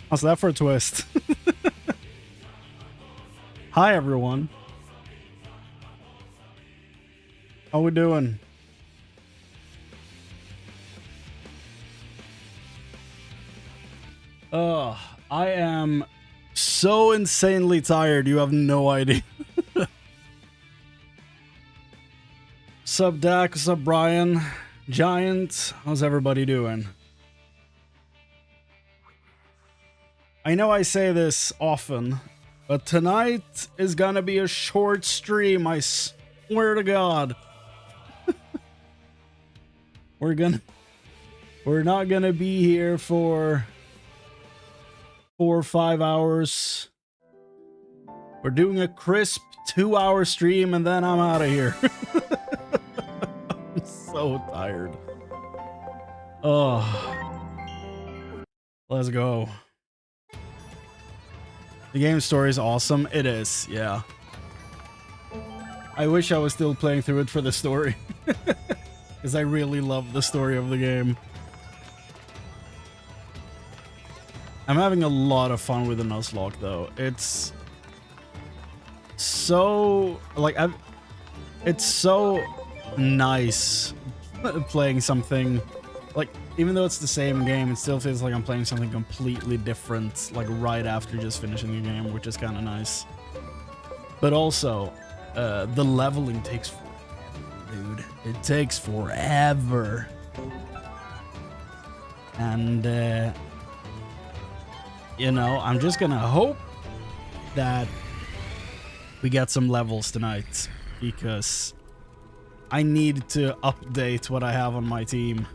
How's that for a twist? Hi, everyone. How we doing? I am so insanely tired, you have no idea. Sup, Dak? What's up, Brian? Giant? How's everybody doing? I know I say this often, but tonight is gonna be a short stream, I swear to God. We're not gonna be here for 4 or 5 hours. We're doing a crisp 2-hour stream and then I'm out of here. I'm so tired. Oh, let's go. The game story is awesome. It is, yeah. I wish I was still playing through it for the story. Because I really love the story of the game. I'm having a lot of fun with the Nuzlocke though. It's so it's so nice playing something like, even though it's the same game, it still feels like I'm playing something completely different, like right after just finishing the game, which is kind of nice. But also, the leveling takes forever, dude. It takes forever. And, you know, I'm just gonna hope that we get some levels tonight, because I need to update what I have on my team.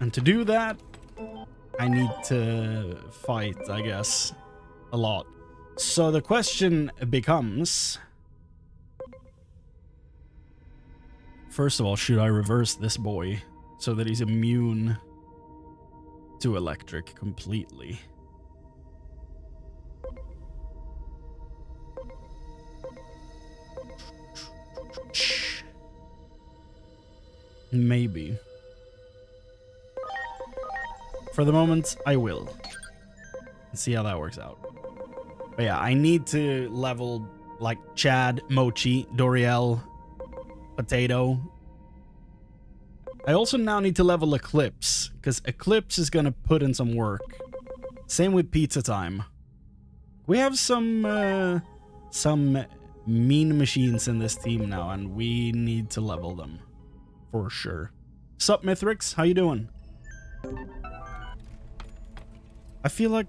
And to do that, I need to fight, I guess, a lot. So the question becomes, first of all, should I reverse this boy so that he's immune to electric completely? Maybe. For the moment, I will. Let's see how that works out. But yeah, I need to level like Chad, Mochi, Doriel, Potato. I also now need to level Eclipse, because Eclipse is gonna put in some work. Same with Pizza Time. We have some mean machines in this team now, and we need to level them. For sure. Sup, Mithrix? How you doing? I feel like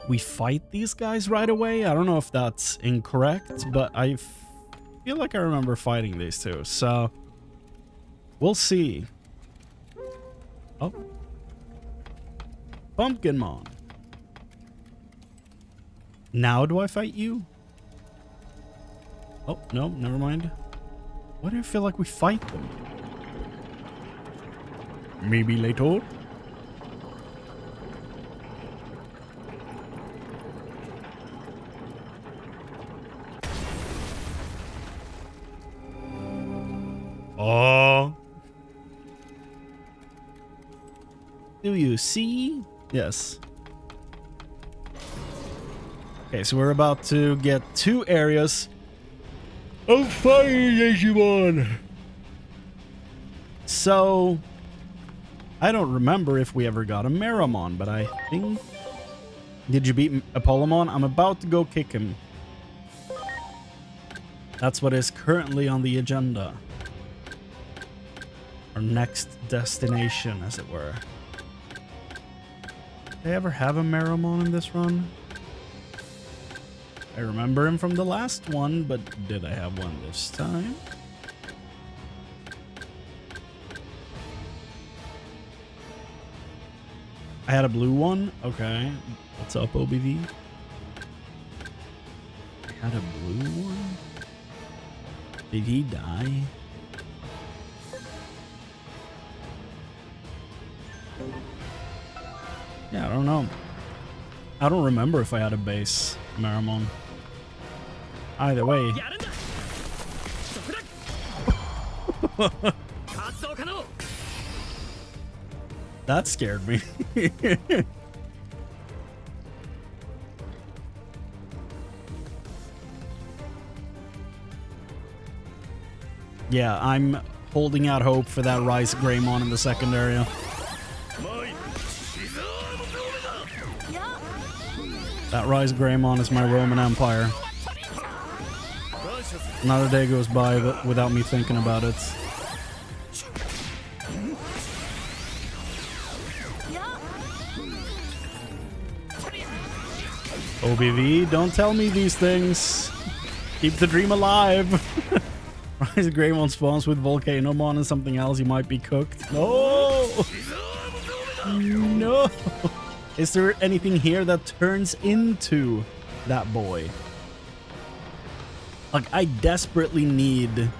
we fight these guys right away. I don't know if that's incorrect, but I feel like I remember fighting these two. So, we'll see. Oh. Pumpkinmon. Now do I fight you? Oh, no, never mind. Why do I feel like we fight them? Maybe later? Oh. Do you see? Yes. Okay, so we're about to get 2 areas of fire, Digimon. So, I don't remember if we ever got a Meramon, but I think... Did you beat Apollomon? I'm about to go kick him. That's what is currently on the agenda. Our next destination, as it were. Did I ever have a Meramon in this run? I remember him from the last one, but did I have one this time? I had a blue one? Okay. What's up, OBV? I had a blue one? Did he die? Yeah, I don't know. I don't remember if I had a base Meramon. Either way. That scared me. Yeah, I'm holding out hope for that Rise Greymon in the second area. That Rise Greymon is my Roman Empire. Another day goes by without me thinking about it. OBV, don't tell me these things. Keep the dream alive. Rise Greymon spawns with Volcanomon and something else, you might be cooked. No! No! Is there anything here that turns into that boy? Like, I desperately need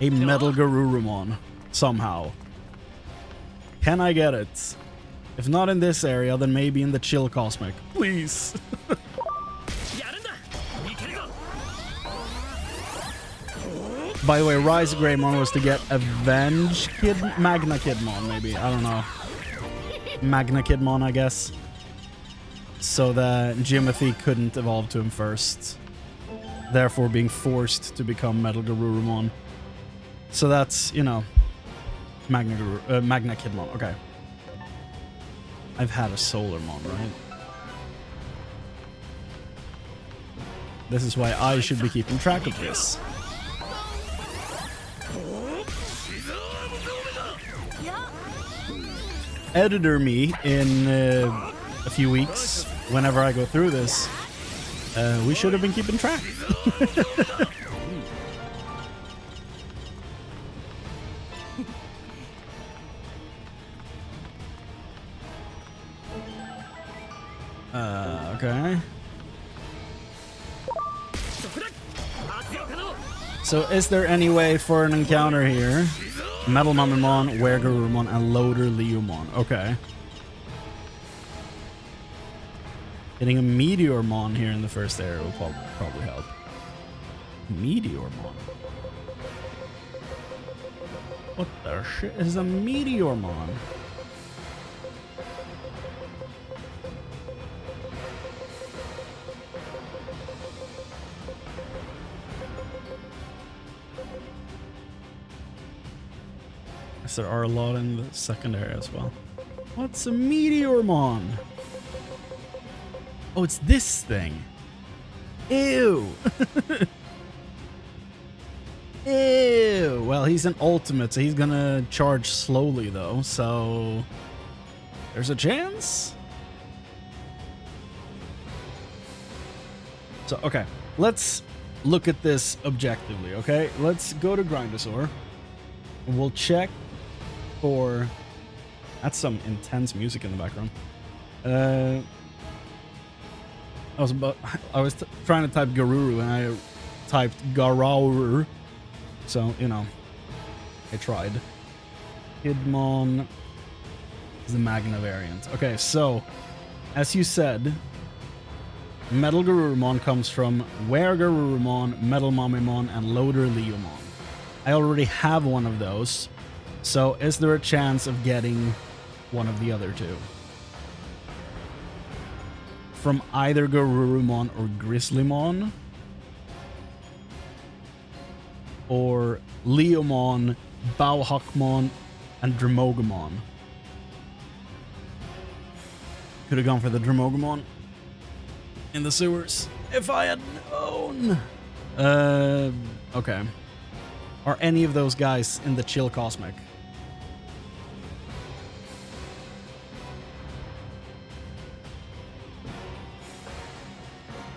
a Metal Garurumon somehow. Can I get it? If not in this area, then maybe in the Chill Cosmic. Please. By the way, Rise Greymon was to get Magna Kidmon, maybe. I don't know. Magna Kidmon, I guess. So that Jimothy couldn't evolve to him first. Therefore being forced to become Metal Garurumon. So that's, you know, Magna Kidmon. Okay. I've had a Solarmon, right? This is why I should be keeping track of this. Editor me in a few weeks, whenever I go through this, we should have been keeping track. Okay. So is there any way for an encounter here? Metal Mamamon, Weregarurumon, and Loader Leomon. Okay. Getting a Meteormon here in the first area will probably help. Meteormon? What the shit is a Meteormon? There are a lot in the second area as well. What's a Meteormon? Oh, it's this thing. Ew. Ew. Well, he's an ultimate, so he's gonna charge slowly though, so there's a chance. So, okay, let's look at this objectively, okay? Let's go to Grindosaur and we'll check for... That's some intense music in the background. I was trying to type Garuru and I typed Garauru. So, you know, I tried. Kidmon is the Magna variant. Okay, so, as you said, Metal Garurumon comes from Weregarurumon, Metal Mamamon, and Loader Leomon. I already have one of those. So, is there a chance of getting one of the other two? From either Garurumon or Grizzlymon? Or Leomon, Bauhawkmon, and Dramogamon? Could have gone for the Dramogamon in the sewers if I had known. Okay. Are any of those guys in the Chill Cosmic?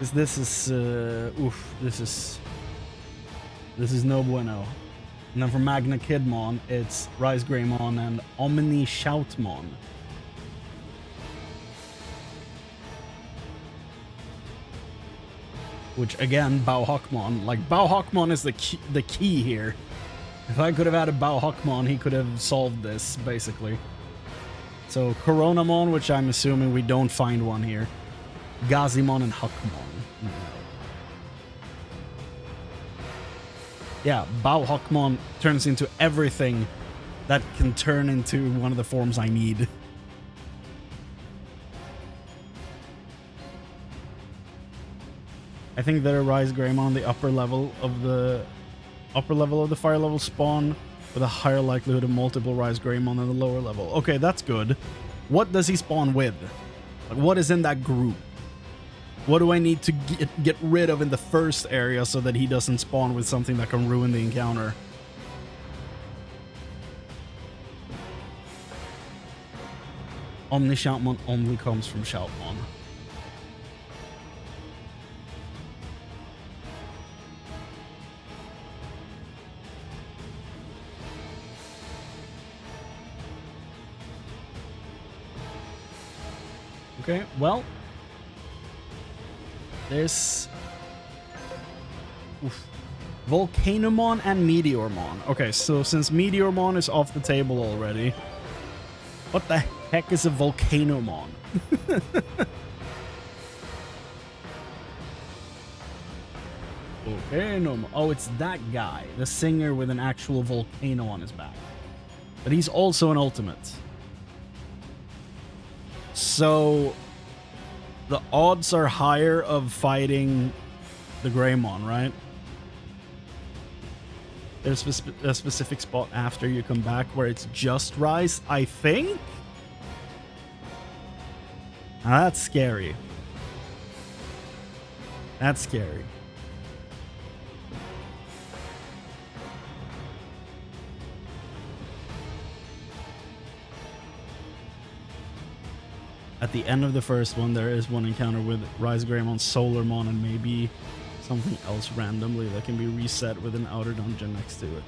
This is this is no bueno. And then for Magna Kidmon, it's Rise Greymon and Omni Shoutmon. Which again, Bauhawkmon. Like, Bauhawkmon is the key here. If I could have had a Bauhawkmon, he could have solved this, basically. So, Coronamon, which I'm assuming we don't find one here. Gazimon and Huckmon. Yeah, Bauhawkmon turns into everything that can turn into one of the forms I need. I think there Rise Greymon on the upper level of the fire level spawn with a higher likelihood of multiple Rise Greymon than the lower level. Okay, that's good. What does he spawn with? Like, what is in that group? What do I need to get rid of in the first area so that he doesn't spawn with something that can ruin the encounter? Omni Shoutmon only comes from Shoutmon. Okay, well, there's Volcanomon and Meteormon. Okay, so since Meteormon is off the table already, what the heck is a Volcanomon? Volcanomon. Oh, it's that guy, the singer with an actual volcano on his back. But he's also an ultimate. So the odds are higher of fighting the Greymon, right? There's a specific spot after you come back where it's just Rise, I think? Now that's scary. That's scary. At the end of the first one, there is one encounter with Rise Greymon, Solarmon, and maybe something else randomly that can be reset with an outer dungeon next to it.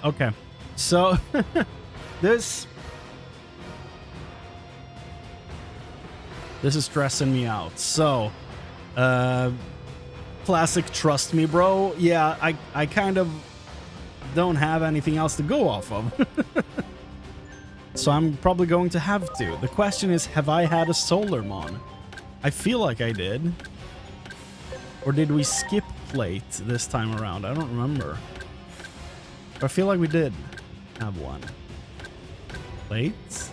Okay, so this is stressing me out. So, classic trust me, bro. Yeah, I kind of don't have anything else to go off of. So I'm probably going to have to. The question is, have I had a Solarmon? I feel like I did. Or did we skip plate this time around? I don't remember. But I feel like we did have one. Plates?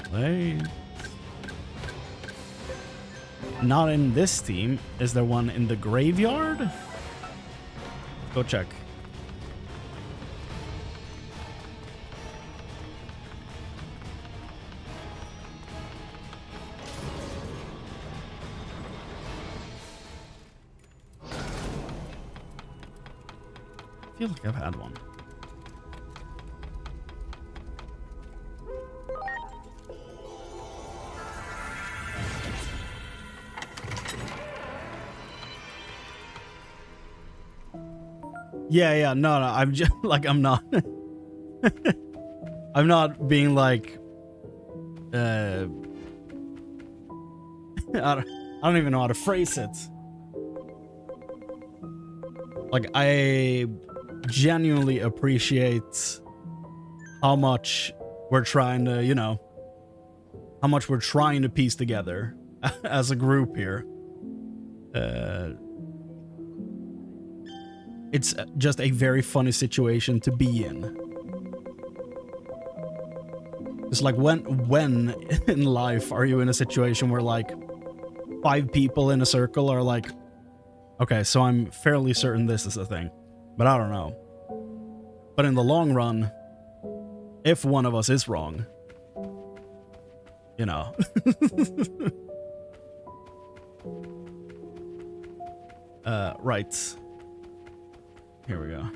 Plates. Not in this team. Is there one in the graveyard? Go check. I feel like I've had one. Yeah, no, I'm just like, I'm not I'm not being like I don't even know how to phrase it. Like, I genuinely appreciate how much we're trying to, you know, how much we're trying to piece together as a group here. It's just a very funny situation to be in. It's like, when in life are you in a situation where like 5 people in a circle are like, okay, so I'm fairly certain this is a thing, but I don't know. But in the long run, if one of us is wrong, you know. Right. Here we go.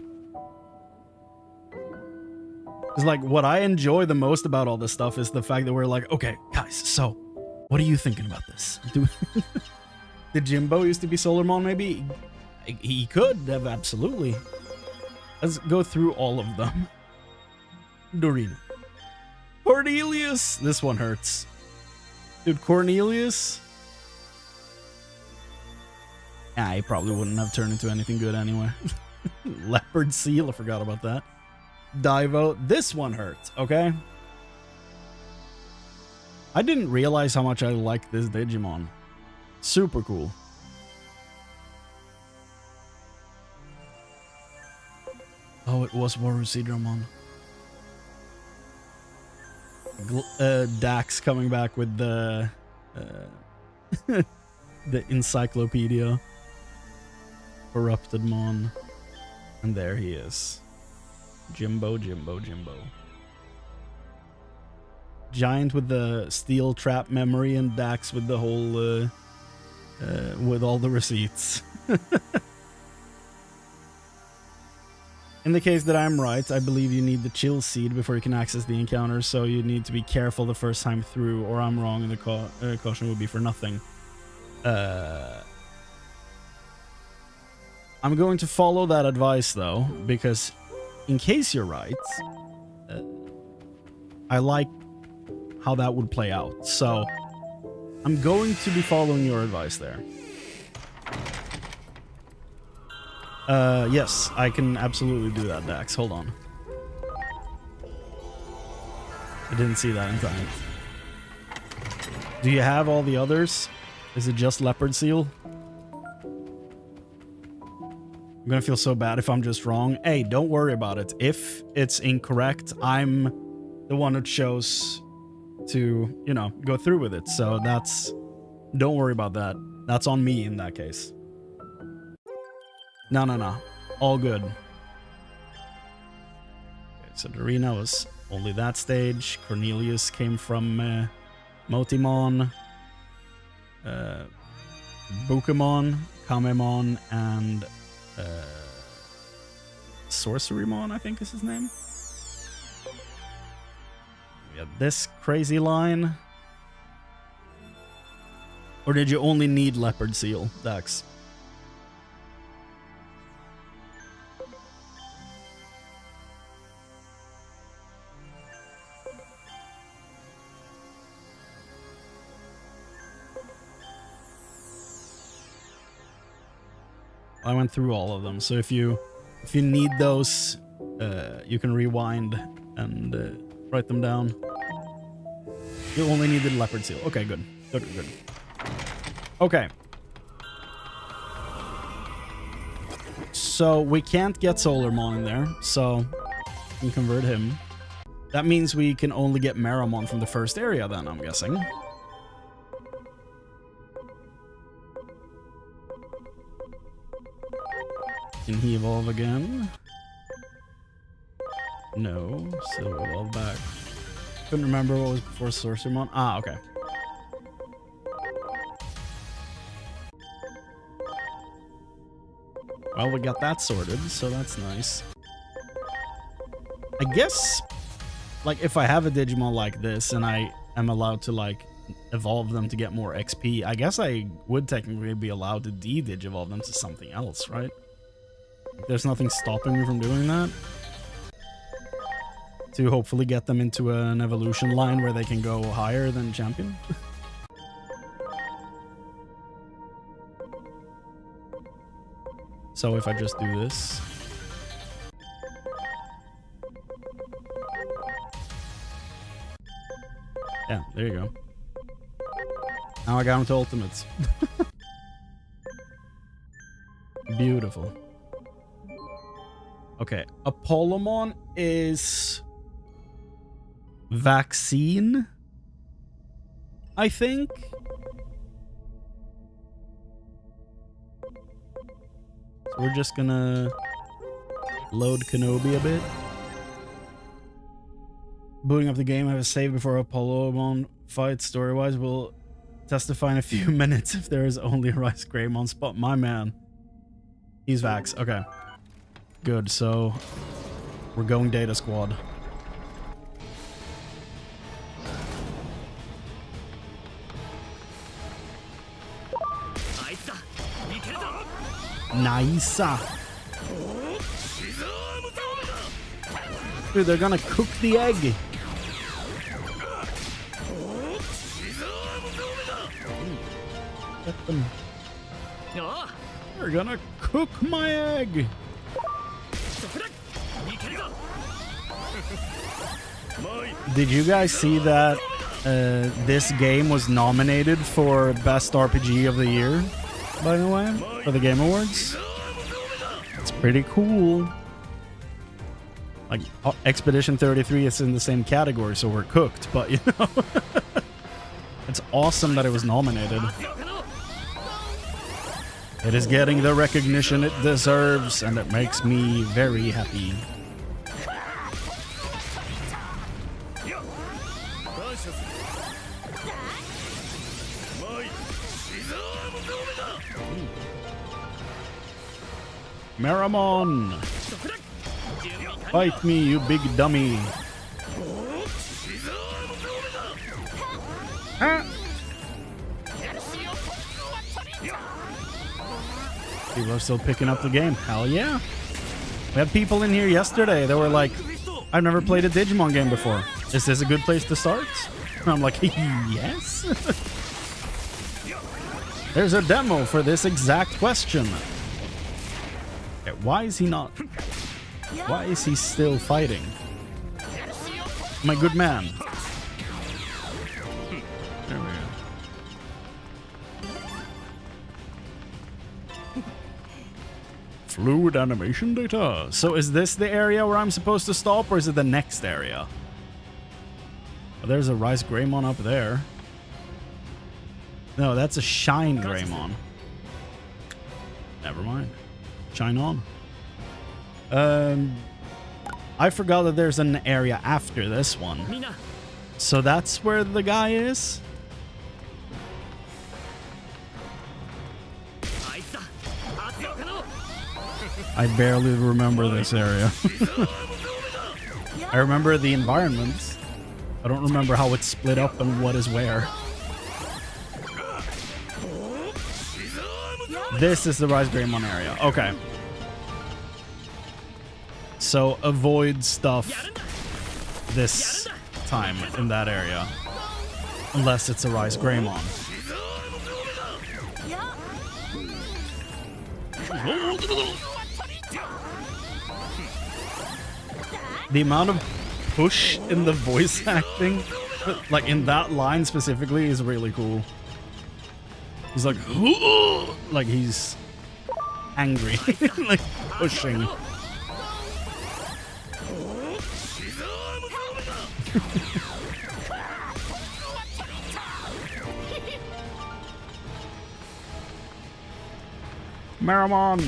It's like, what I enjoy the most about all this stuff is the fact that we're like, okay, guys, so what are you thinking about this? Did Jimbo used to be Solarmon, maybe? He could have, absolutely. Let's go through all of them. Dorina. Cornelius! This one hurts. Dude, Cornelius? Yeah, he probably wouldn't have turned into anything good anyway. Leopard Seal, I forgot about that. Divo, this one hurts, okay? I didn't realize how much I like this Digimon. Super cool. Oh, it was Warusidramon. Dax coming back with the the encyclopedia. Corrupted Mon. And there he is. Jimbo. Giant with the steel trap memory and Dax with the whole with all the receipts. In the case that I'm right, I believe you need the chill seed before you can access the encounter, so you need to be careful the first time through, or I'm wrong and the caution will be for nothing. I'm going to follow that advice though, because in case you're right, I like how that would play out. So I'm going to be following your advice there. Yes, I can absolutely do that, Dax. Hold on. I didn't see that in time. Do you have all the others? Is it just Leopard Seal? I'm gonna feel so bad if I'm just wrong. Hey, don't worry about it. If it's incorrect, I'm the one who chose to, you know, go through with it. So that's... Don't worry about that. That's on me in that case. No. All good. Okay, so Dorina was only that stage. Cornelius came from Motimon, Bukemon, Kamemon, and Sorcerymon, I think is his name. We have this crazy line. Or did you only need Leopard Seal, Dax? I went through all of them, so if you need those, you can rewind and write them down. You only needed Leopard Seal. Okay, good. Good. Okay. So we can't get Solarmon in there, so we can convert him. That means we can only get Meramon from the first area then, I'm guessing. Can he evolve again? No, so evolve back. Couldn't remember what was before Sorcerymon. Ah, okay. Well, we got that sorted, so that's nice. I guess, like, if I have a Digimon like this and I am allowed to, like, evolve them to get more XP, I guess I would technically be allowed to de-Digivolve them to something else, right? There's nothing stopping me from doing that. To hopefully get them into an evolution line where they can go higher than champion. So if I just do this. Yeah, there you go. Now I got him to ultimates. Beautiful. Okay, Apollomon is vaccine, I think. So we're just gonna load Kenobi a bit. Booting up the game, I have a save before Apollomon fight. Story-wise, we'll testify in a few minutes if there is only a Rice Greymon spot. My man. He's Vax. Okay. Good, so we're going Data Squad. Nice. Dude, they're gonna cook the egg. Get them. They're gonna cook my egg. Did you guys see that this game was nominated for Best RPG of the Year, by the way, for the Game Awards. It's pretty cool. Like, Expedition 33 is in the same category, so we're cooked, but, you know. It's awesome that it was nominated. It is getting the recognition it deserves, and it makes me very happy. Meramon! Fight me, you big dummy! Ah. People are still picking up the game. Hell yeah. We had people in here yesterday that were like, I've never played a Digimon game before. Is this a good place to start? And I'm like, yes. There's a demo for this exact question. Okay, why is he not? Why is he still fighting? My good man. There we go. Fluid animation data. So is this the area where I'm supposed to stop, or is it the next area? Oh, there's a Rice Greymon up there. No, that's a Shine Greymon. Never mind. Shine on. I forgot that there's an area after this one. So that's where the guy is? I barely remember this area. I remember the environment. I don't remember how it's split up and what is where. This is the Rise Greymon area. Okay. So avoid stuff this time in that area. Unless it's a Rise Greymon. The amount of push in the voice acting, like in that line specifically, is really cool. He's like, like he's angry, like pushing. Meramon!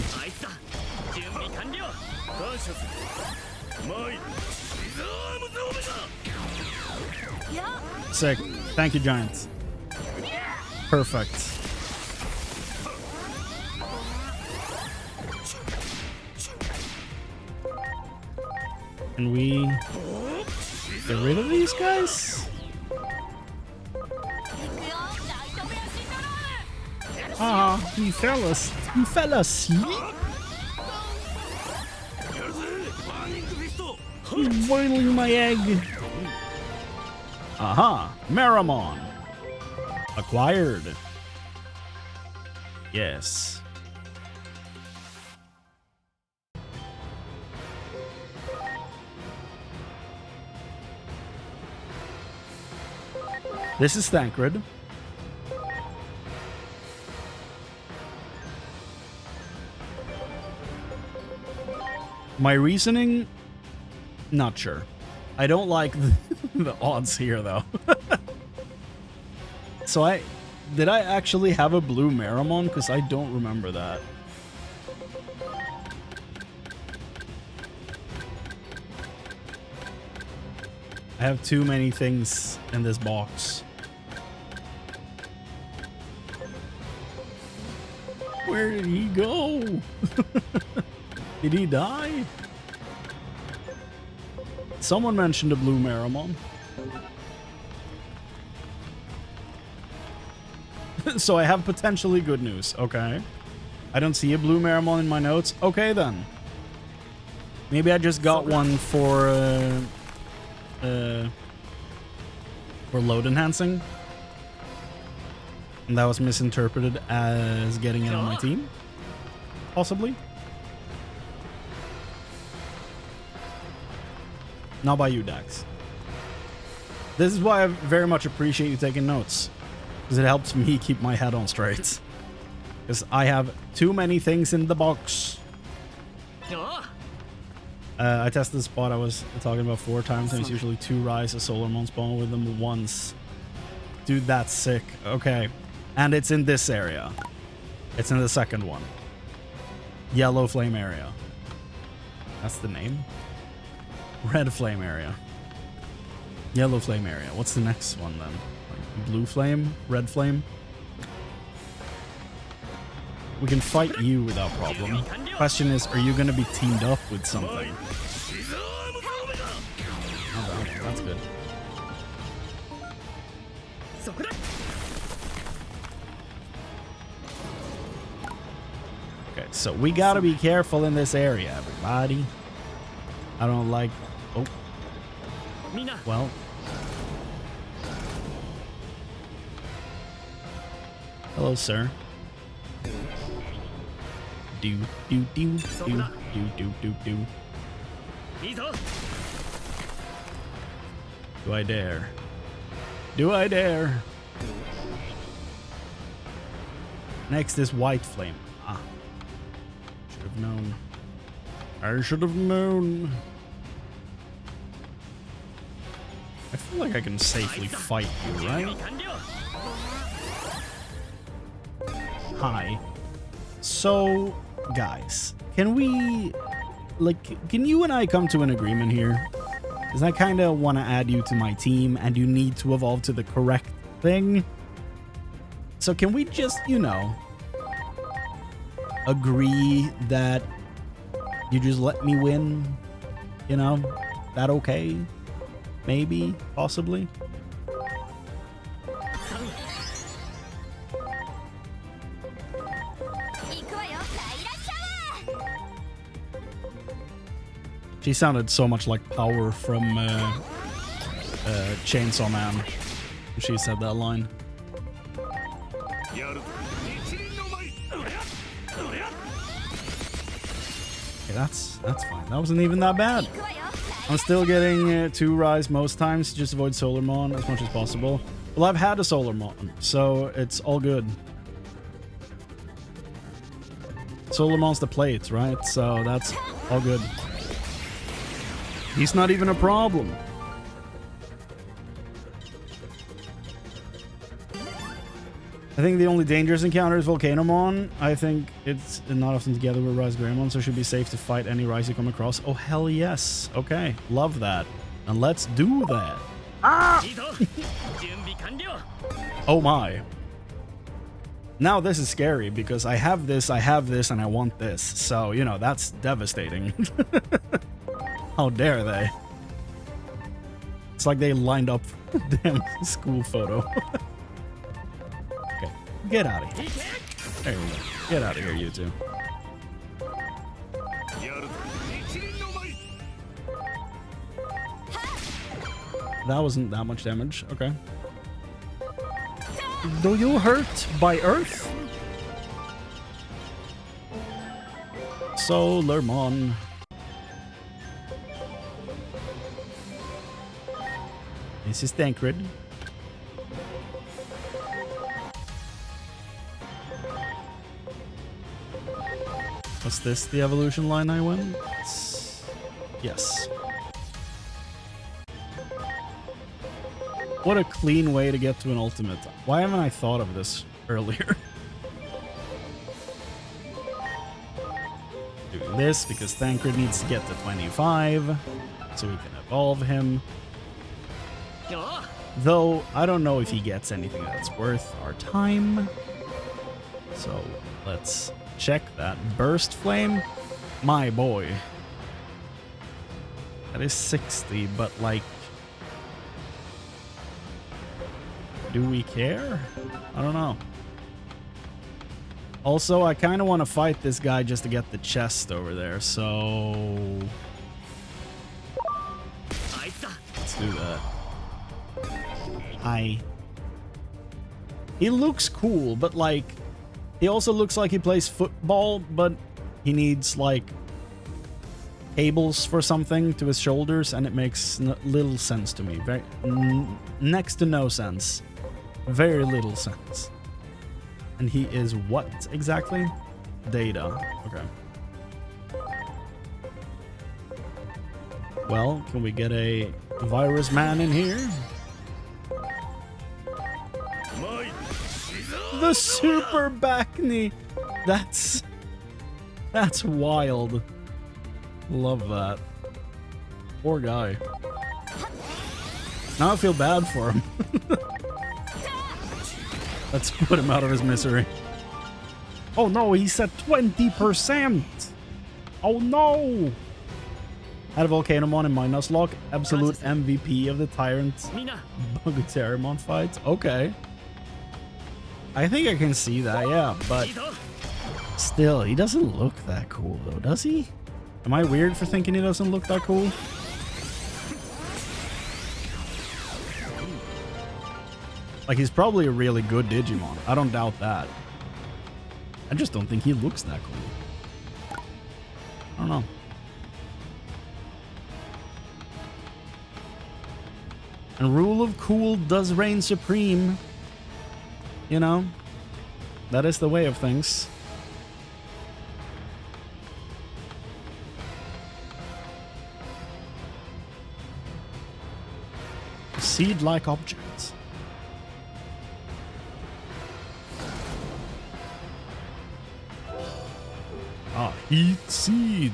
Sick. Thank you, Giants. Perfect. Can we get rid of these guys? Ah, you fell asleep? He's boiling my egg. Aha, Meramon. Acquired. Yes. This is Thancred. My reasoning? Not sure. I don't like the odds here, though. So did I actually have a blue Meramon? Because I don't remember that. I have too many things in this box. Where did he go? Did he die? Someone mentioned a blue Meramon. So I have potentially good news. Okay. I don't see a blue Meramon in my notes. Okay, then. Maybe I just got one for load enhancing. And that was misinterpreted as getting it on my team. Possibly. Not by you, Dax. This is why I very much appreciate you taking notes, because it helps me keep my head on straight. Because I have too many things in the box. I tested the spot I was talking about 4 times, and it's usually 2 rise a solar mon spawn with them once. Dude, that's sick. Okay. And it's in this area. It's in the second one. Yellow flame area. That's the name? Red flame area. Yellow flame area. What's the next one then? Like blue flame? Red flame? We can fight you without problem. Question is, are you going to be teamed up with something? Oh, that's good. Okay, so we gotta be careful in this area, everybody. I don't like... Oh. Well. Hello, sir. Do. Do I dare? Do I dare? Next is white flame. Ah. Should have known. I should have known. I feel like I can safely fight you, right? Hi. So, guys, can we, like, can you and I come to an agreement here? Because I kind of want to add you to my team, and you need to evolve to the correct thing. So can we just, you know, agree that you just let me win? You know, that okay? Maybe, possibly. She sounded so much like Power from Chainsaw Man when she said that line. Okay, that's fine. That wasn't even that bad. I'm still getting 2 rise most times. Just avoid Solar Mon as much as possible. Well, I've had a Solar Mon, so it's all good. Solar Mon's the plate, right? So that's all good. He's not even a problem. I think the only dangerous encounter is Volcanomon. I think it's not often together with Rise Greymon, so it should be safe to fight any Rise you come across. Oh, hell yes. Okay, love that. And let's do that. Ah! Oh my. Now this is scary because I have this, and I want this. So, you know, that's devastating. How dare they? It's like they lined up for a damn school photo. Okay, get out of here. There we go. Get out of here, you two. That wasn't that much damage. Okay. Do you hurt by Earth? Solar Mon. This is Tancred. Was this the evolution line I went? Yes. What a clean way to get to an ultimate. Why haven't I thought of this earlier? Doing this because Tancred needs to get to 25 so we can evolve him. Though, I don't know if he gets anything that's worth our time. So, let's check that. Burst Flame? My boy. That is 60, but like... do we care? I don't know. Also, I kind of want to fight this guy just to get the chest over there, so... let's do that. He looks cool, but like... he also looks like he plays football, but he needs like... cables for something to his shoulders, and it makes little sense to me. Very next to no sense. Very little sense. And he is what exactly? Data. Okay. Well, can we get a virus man in here? The super back knee. That's wild. Love that. Poor guy. Now I feel bad for him. Let's put him out of his misery. Oh no, he's at 20%. Oh no. Had a Volcanomon in my Nuzlocke. Absolute MVP of the Tyrant Bugaterimon fights. Okay. I think I can see that, yeah, but still, he doesn't look that cool though, does he? Am I weird for thinking he doesn't look that cool? Like, he's probably a really good Digimon. I don't doubt that. I just don't think he looks that cool. I don't know. And rule of cool does reign supreme. You know, that is the way of things. Seed-like objects. Ah, heat seed.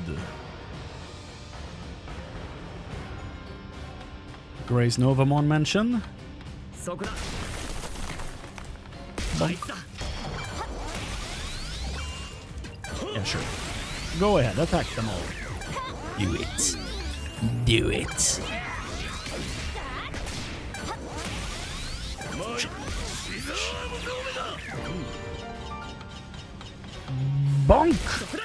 Grace Novamon mention. Yeah, sure. Go ahead, attack them all. Do it. Do it. Bonk!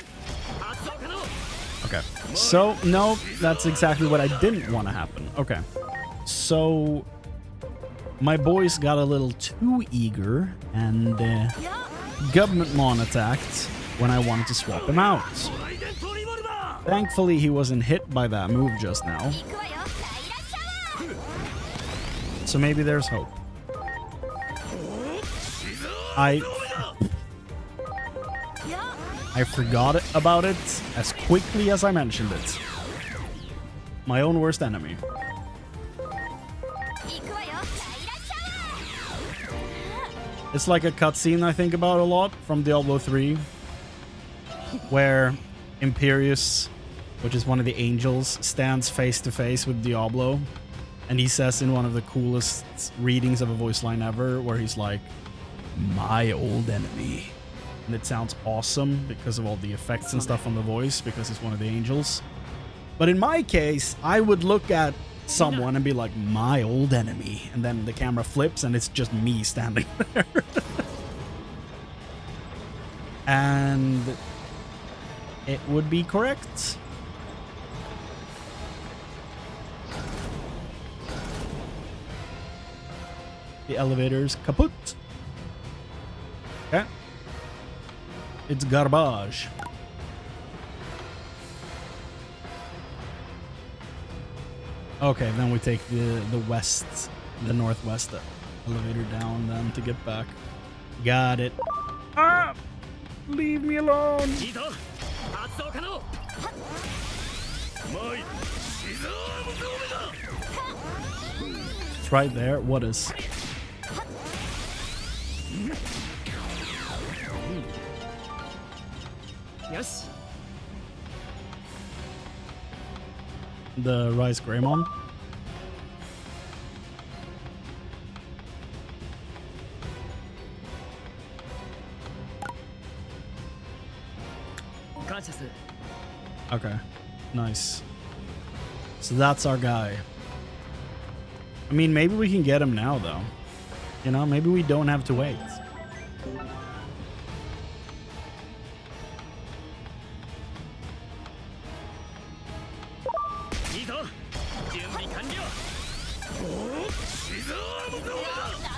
Okay. So, no, that's exactly what I didn't want to happen. Okay. So, my boys got a little too eager, and Governmentmon attacked when I wanted to swap him out. Thankfully, he wasn't hit by that move just now. So maybe there's hope. I forgot about it as quickly as I mentioned it. My own worst enemy. It's like a cutscene I think about a lot from Diablo 3, where Imperius, which is one of the angels, stands face to face with Diablo, and he says in one of the coolest readings of a voice line ever, where he's like, "My old enemy." And it sounds awesome because of all the effects and stuff on the voice, because it's one of the angels. But in my case, I would look at someone and be like, "My old enemy," and then the camera flips and it's just me standing there. And it would be correct. The elevator's kaput. Okay. It's garbage. Okay, then we take the northwest elevator down then to get back. Got it. Ah! Leave me alone. It's right there. What is? Yes. The Rice Greymon. Okay, nice. So that's our guy. I mean, maybe we can get him now, though. You know, maybe we don't have to wait.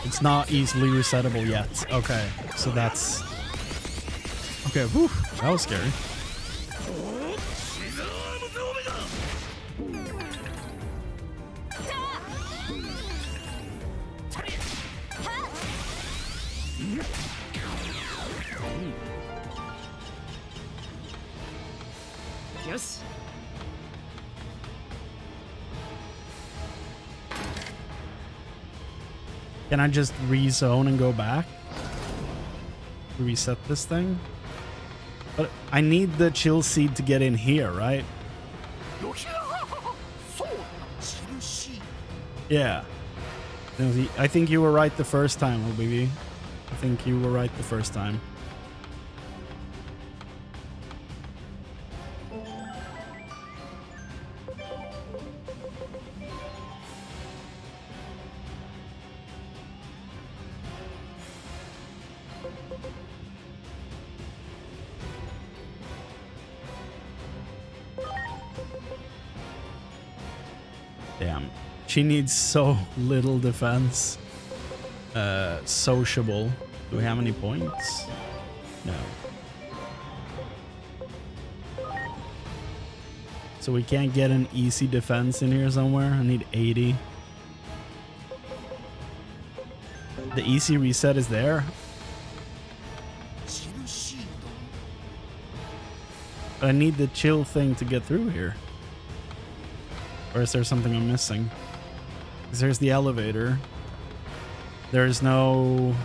It's not easily resettable yet. Okay, so that's... Okay, whew, that was scary. Yes. Can I just rezone and go back? Reset this thing? But I need the chill seed to get in here, right? Yeah. No, I think you were right the first time, OBB. I think you were right the first time. Damn. She needs so little defense. Sociable. Do we have any points? No. So we can't get an easy defense in here somewhere. I need 80. The easy reset is there. But I need the chill thing to get through here. Or is there something I'm missing? Because there's the elevator. There's no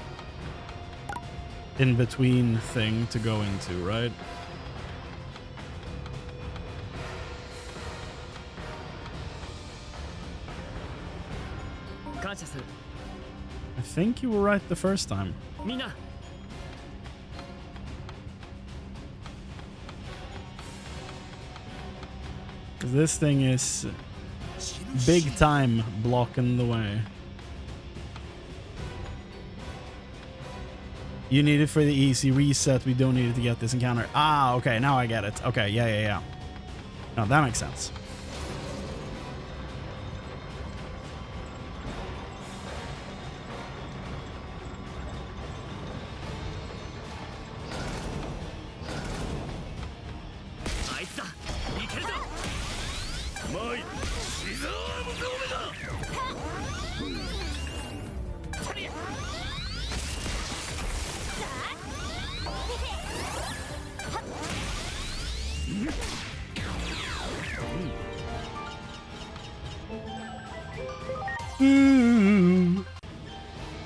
in-between thing to go into, right? I think you were right the first time. This thing is big time blocking the way. You need it for the easy reset. We don't need it to get this encounter. Ah, okay. Now I get it. Okay. Yeah. No, that makes sense.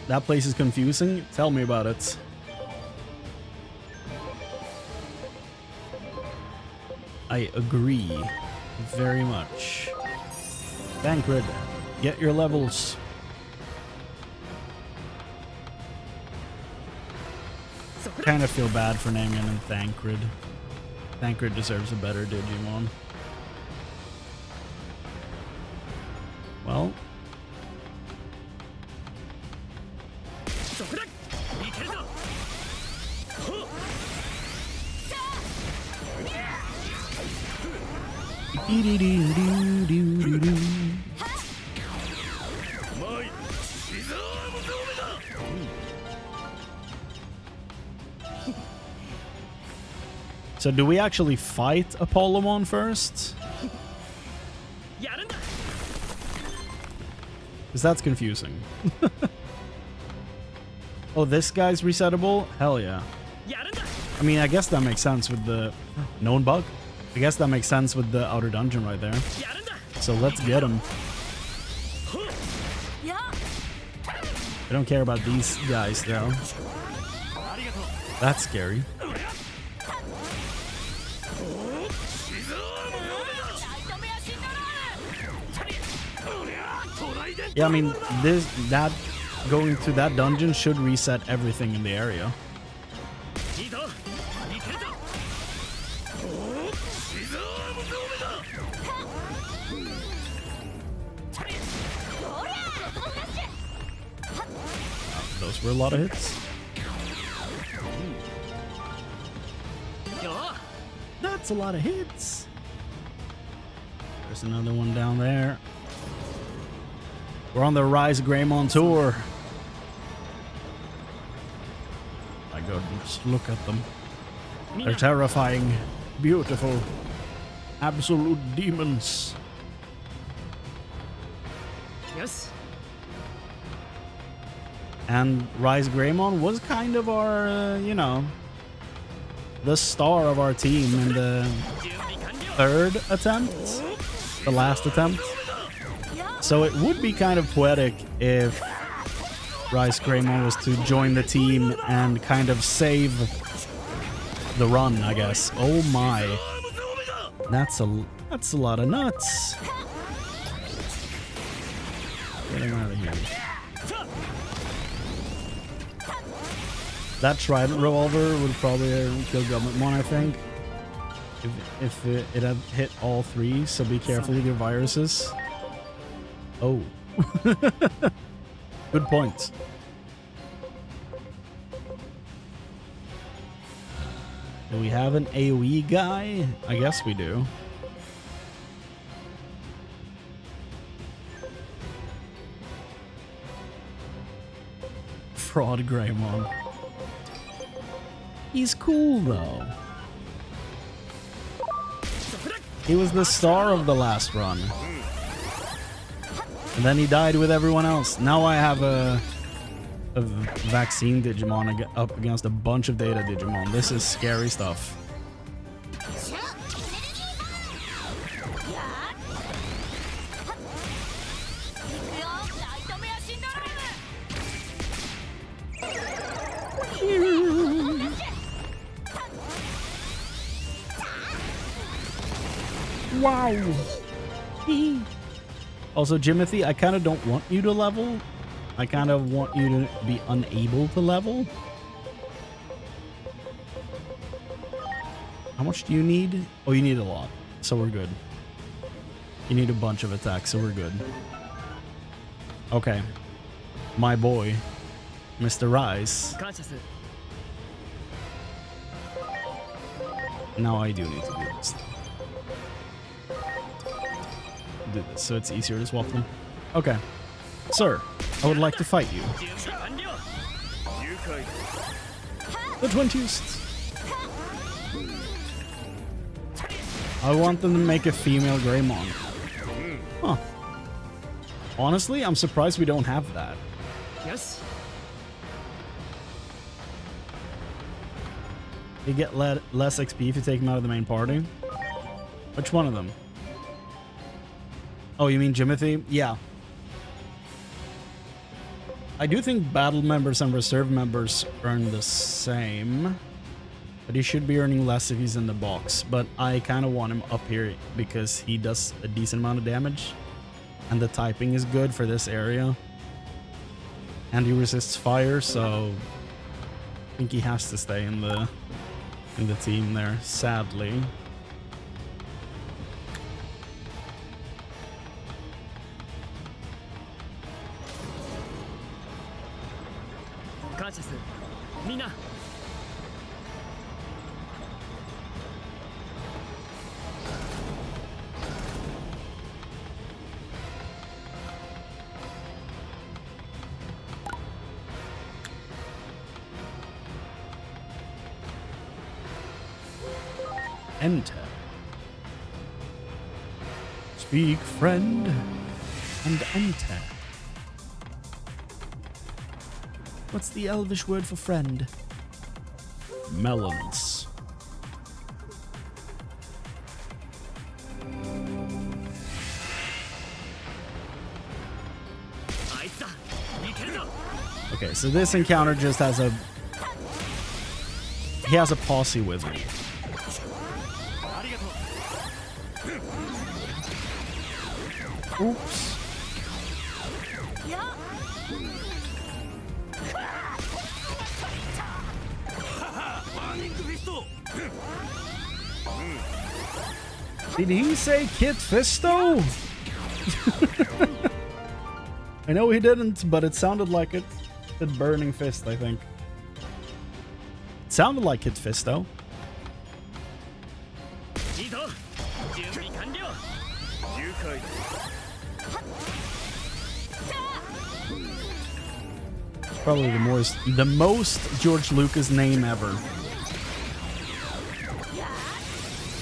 That place is confusing. Tell me about it. I agree very much. Thancred, get your levels. Kind of feel bad for naming him Thancred. Thancred deserves a better Digimon. Well. So do we actually fight Apollomon first? Because that's confusing. Oh, this guy's resettable? Hell yeah. I mean, I guess that makes sense with the known bug. I guess that makes sense with the outer dungeon right there. So let's get him. I don't care about these guys though. That's scary. Yeah, I mean, that going to that dungeon should reset everything in the area. Those were a lot of hits. That's a lot of hits. There's another one down there. We're on the Rise of Greymon tour. My God, just look at them. They're terrifying, beautiful, absolute demons. And Rise Greymon was kind of our, you know, the star of our team in the third attempt, the last attempt. So it would be kind of poetic if Rise Greymon was to join the team and kind of save the run, I guess. Oh my. That's a lot of nuts. Get him out of here. That Trident Revolver would probably kill Governmentmon, I think. If it had hit all three, so be careful with your viruses. Oh. Good point. Do we have an AoE guy? I guess we do. Fraud Greymon. He's cool though. He was the star of the last run. And then he died with everyone else. Now I have a vaccine Digimon up against a bunch of data Digimon. This is scary stuff. Wow. Also, Jimothy, I kind of don't want you to level. I kind of want you to be unable to level. How much do you need? Oh, you need a lot. So we're good. You need a bunch of attacks, so we're good. Okay. My boy, Mr. Rise. Now I do need to do this. Do this so it's easier to swap them. Okay. Sir, I would like to fight you. The 20th. I want them to make a female Greymon. Huh. Honestly, I'm surprised we don't have that. Yes. You get less XP if you take them out of the main party. Which one of them? Oh, you mean Jimothy? Yeah. I do think battle members and reserve members earn the same. But he should be earning less if he's in the box. But I kind of want him up here because he does a decent amount of damage. And the typing is good for this area. And he resists fire, so I think he has to stay in the team there, sadly. Enter. Speak, friend, and enter. What's the Elvish word for friend? Melons. Okay, so this encounter just has a... He has a posse with me. Oops. Did he say Kit Fisto? I know he didn't, but it sounded like it. The Burning Fist, I think. It sounded like Kit Fisto. Probably the most George Lucas name ever.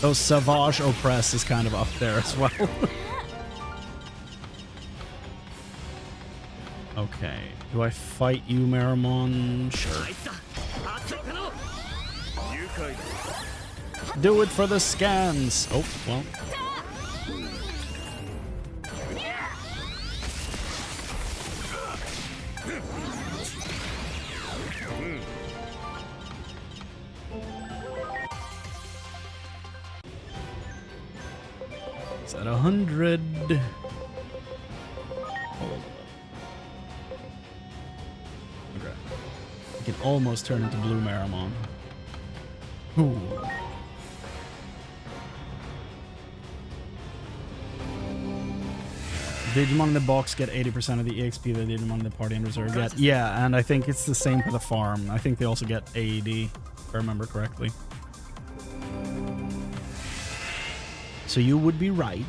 Though Savage Opress is kind of up there as well. Okay. Do I fight you, Meramon? Sure. Do it for the scans. Oh, well. It's at 100. Hold on. Okay. I can almost turn into Blue Meramon. Ooh. Digimon in the box get 80% of the EXP that Digimon in the party and reserve get. Yeah, and I think it's the same for the farm. I think they also get AED, if I remember correctly. So you would be right.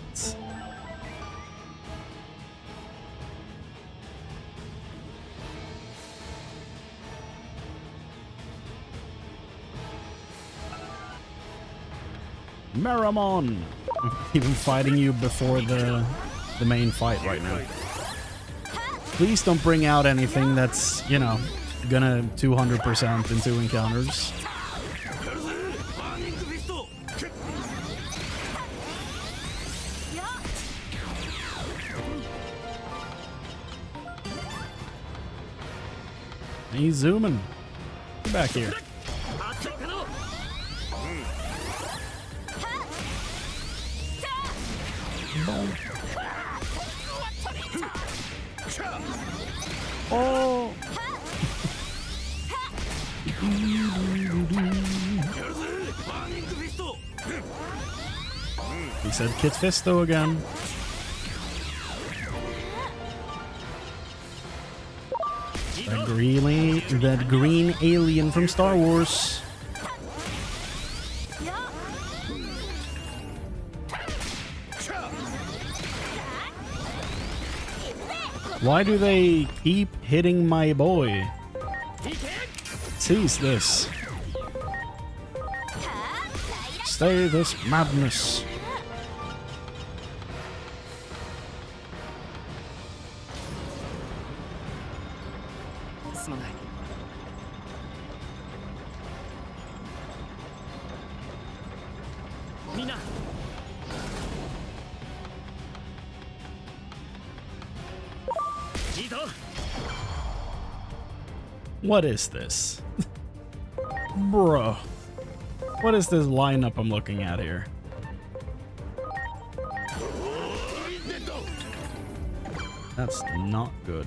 Meramon! I'm even fighting you before the main fight right now. Please don't bring out anything that's, you know, gonna 200% in 2 encounters. He's zooming. Get back here. Boom. Oh! He said Kit Fisto again. That green alien from Star Wars. Why do they keep hitting my boy? Seize this. Stay this madness. What is this? Bruh. What is this lineup I'm looking at here? That's not good.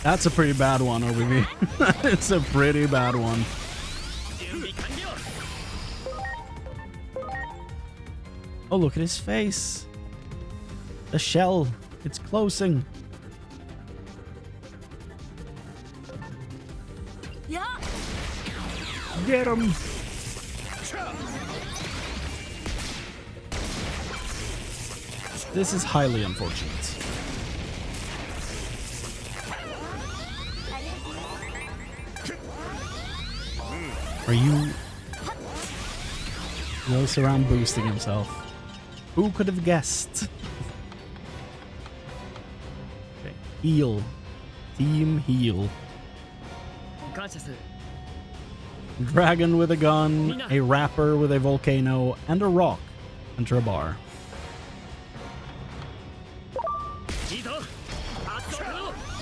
That's a pretty bad one over here. It's a pretty bad one. Oh, look at his face. The shell. It's closing. Get him. This is highly unfortunate. Are you... He goes around boosting himself. Who could have guessed? Okay. Heal. Team heal. Dragon with a gun, a rapper with a volcano, and a rock. Enter a bar.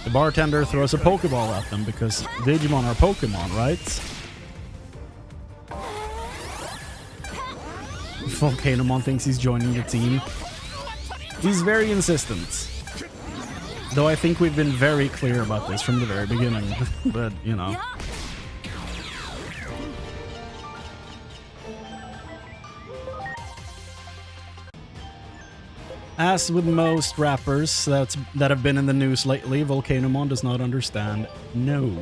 The bartender throws a Pokeball at them because Digimon are Pokemon, right? Volcanomon thinks he's joining the team. He's very insistent. Though I think we've been very clear about this from the very beginning. But, you know. As with most rappers that have been in the news lately, Volcanomon does not understand no.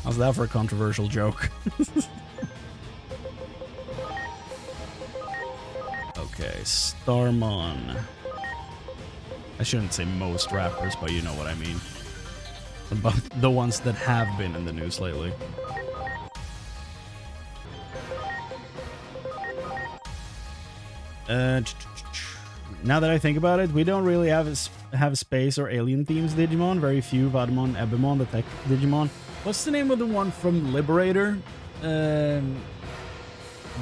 How's that for a controversial joke? Okay, Starmon. I shouldn't say most rappers, but you know what I mean. About the ones that have been in the news lately. Now that I think about it, we don't really have space or alien themes Digimon. Very few. Vadimon, Ebimon, the tech Digimon. What's the name of the one from Liberator? The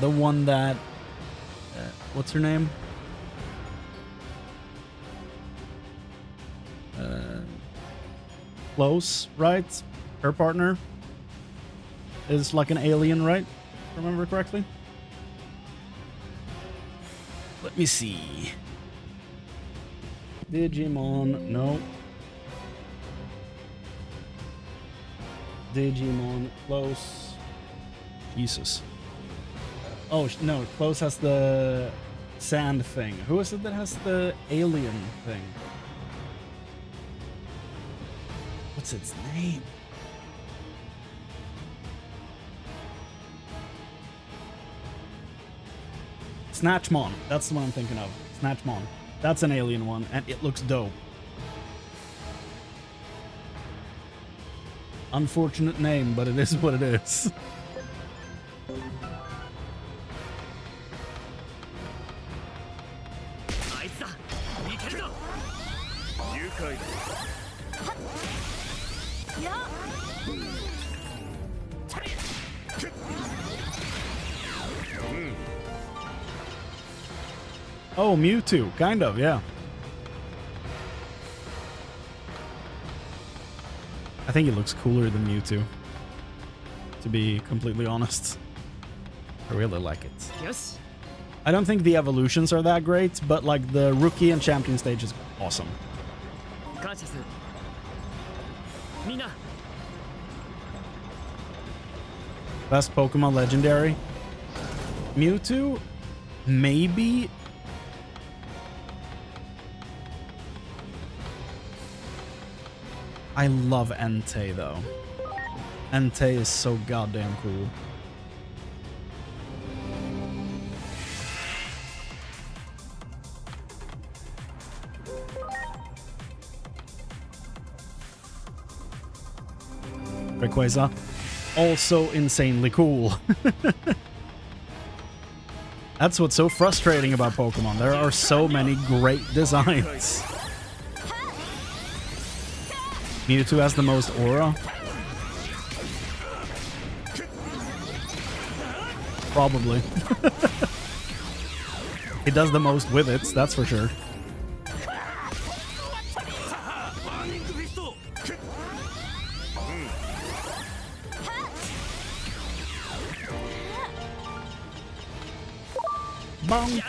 one that... what's her name? Close, right? Her partner is like an alien, right? If I remember correctly. Let me see. Digimon, no. Digimon, Close. Jesus. Oh, no, Close has the sand thing. Who is it that has the alien thing? What's its name? Snatchmon. That's the one I'm thinking of. Snatchmon. That's an alien one, and it looks dope. Unfortunate name, but it is what it is. Oh, Mewtwo, kind of, yeah. I think it looks cooler than Mewtwo, to be completely honest. I really like it. Yes. I don't think the evolutions are that great, but like the rookie and champion stage is awesome. Best Pokemon legendary? Mewtwo? Maybe. I love Entei though. Entei is so goddamn cool. Rayquaza, also insanely cool. That's what's so frustrating about Pokemon. There are so many great designs. Mewtwo has the most aura. Probably. He does the most with it, that's for sure. Bong.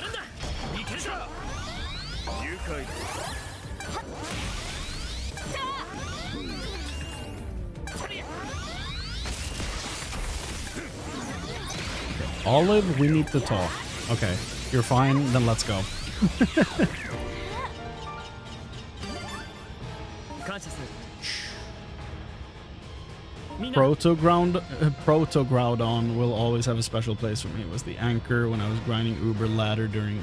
Olive, we need to talk. Okay, you're fine, then let's go. Proto-Groudon will always have a special place for me. It was the anchor when I was grinding Uber ladder during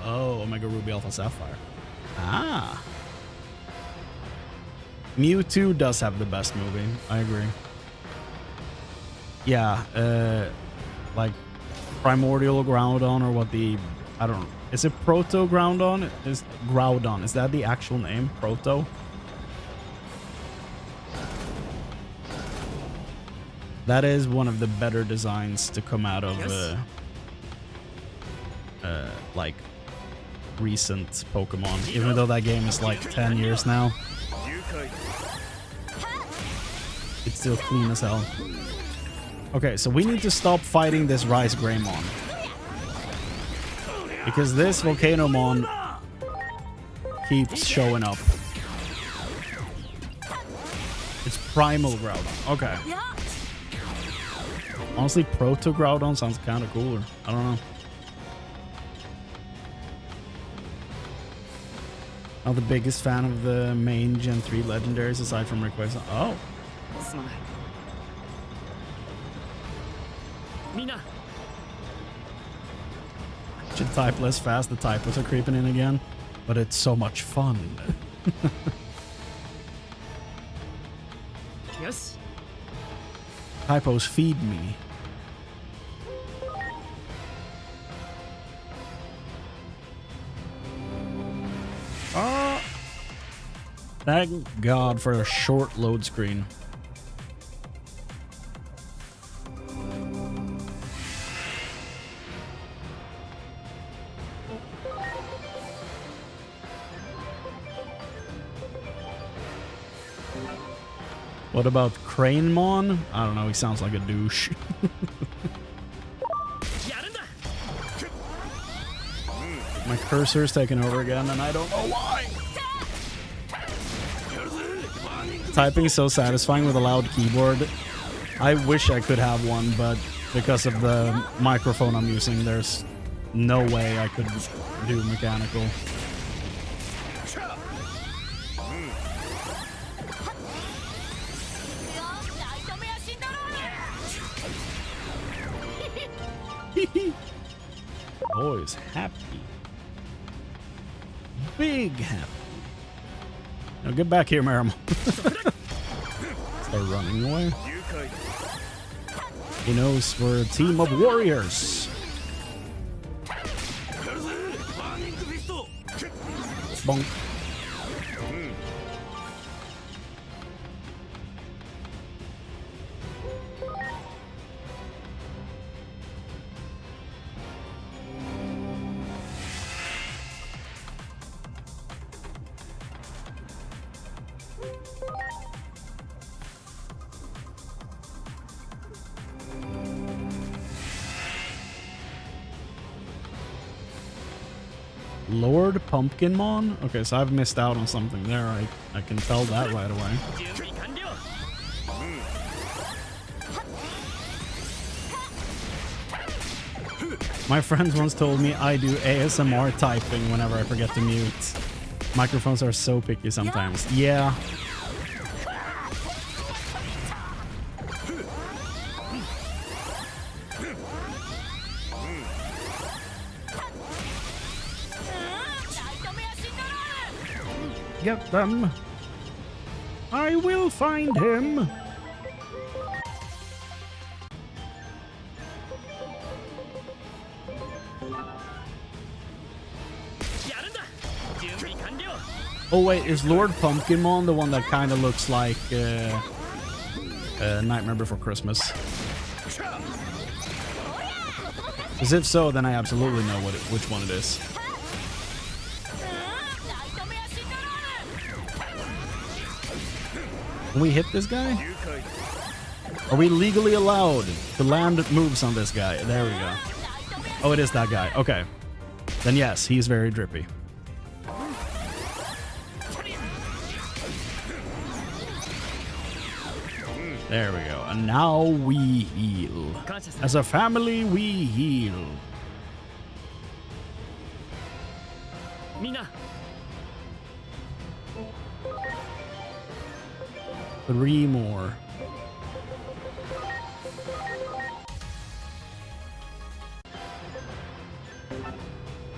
Omega Ruby Alpha Sapphire. Ah. Mewtwo does have the best movie. I agree. Yeah, like Primordial Groudon or what the... I don't know. Is it Proto-Groudon? Is Groudon? Is that the actual name? Proto? That is one of the better designs to come out of like recent Pokemon, even though that game is like 10 years now. It's still clean as hell. Okay, so we need to stop fighting this Rice Greymon, because this Volcanomon keeps showing up. It's Primal Groudon. Okay. Honestly, Proto-Groudon sounds kind of cooler. I don't know. Not the biggest fan of the main Gen 3 legendaries aside from requests. Oh. Should type less fast. The typos are creeping in again, but it's so much fun. Yes. Typos feed me. Oh. Thank God for a short load screen. What about Cranemon? I don't know, he sounds like a douche. My cursor's taking over again and I don't know why. Typing is so satisfying with a loud keyboard. I wish I could have one, but because of the microphone I'm using, there's no way I could do mechanical. Boy's happy. Big happy. Now get back here, Marimon. Start running away. He knows we're a team of warriors. Bonk. Lord Pumpkinmon? Okay, so I've missed out on something there. I can tell that right away. My friends once told me I do ASMR typing whenever I forget to mute. Microphones are so picky sometimes. Yeah. Get them. I will find him. Oh wait, is Lord Pumpkinmon the one that kind of looks like Nightmare Before Christmas? Because if so, then I absolutely know which one it is. Can we hit this guy? Are we legally allowed to land moves on this guy? There we go. Oh, it is that guy. Okay. Then yes, he's very drippy. There we go. And now we heal. As a family, we heal. Three more.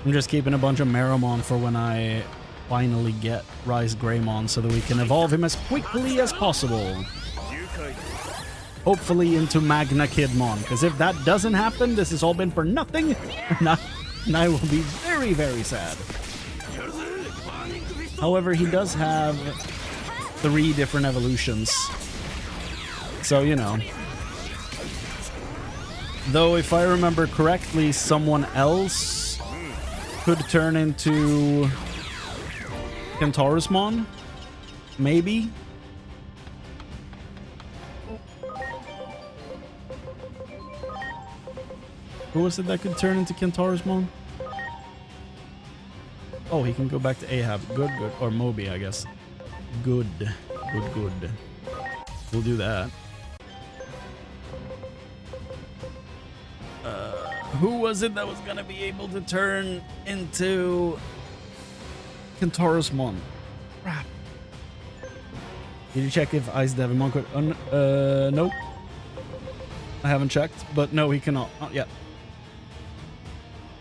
I'm just keeping a bunch of Marimon for when I finally get Rise Greymon so that we can evolve him as quickly as possible. Hopefully into Magna Kidmon, because if that doesn't happen, this has all been for nothing, and I will be very, very sad. However, he does have 3 different evolutions. So, you know. Though, if I remember correctly, someone else could turn into Kentaurusmon? Maybe? Who was it that could turn into Kentaurusmon? Oh, he can go back to Ahab. Good, good. Or Moby, I guess. Good. Good, good. We'll do that. Who was it that was gonna be able to turn into Kentorosmon. Crap. Did you check if Ice Devimon could nope. I haven't checked, but no, he cannot. Not yet.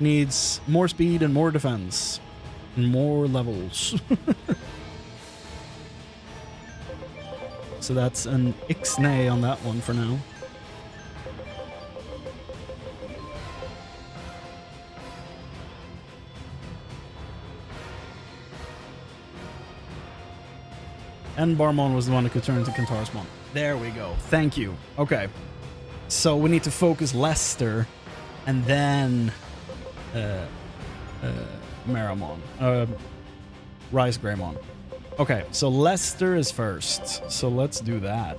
Needs more speed and more defense. And more levels. So that's an Ixnay on that one for now. And Barmon was the one that could turn into Kentorosmon. There we go. Thank you. Okay. So we need to focus Lester and then Maramon. Rice Greymon. Okay, so Lester is first. So let's do that.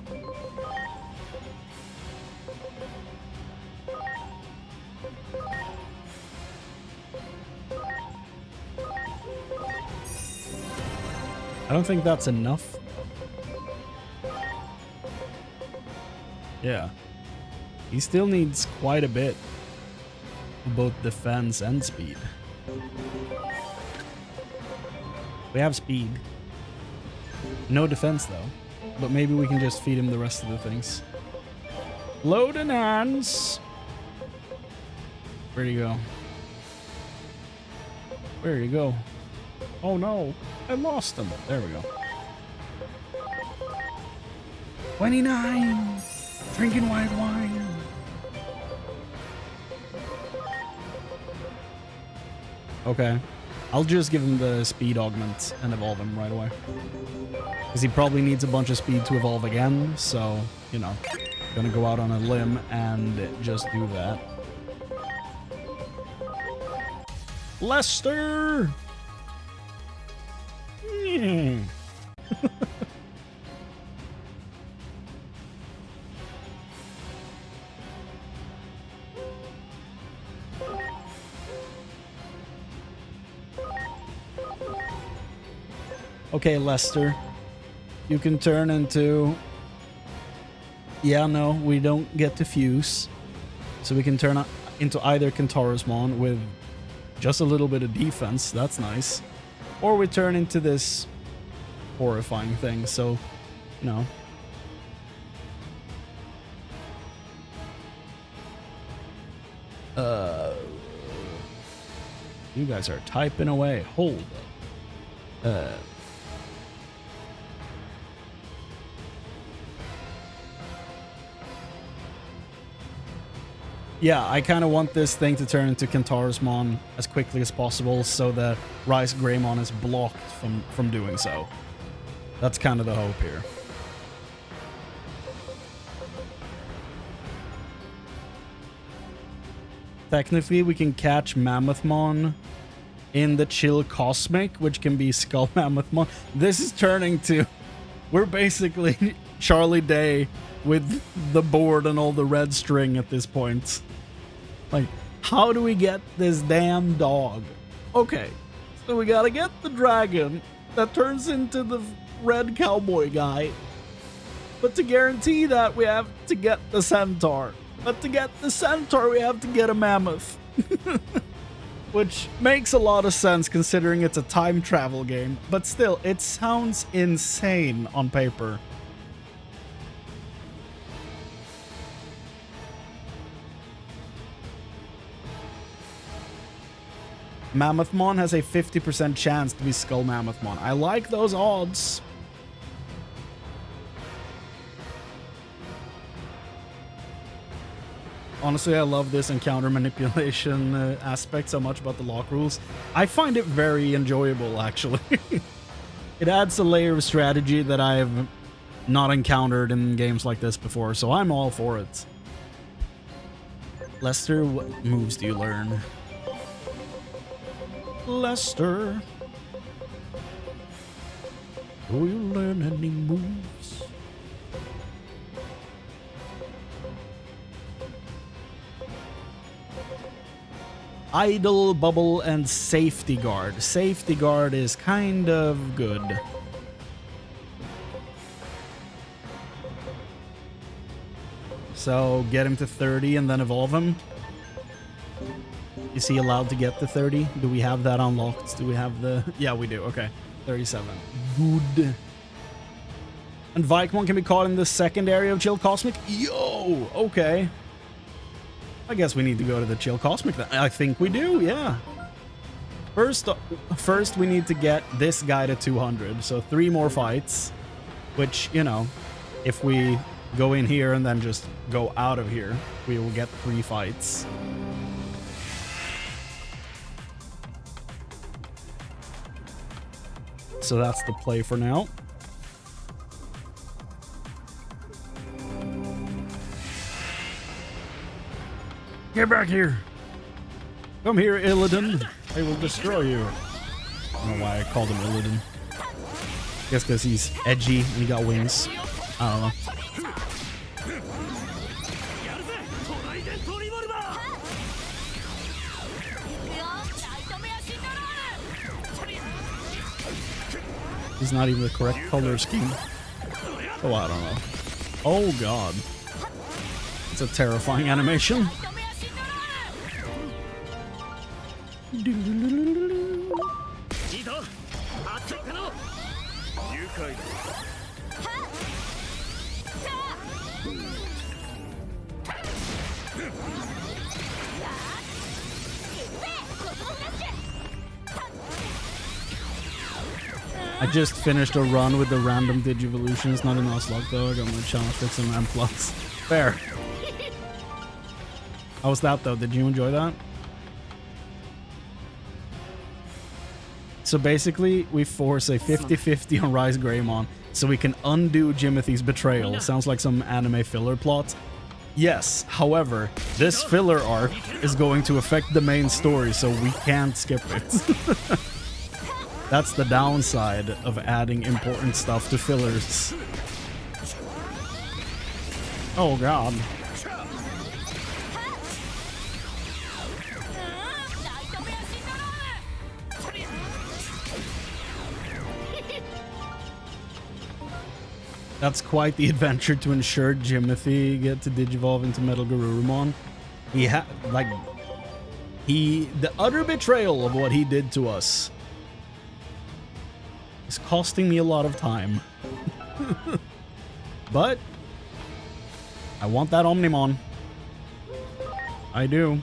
I don't think that's enough. Yeah. He still needs quite a bit of both defense and speed. We have speed. No defense though. But maybe we can just feed him the rest of the things. Load and hands. Where'd he go? Where'd he go? Oh no, I lost him. There we go. 29. Drinking white wine. Okay. I'll just give him the speed augment and evolve him right away. Because he probably needs a bunch of speed to evolve again. So, you know, gonna go out on a limb and just do that. Lester! Okay, Lester. You can turn into... Yeah, no, we don't get to fuse. So we can turn into either Kentorosmon with just a little bit of defense. That's nice. Or we turn into this horrifying thing. So, you know. You guys are typing away. Hold up. Yeah, I kind of want this thing to turn into Kentorosmon as quickly as possible so that Rice Greymon is blocked from doing so. That's kind of the hope here. Technically, we can catch Mammothmon in the Chill Cosmic, which can be Skull Mammothmon. This is turning to... We're basically Charlie Day with the board and all the red string at this point. Like, how do we get this damn dog? Okay, so we gotta get the dragon that turns into the red cowboy guy. But to guarantee that, we have to get the centaur. But to get the centaur, we have to get a mammoth. Which makes a lot of sense considering it's a time travel game. But still, it sounds insane on paper. Mammothmon has a 50% chance to be Skull Mammothmon. I like those odds. Honestly, I love this encounter manipulation aspect so much about the lock rules. I find it very enjoyable, actually. It adds a layer of strategy that I've not encountered in games like this before, so I'm all for it. Lester, what moves do you learn? Lester, do you learn any moves? Idle, Bubble, and Safety Guard. Safety Guard is kind of good. So get him to 30 and then evolve him. Is he allowed to get to 30? Do we have that unlocked? Do we have the... Yeah, we do. Okay. 37. Good. And Vikemon can be caught in the second area of Chill Cosmic? Yo! Okay. I guess we need to go to the Chill Cosmic then. I think we do, yeah. First we need to get this guy to 200. So 3 more fights. Which, you know, if we go in here and then just go out of here, we will get 3 fights. So that's the play for now. Get back here! Come here, Illidan! I will destroy you. I don't know why I called him Illidan. Guess because he's edgy and he got wings. I don't know. He's not even the correct color scheme. Oh, I don't know. Oh, God. It's a terrifying animation. I just finished a run with the random Digivolutions, not in Nuzlocke though. I got my challenge fix and M+. Fair. How was that though? Did you enjoy that? So basically, we force a 50-50 on Rise Greymon so we can undo Jimothy's betrayal. Sounds like some anime filler plot. Yes, however, this filler arc is going to affect the main story, so we can't skip it. That's the downside of adding important stuff to fillers. Oh god. That's quite the adventure to ensure Jimothy get to digivolve into Metal Garurumon. The utter betrayal of what he did to us is costing me a lot of time. But I want that Omnimon. I do.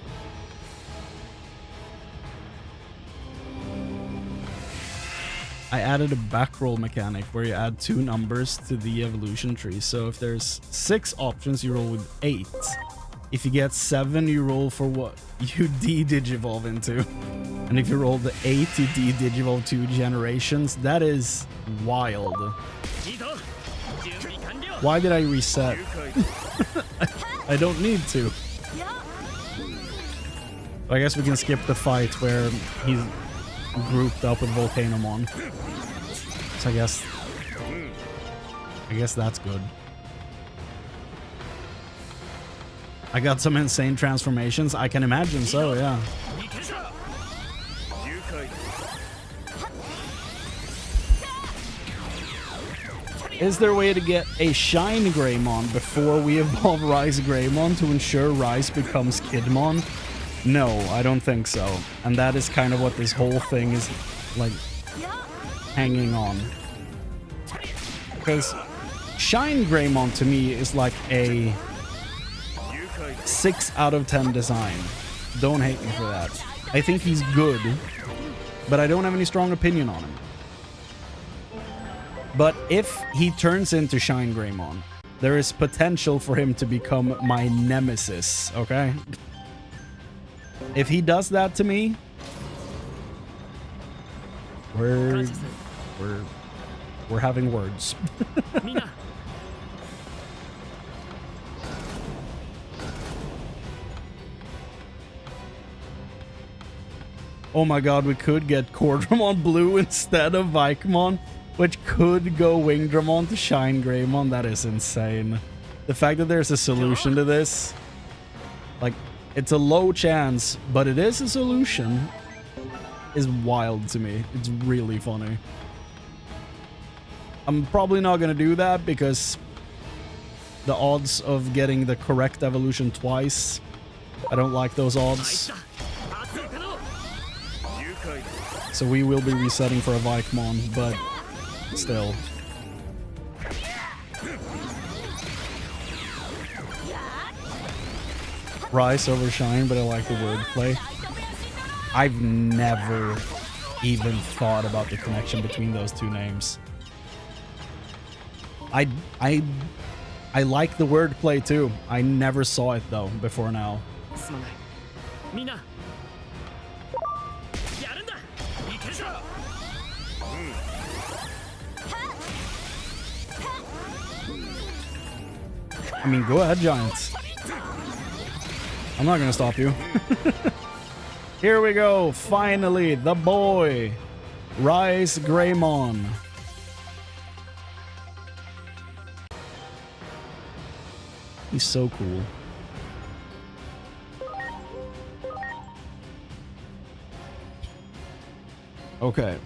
I added a backroll mechanic where you add 2 numbers to the evolution tree. So if there's 6 options, you roll with 8. If you get 7, you roll for what you de-digivolve into. And if you roll the 8, you de-digivolve 2 generations. That is wild. Why did I reset? I don't need to. I guess we can skip the fight where he's grouped up with Volcanomon. So I guess that's good. I got some insane transformations. I can imagine so, yeah. Is there a way to get a Shine Greymon before we evolve Rise Greymon to ensure Rise becomes Kidmon? No, I don't think so. And that is kind of what this whole thing is, like, hanging on. Because Shine Greymon to me is like a 6 out of 10 design. Don't hate me for that. I think he's good, but I don't have any strong opinion on him. But if he turns into Shine Greymon, there is potential for him to become my nemesis, okay? If he does that to me, we're having words. Oh my god, we could get Cordramon Blue instead of Vikemon, which could go Wingdramon to Shine Greymon. That is insane. The fact that there's a solution to this, like, it's a low chance, but it is a solution, is wild to me. It's really funny. I'm probably not going to do that because the odds of getting the correct evolution twice, I don't like those odds. So we will be resetting for a Vikemon, but still. Rise over Shine, but I like the wordplay. I've never even thought about the connection between those two names. I like the wordplay too. I never saw it though before now. I mean, go ahead, Giants. I'm not gonna stop you. Here we go. Finally, the boy, Rise Greymon. He's so cool. Okay.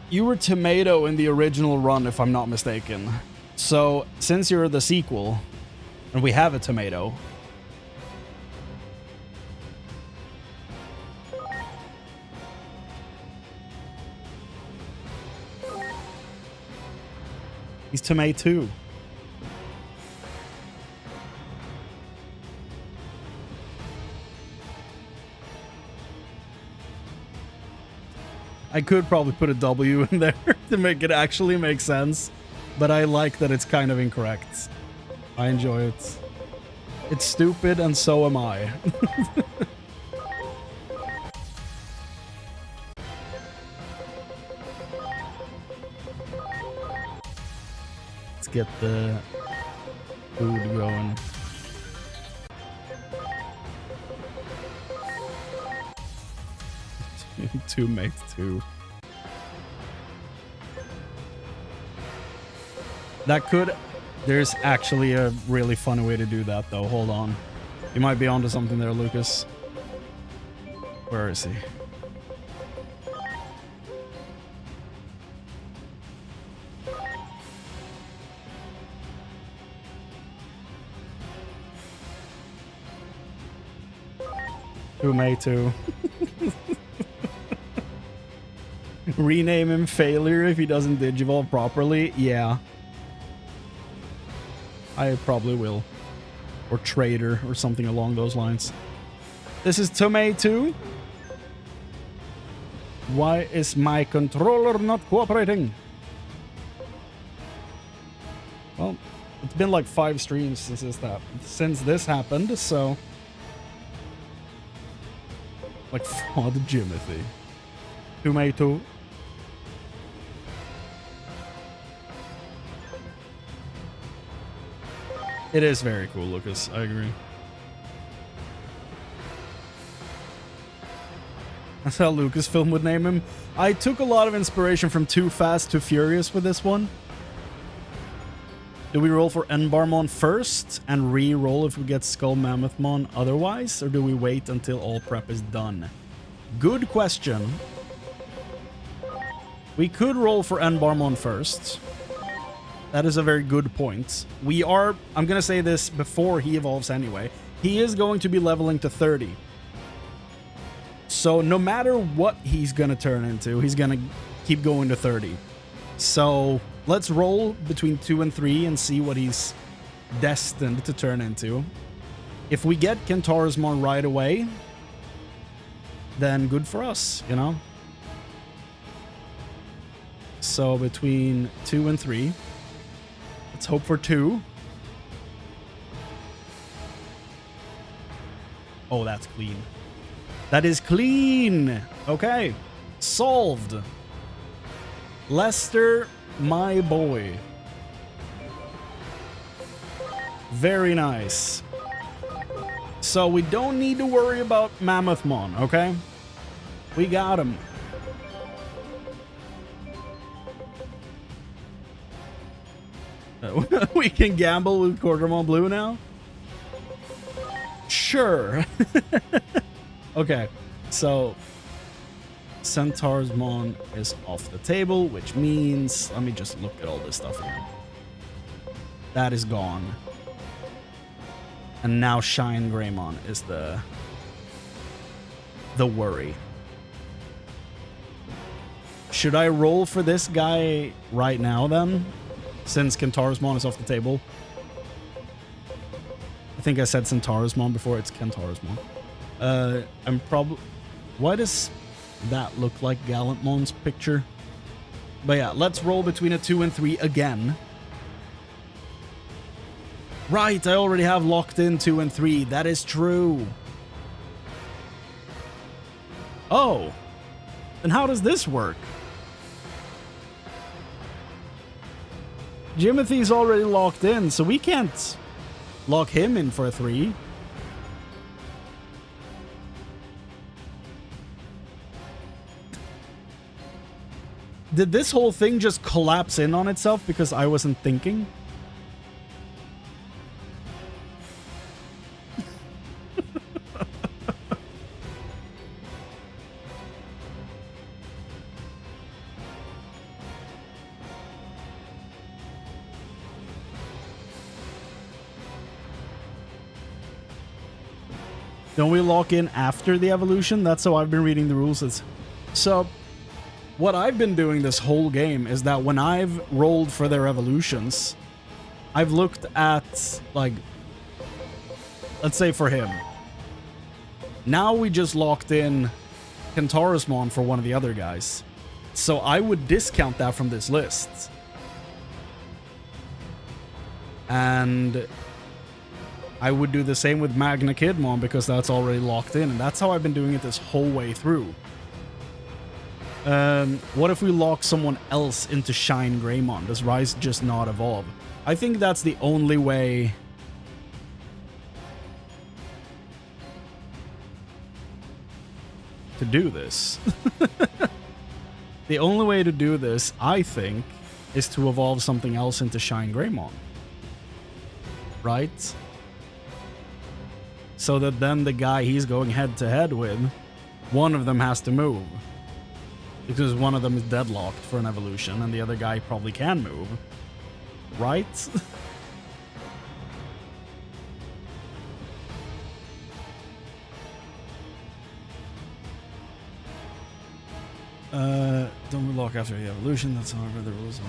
You were Tomato in the original run, if I'm not mistaken. So, since you're the sequel, and we have a Tomato... He's Tomato too. I could probably put a W in there to make it actually make sense, but I like that it's kind of incorrect. I enjoy it. It's stupid and so am I. Let's get the food going. Two mates too. That could... There's actually a really funny way to do that though. Hold on. You might be onto something there, Lucas. Where is he? Who may too. Rename him Failure if he doesn't digivolve properly? Yeah. I probably will. Or Traitor or something along those lines. This is Tomato. Why is my controller not cooperating? Well, it's been like 5 streams since this happened, so... Like Father Jimothy. Tomato. It is very cool, Lucas. I agree. That's how Lucasfilm would name him. I took a lot of inspiration from Too Fast, Too Furious with this one. Do we roll for Enbarmon first and re-roll if we get Skull Mammothmon otherwise? Or do we wait until all prep is done? Good question. We could roll for Enbarmon first. That is a very good point. We are... I'm going to say this before he evolves anyway. He is going to be leveling to 30. So no matter what he's going to turn into, he's going to keep going to 30. So let's roll between 2 and 3 and see what he's destined to turn into. If we get Kentaurusmon right away, then good for us, you know? So between 2 and 3... Let's hope for 2. Oh, that's clean. That is clean. Okay. Solved. Lester, my boy. Very nice. So we don't need to worry about Mammothmon, okay? We got him. We can gamble with Quartermon Blue now? Sure. Okay, so Centaursmon is off the table, which means... Let me just look at all this stuff again. That is gone. And now Shine Greymon is the the worry. Should I roll for this guy right now then? Since Kentaurusmon is off the table. I think I said Centaurusmon before. It's Kentaurusmon. I'm probably... Why does that look like Gallantmon's picture? But yeah, let's roll between a 2 and 3 again. Right, I already have locked in 2 and 3. That is true. Oh. Then how does this work? Jimothy's already locked in, so we can't lock him in for a 3. Did this whole thing just collapse in on itself because I wasn't thinking? Don't we lock in after the evolution? That's how I've been reading the rules. So, what I've been doing this whole game is that when I've rolled for their evolutions, I've looked at, like, let's say for him. Now we just locked in Kentaurusmon for one of the other guys. So I would discount that from this list. And I would do the same with Magna Kidmon because that's already locked in. And that's how I've been doing it this whole way through. What if we lock someone else into Shine Greymon? Does Rise just not evolve? I think that's the only way to do this. The only way to do this, I think, is to evolve something else into Shine Greymon. Right? So that then the guy he's going head to head with, one of them has to move. Because one of them is deadlocked for an evolution and the other guy probably can move. Right? Don't lock after the evolution. That's however the rules.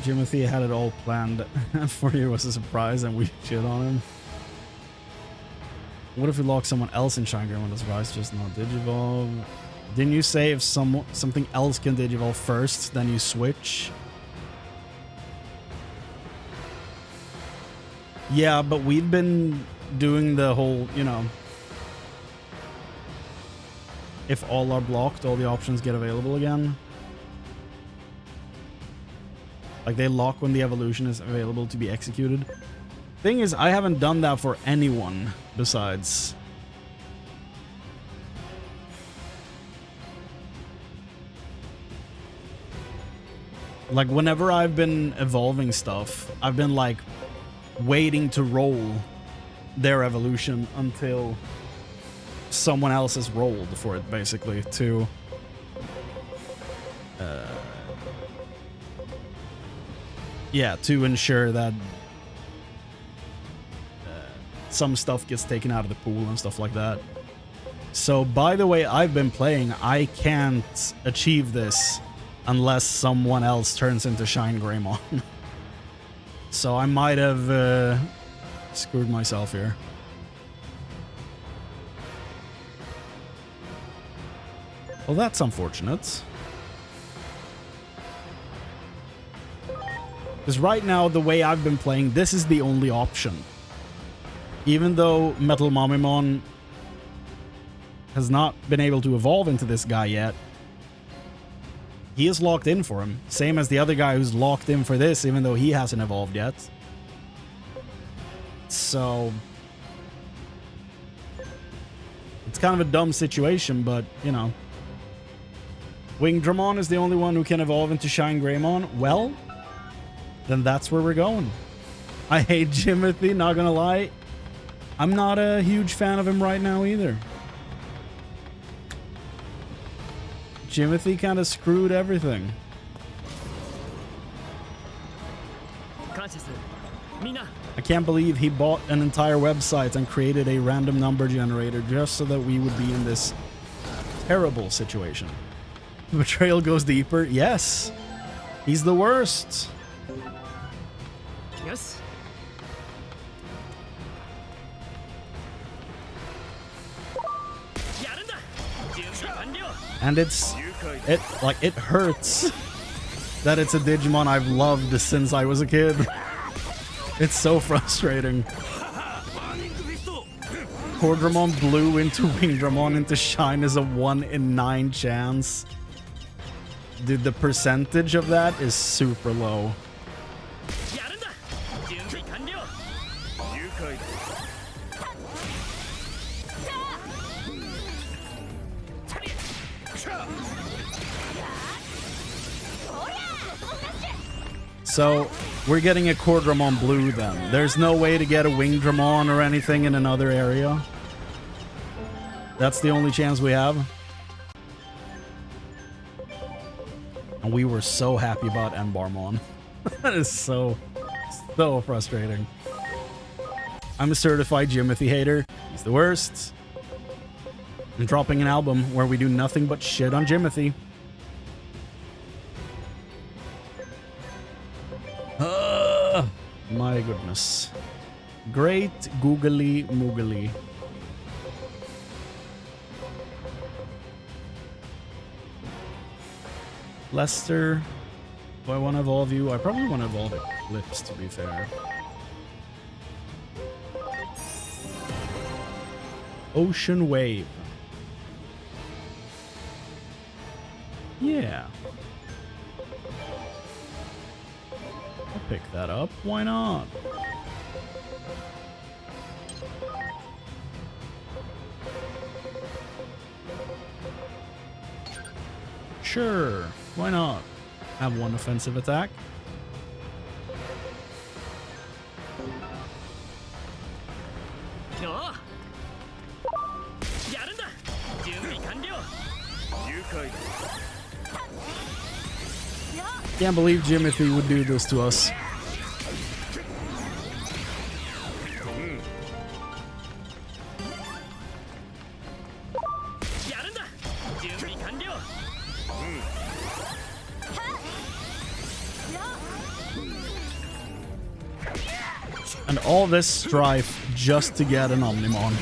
Jimothy had it all planned. For you was a surprise and we shit on him. What if we lock someone else in Shine Greymon? Does Rise just not digivolve? Didn't you say if something else can digivolve first, then you switch? Yeah, but we've been doing the whole, you know, if all are blocked, all the options get available again. Like they lock when the evolution is available to be executed. Thing is, I haven't done that for anyone besides. Like whenever I've been evolving stuff, I've been like waiting to roll their evolution until someone else has rolled for it, basically, to yeah, to ensure that some stuff gets taken out of the pool and stuff like that. So by the way I've been playing, I can't achieve this unless someone else turns into Shine Greymon. So I might have screwed myself here. Well, that's unfortunate. Because right now, the way I've been playing, this is the only option. Even though Metal Mamimon has not been able to evolve into this guy yet, he is locked in for him. Same as the other guy who's locked in for this, even though he hasn't evolved yet. So it's kind of a dumb situation, but, you know. Wingdramon is the only one who can evolve into Shine Greymon. Well, then that's where we're going. I hate Jimothy, not gonna lie. I'm not a huge fan of him right now either. Jimothy kind of screwed everything. I can't believe he bought an entire website and created a random number generator just so that we would be in this terrible situation. The betrayal goes deeper. Yes. He's the worst. Yes. And it hurts that it's a Digimon I've loved since I was a kid. It's so frustrating. Cordramon Blue into Wingdramon into Shine is a 1 in 9 chance. Dude, the percentage of that is super low. So, we're getting a Cordramon Blue then. There's no way to get a Wingdramon or anything in another area. That's the only chance we have. And we were so happy about Embarmon. That is so frustrating. I'm a certified Jimothy hater. He's the worst. I'm dropping an album where we do nothing but shit on Jimothy. My goodness. Great googly moogly. Lester, do I want to evolve you? I probably want to evolve Eclipse, to be fair. Ocean Wave. Yeah. I'll pick that up. Why not? Sure. Why not? Have one offensive attack. Can't believe Jimothy would do this to us. And all this strife just to get an Omnimon.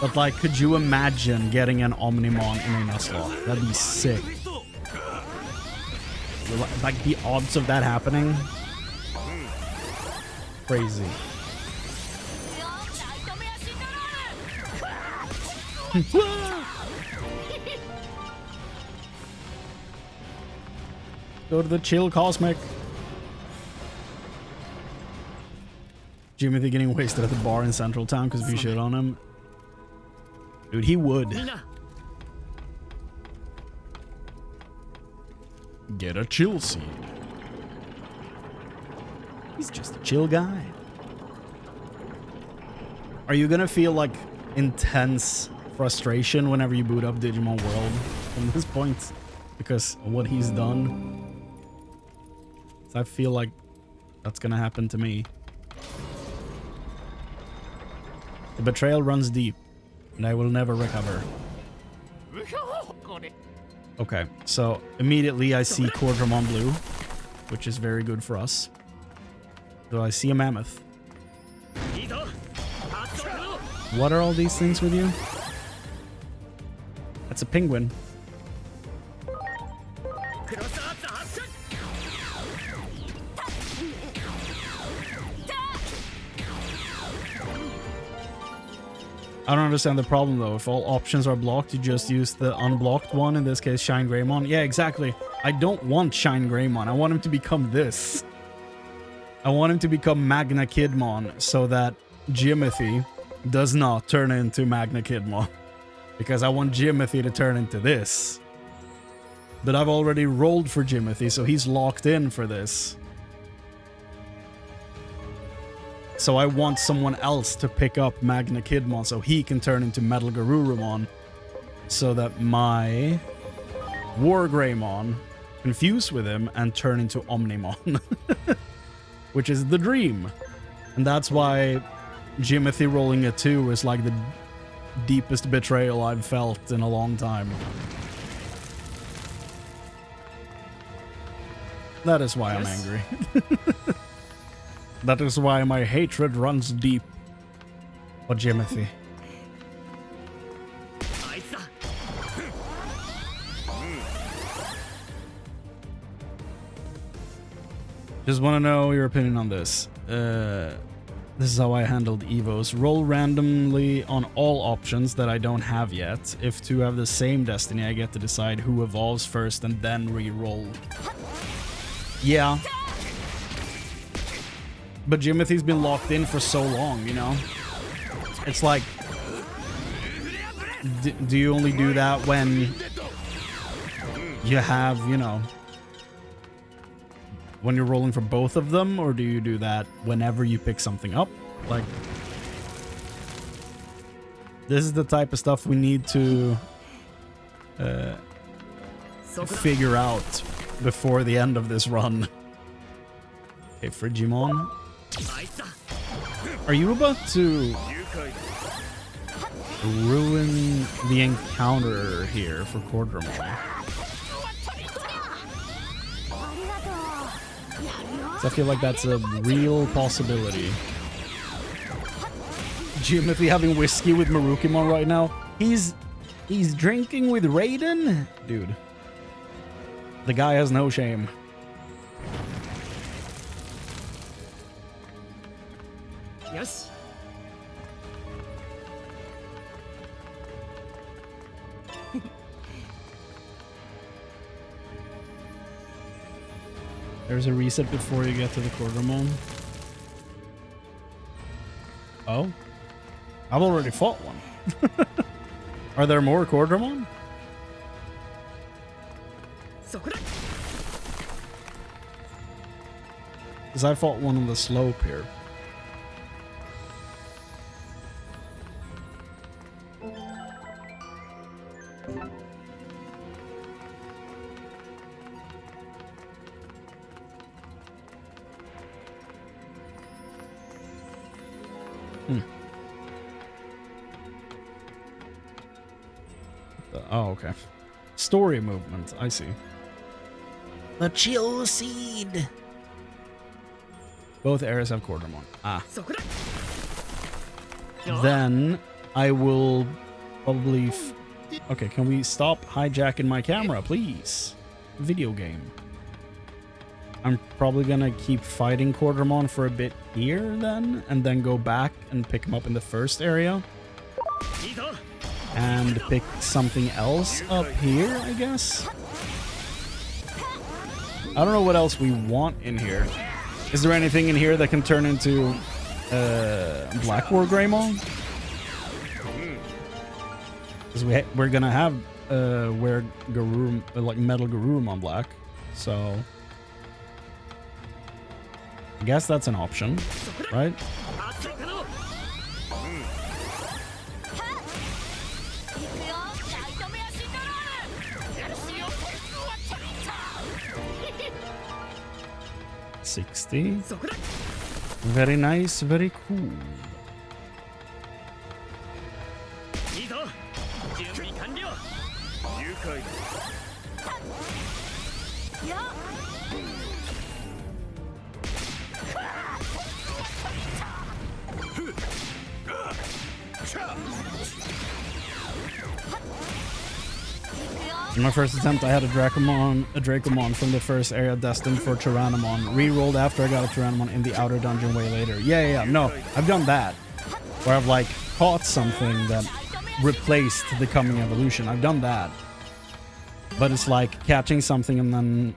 But like, could you imagine getting an Omnimon in a Nuzlocke? That'd be sick. Like, the odds of that happening? Crazy. Go to the chill Cosmic. Jimothy getting wasted at the bar in Central Town because we shit on him. Dude, he would. Get a chill seed. He's just a chill guy. Are you gonna feel like intense frustration whenever you boot up Digimon World from this point? Because of what he's done? So I feel like that's gonna happen to me. The betrayal runs deep, and I will never recover. Okay, so immediately I see Cordramon Blue, which is very good for us. So I see a Mammoth. What are all these things with you? That's a penguin. I don't understand the problem though. If all options are blocked, you just use the unblocked one, in this case Shine Greymon. Yeah, exactly. I don't want Shine Greymon. I want him to become this. I want him to become Magna Kidmon so that Jimothy does not turn into Magna Kidmon. Because I want Jimothy to turn into this. But I've already rolled for Jimothy, so he's locked in for this. So I want someone else to pick up Magna Kidmon so he can turn into Metal Garurumon. So that my War Greymon can fuse with him and turn into Omnimon. Which is the dream. And that's why Jimothy rolling a 2 is like deepest betrayal I've felt in a long time. That is why I'm angry. That is why my hatred runs deep for Jimothy. Just want to know your opinion on this. This is how I handled Evos. Roll randomly on all options that I don't have yet. If two have the same destiny, I get to decide who evolves first and then re-roll. Yeah. But Jimothy's been locked in for so long, you know? It's like... do you only do that when you have, you know... when you're rolling for both of them, or do you do that whenever you pick something up? Like, this is the type of stuff we need to figure out before the end of this run. Okay, Frigimon. Are you about to ruin the encounter here for Quadramon? So I feel like that's a real possibility. Jimothy having whiskey with Marukimon right now. He's drinking with Raiden? Dude. The guy has no shame. Yes. There's a reset before you get to the Quadramon. Oh? I've already fought one. Are there more Quadramon? Because I fought one on the slope here. Oh, okay. Story movement, I see. The chill seed. Both areas have Quadramon. Ah. Then I will probably... okay, can we stop hijacking my camera, please? Video game. I'm probably gonna keep fighting Quadramon for a bit here then, and then go back and pick him up in the first area. And pick something else up here, I guess? I don't know what else we want in here. Is there anything in here that can turn into Black War Greymon? Because we're gonna have wear Garurumon, like Metal Garurumon Black, so I guess that's an option, right? $60. Very nice, very cool. In my first attempt, I had a Dracomon from the first area destined for Tyrannomon. Re-rolled after I got a Tyrannomon in the outer dungeon way later. Yeah. No, I've done that. Where I've, like, caught something that replaced the coming evolution. I've done that. But it's like catching something and then...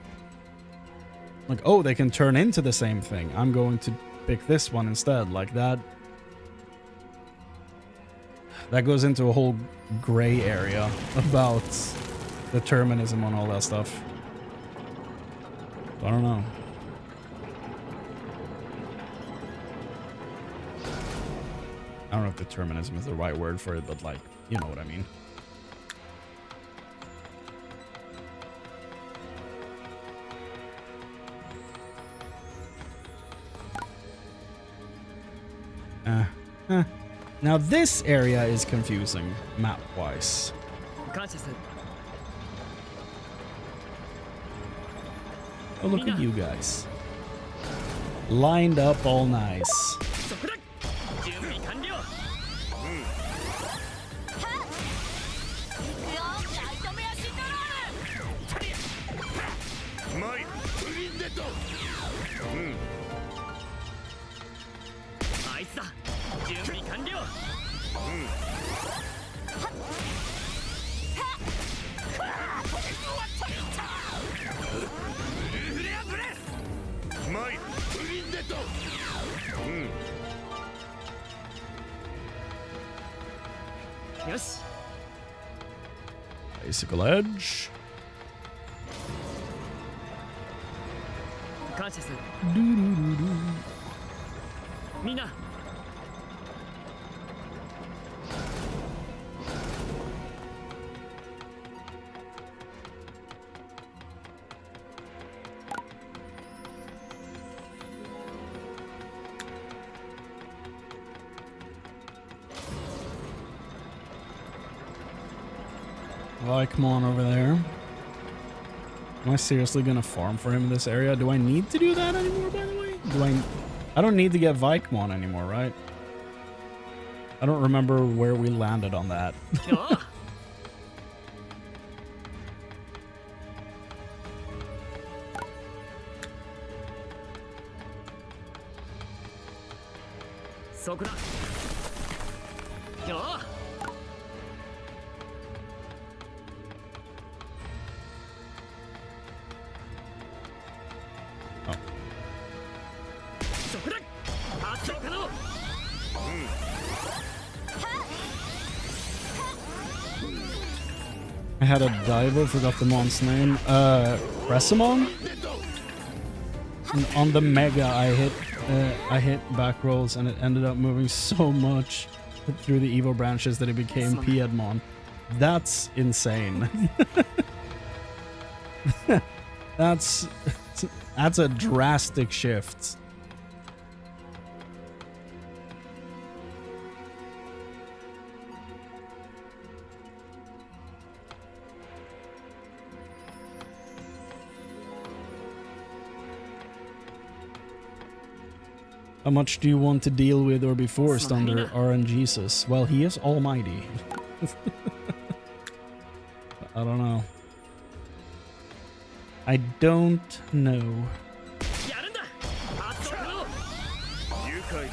like, oh, they can turn into the same thing. I'm going to pick this one instead. Like, that... that goes into a whole gray area about... determinism on all that stuff. I don't know. I don't know if determinism is the right word for it, but like, you know what I mean. Now this area is confusing map-wise. 感謝する Oh, look at you guys. Lined up all nice. そこだ準備完了 あいつだ準備完了 よし Bicycle edge. 感謝する Doo-doo-doo-doo. みんな Vikemon over there. Am I seriously gonna farm for him in this area? Do I need to do that anymore, by the way? I don't need to get Vikemon anymore, right? I don't remember where we landed on that. よ そこだよ Oh. そこだ発動可能 I had a diver, forgot the mon's name. Cressamon? And on the Mega, I hit back rolls and it ended up moving so much through the Evo branches that it became Piedmon. That's insane. That's a drastic shift. How much do you want to deal with or be forced under RNGesus? Well, he is almighty. I don't know. I don't know. やるんだ発動可能愉快だ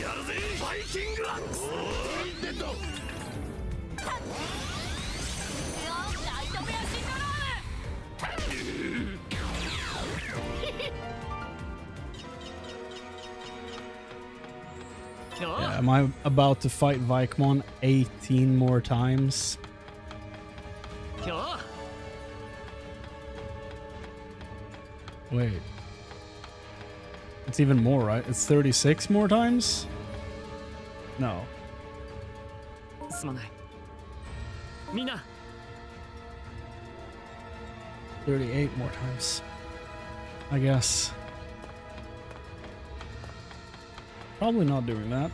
やるぜバイキングアックスデッド Yeah, am I about to fight Vikemon 18 more times? よ Wait. It's even more, right? It's 36 more times? No. すまないみんな 38 more times. I guess. Probably not doing that.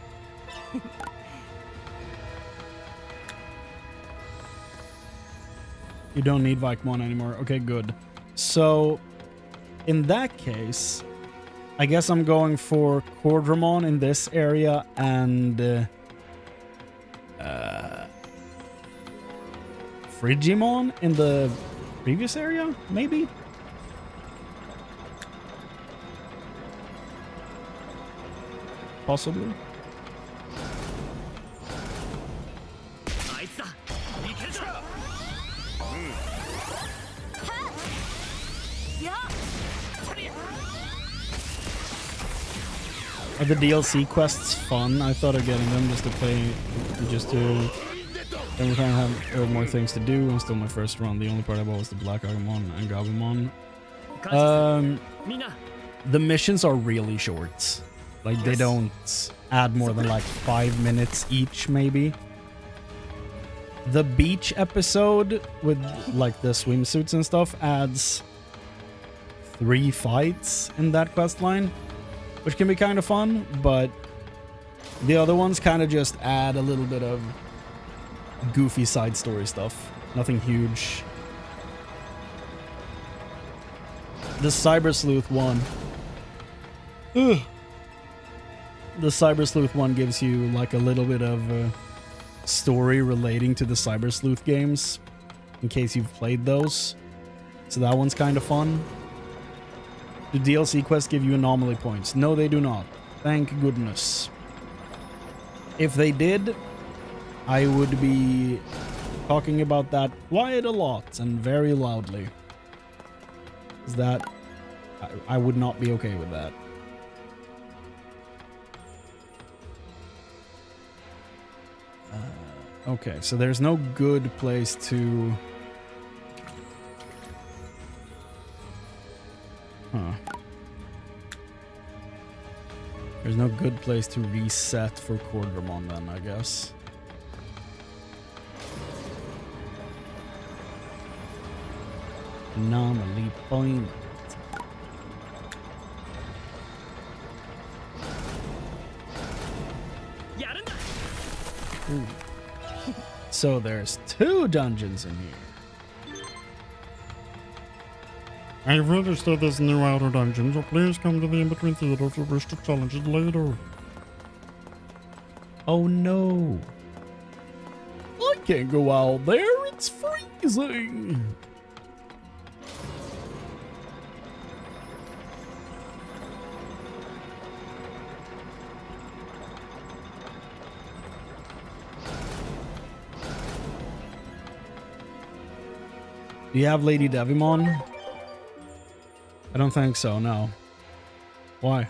You don't need Vikemon anymore. Okay, good. So, in that case, I guess I'm going for Cordramon in this area and Frigimon in the previous area, maybe? Possibly. あいつだいけるぞ Are the DLC quests fun? I thought of getting them just to play, just to every time I have more things to do. And still my first run. The only part I bought was the Black Agumon and Gabumon. 感謝するみんな The missions are really short. Like they don't add more than like 5 minutes each, maybe. The beach episode with like the swimsuits and stuff adds 3 fights in that quest line, which can be kind of fun, but the other ones kind of just add a little bit of goofy side story stuff. Nothing huge. The Cyber Sleuth one. Ugh. The Cyber Sleuth one gives you like a little bit of story relating to the Cyber Sleuth games, in case you've played those. So that one's kind of fun. Do DLC quests give you anomaly points? No, they do not. Thank goodness. If they did, I would be talking about that quite a lot and very loudly. Is that I would not be okay with that. Okay, so there's no good place to... Huh. There's no good place to reset for Cordramon then, I guess. Anomaly point. Ooh. So there's 2 dungeons in here. I've registered this new outer dungeon, so please come to the in-between theater if you wish to challenge it later. Oh no. I can't go out there, it's freezing. Do you have Lady Devimon? I don't think so, no. Why?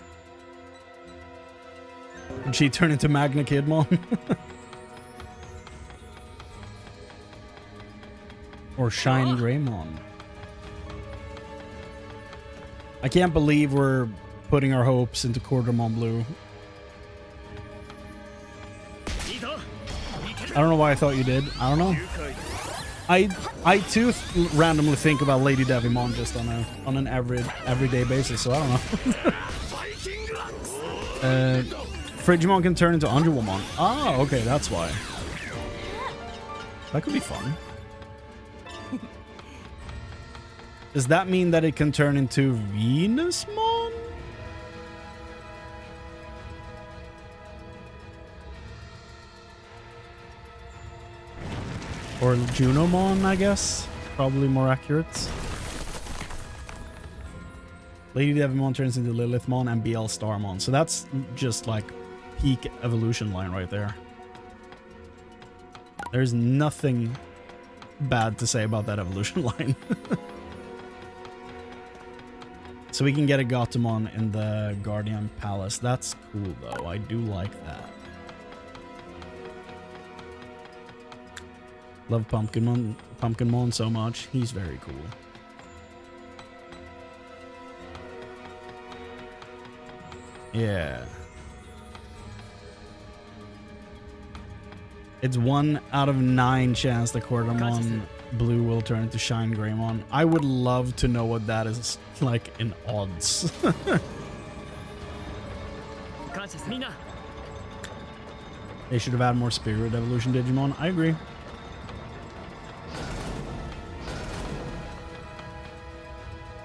Did she turn into Magna Kidmon? Or Shine Greymon? I can't believe we're putting our hopes into Cordramon Blue. I don't know why I thought you did. I don't know. I too randomly think about Lady Devimon just on an everyday basis, so I don't know. Frigimon can turn into Underwoman. Oh, okay, that's why. That could be fun. Does that mean that it can turn into Venusmon? Or Junomon, I guess. Probably more accurate. Lady Devimon turns into Lilithmon and BL Starmon. So that's just like peak evolution line right there. There's nothing bad to say about that evolution line. So we can get a Gatomon in the Guardian Palace. That's cool though. I do like that. Love Pumpkinmon so much. He's very cool. Yeah. It's 1 out of 9 chance the Cordramon Blue will turn into Shine Greymon. I would love to know what that is like in odds. They should have had more Spirit Evolution Digimon. I agree.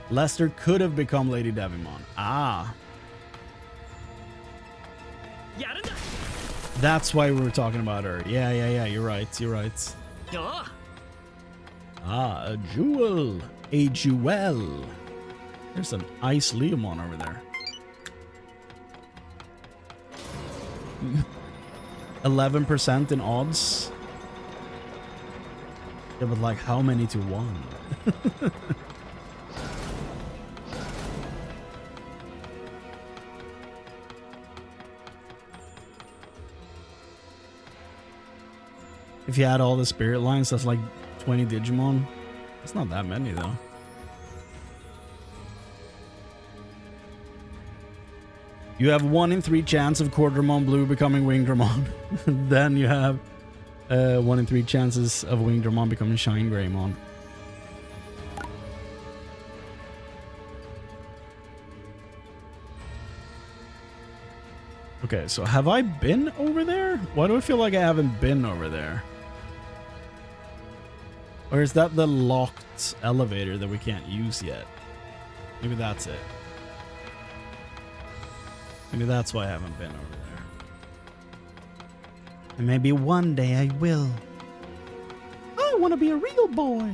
Lester could have become Lady Devimon. Ah. That's why we were talking about her. Yeah. You're right. You're right. Ah, a jewel. A jewel. There's an Ice Leomon over there. 11% in odds. Yeah, but like how many to 1? If you add all the spirit lines, that's like 20 Digimon. It's not that many though. You have 1 in 3 chance of Cordramon Blue becoming Wingdramon. Then you have 1 in 3 chances of Wingdramon becoming Shine Greymon. Okay, so have I been over there? Why do I feel like I haven't been over there? Or is that the locked elevator that we can't use yet? Maybe that's it. Maybe that's why I haven't been over there. And maybe one day I will. I want to be a real boy.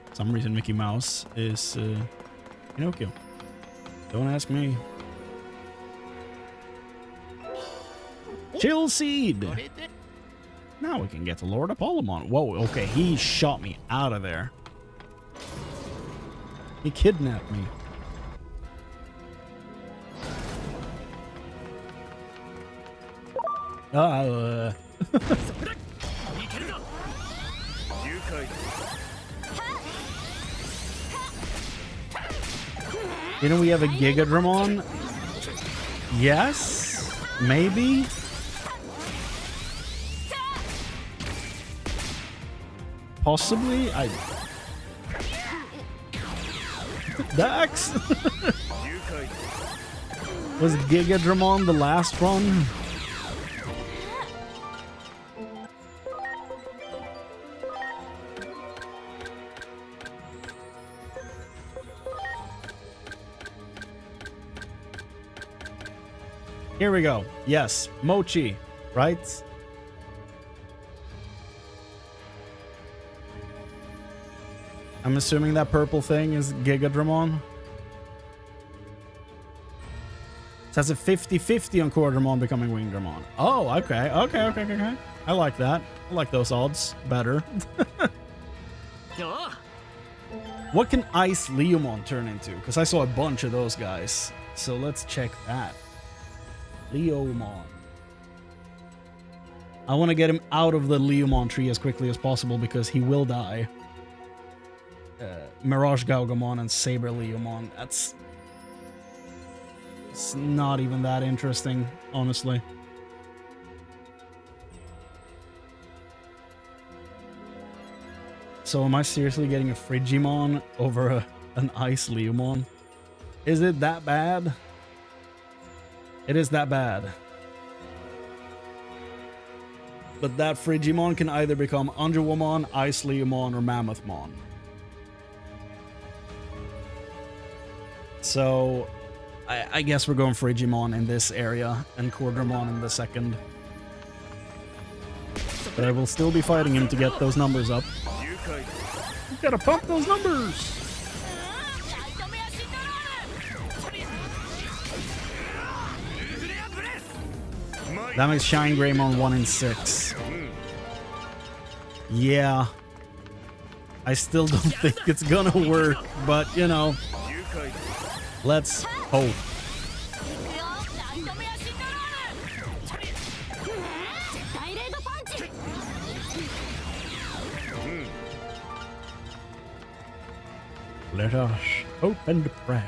For some reason Mickey Mouse is Pinocchio. Don't ask me. Chill Seed. Now we can get to Lord Apollomon. Whoa, okay, he shot me out of there. He kidnapped me. Didn't we have a Gigadramon? Yes? Maybe? Possibly? Dax? Was Gigadramon the last one? Here we go. Yes, Mochi, right? I'm assuming that purple thing is Gigadramon. It has a 50-50 on Quarterdramon becoming Wingdramon. Oh, okay. Okay. I like that. I like those odds better. What can Ice Leomon turn into? Because I saw a bunch of those guys. So let's check that. Leomon. I want to get him out of the Leomon tree as quickly as possible because he will die. Mirage Gaugamon and Saber Leomon. It's not even that interesting, honestly. So am I seriously getting a Frigimon over an Ice Leomon? Is it that bad? It is that bad. But that Frigimon can either become Anjouamon, Ice Leomon, or Mammothmon. So, I guess we're going Frigimon in this area, and Quarterdramon in the second. But I will still be fighting him to get those numbers up. You gotta pump those numbers! That makes Shine Greymon 1 in 6. Yeah. I still don't think it's gonna work, but you know. Let's hope. Let us hope and pray.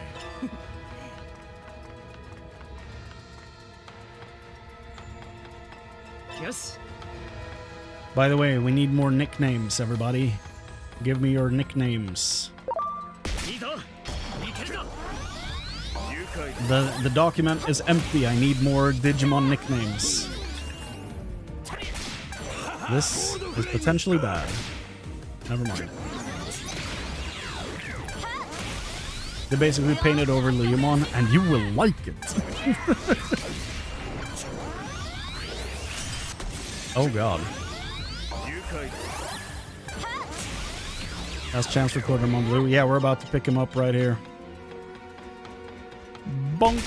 Yes. By the way, we need more nicknames, everybody. Give me your nicknames. The document is empty. I need more Digimon nicknames. This is potentially bad. Never mind. They basically painted over Leomon, and you will like it. Oh god. Last chance for Quarterdramon Blue. Yeah, we're about to pick him up right here. Bonk.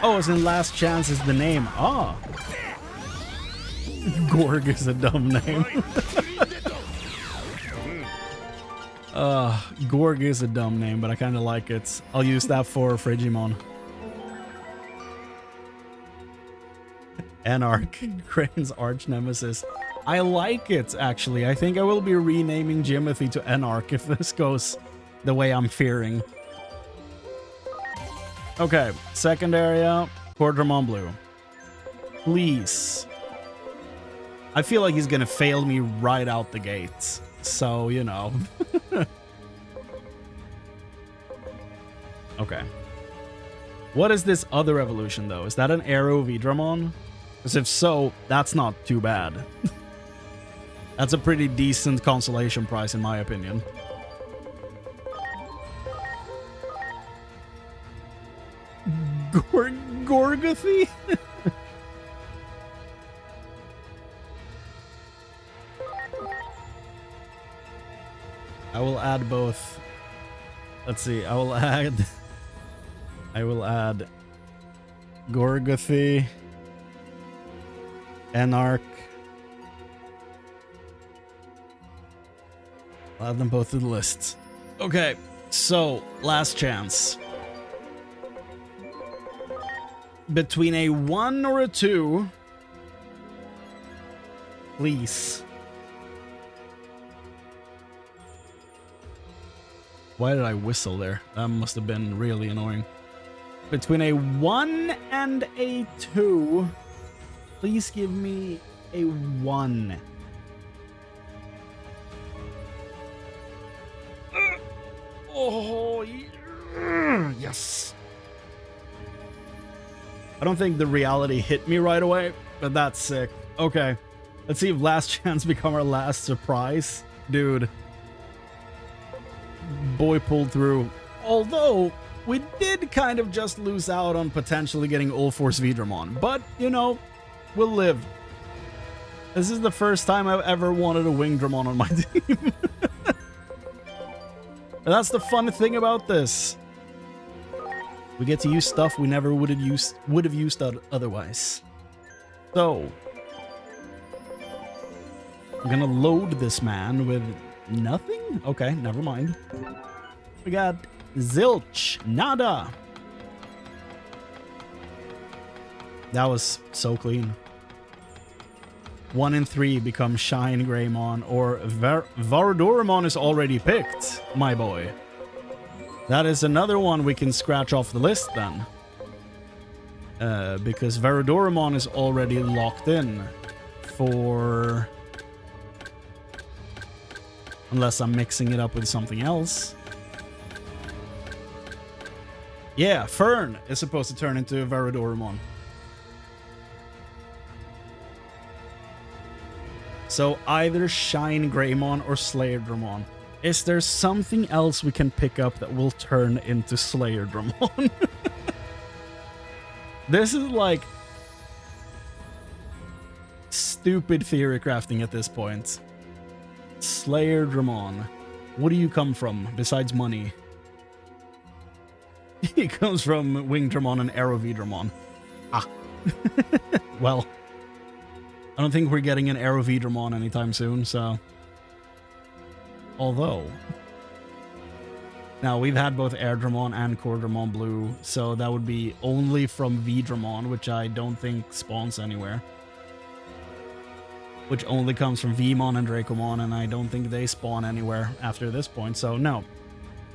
Oh, it's in Last Chance is the name. Ah. Gorg is a dumb name. Gorg is a dumb name, but I kind of like it. I'll use that for Frigimon. Anarch, Crane's arch nemesis. I like it, actually. I think I will be renaming Jimothy to Anarch if this goes the way I'm fearing. Okay, second area, Quarterdramon Blue. Please. I feel like he's gonna fail me right out the gates. So, you know. Okay. What is this other evolution, though? Is that an Aero Vidramon? Because if so, that's not too bad. That's a pretty decent consolation prize, in my opinion. Gorgothy? I will add both. Let's see. I will add Gorgothy, Anarch. I'll add them both to the list. Okay, so last chance. Between a 1 or a 2, please. Why did I whistle there? That must have been really annoying. Between a 1 and a 2, please give me a 1. Oh, yes. I don't think the reality hit me right away, but that's sick. Okay, let's see if last chance become our last surprise. Dude. Boy pulled through. Although, we did kind of just lose out on potentially getting All-Force Vidramon. But, you know, we'll live. This is the first time I've ever wanted a Wingdramon on my team. And that's the fun thing about this. We get to use stuff we never would have used otherwise. So, I'm gonna load this man with nothing? Okay, never mind. We got zilch, nada. That was so clean. 1 in 3 become Shine Greymon, or Varadormon is already picked, my boy. That is another one we can scratch off the list then. Because Varadormon is already locked in for... Unless I'm mixing it up with something else. Yeah, Fern is supposed to turn into Varadormon. So either Shine Greymon or Slayerdramon. Is there something else we can pick up that will turn into Slayerdramon? This is like stupid theory crafting at this point. Slayerdramon. What do you come from besides money? He comes from Wingdramon and Aerovidramon. Ah. Well, I don't think we're getting an Aerovidramon anytime soon, so... Although... Now, we've had both Airdramon and Cordramon Blue, so that would be only from Vidramon, which I don't think spawns anywhere. Which only comes from Vmon and Dracomon, and I don't think they spawn anywhere after this point, so no.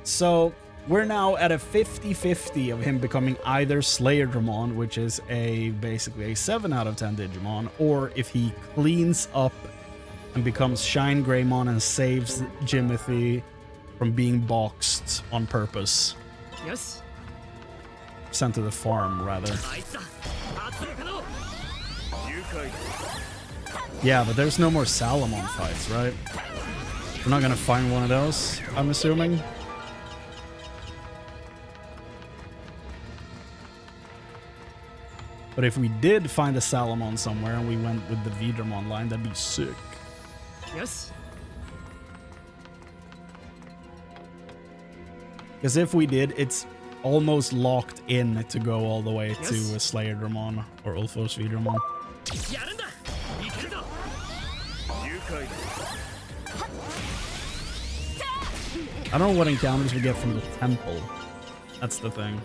So, we're now at a 50-50 of him becoming either Slayerdramon, which is basically a 7 out of 10 Digimon, or if he cleans up and becomes Shine Greymon and saves Jimothy from being boxed on purpose. Yes. Sent to the farm, rather. Yeah, but there's no more Salamon fights, right? We're not gonna find one of those, I'm assuming. But if we did find a Salamon somewhere and we went with the Vidramon line, that'd be sick. Yes. Because if we did, it's almost locked in to go all the way to a Slayerdramon or Ulfos Vidramon. I don't know what encounters we get from the temple. That's the thing.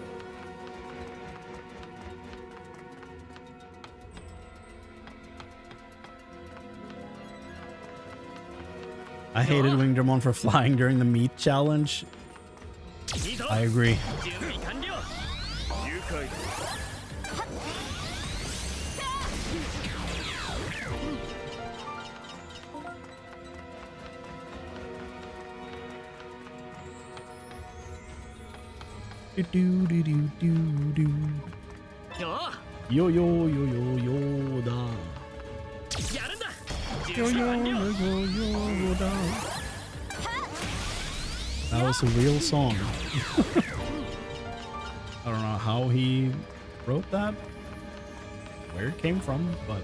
I hated Wingdramon for flying during the meat challenge. I agree. Do-do-do-do-do-do. よ Yo yo yo yo Yoda. やるんだ Yo yo 準備 yo 完了 yo Yoda. That was a real song. I don't know how he wrote that, where it came from, but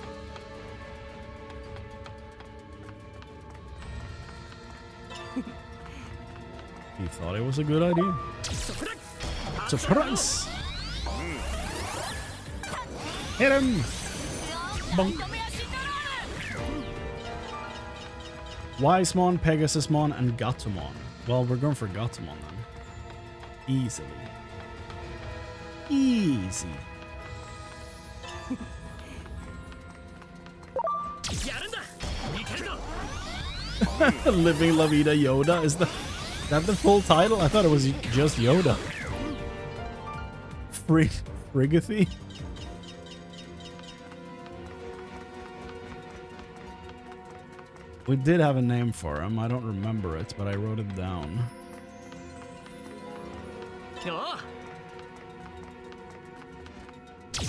he thought it was a good idea. そこだ Surprise! Hit him! Bonk. Wisemon, Pegasusmon, and Gatomon. Well, we're going for Gatomon then. Easily. Easy. やるんだいけるぞ Living La Vida Yoda? Is that the full title? I thought it was just Yoda. Frigathy? We did have a name for him. I don't remember it, but I wrote it down. よ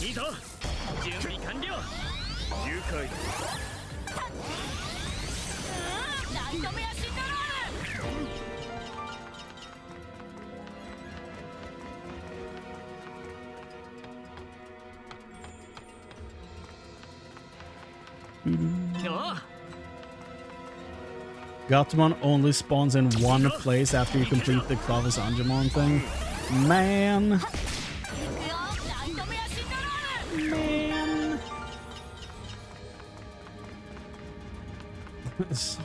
いいぞ準備完了愉快だ 何度もやしんだろ よ Gatomon only spawns in one place after you complete the Clavis Angemon thing. Man. 行くよ何度もやしんだろ Man. This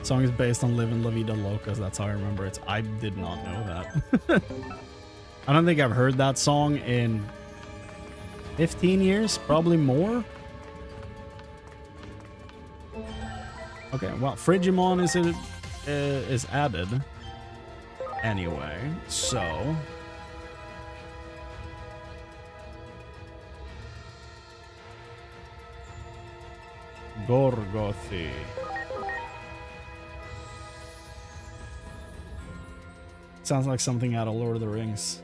song is based on Living La Vida Locas. That's how I remember it. I did not know that. I don't think I've heard that song in 15 years, probably more. Okay, well, Frigimon is added anyway, so Gorgothi. Sounds like something out of Lord of the Rings.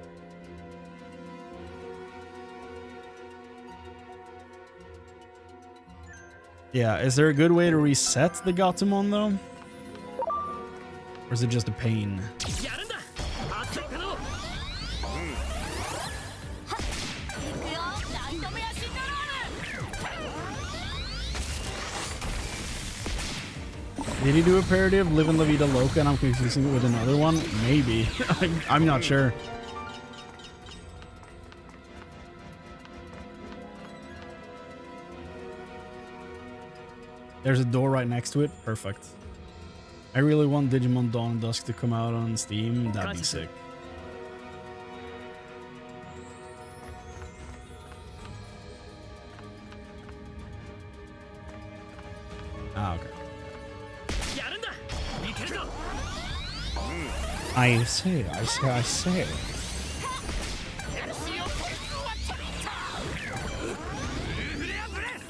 Yeah, is there a good way to reset the Gatomon though? Or is it just a pain? やるんだ熱いかの 行くよ何度もやしんだろ Did he do a parody of Livin' La Vida Loca and I'm confusing it with another one? Maybe. I'm not sure. There's a door right next to it. Perfect. I really want Digimon Dawn and Dusk to come out on Steam. That'd be sick. Ah, okay. やるんだいけるぞ I say. フレアブレス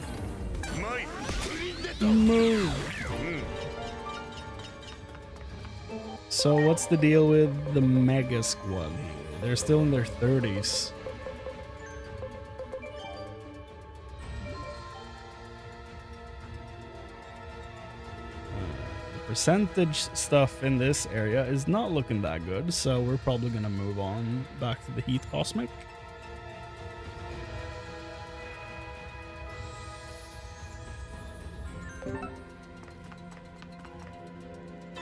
マイプリンデッド Move. So what's the deal with the Mega Squad here? They're still in their 30s. The percentage stuff in this area is not looking that good, so we're probably gonna move on back to the Heat Cosmic.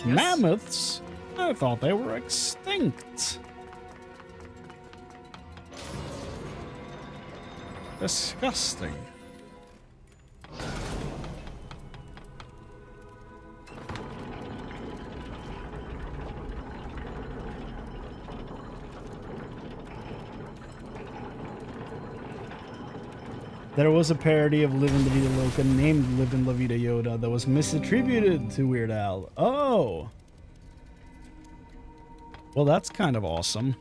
Mammoths? I thought they were extinct. Disgusting. There was a parody of Livin' La Vida Loca named Livin' La Vida Yoda that was misattributed to Weird Al. Oh! Well, that's kind of awesome.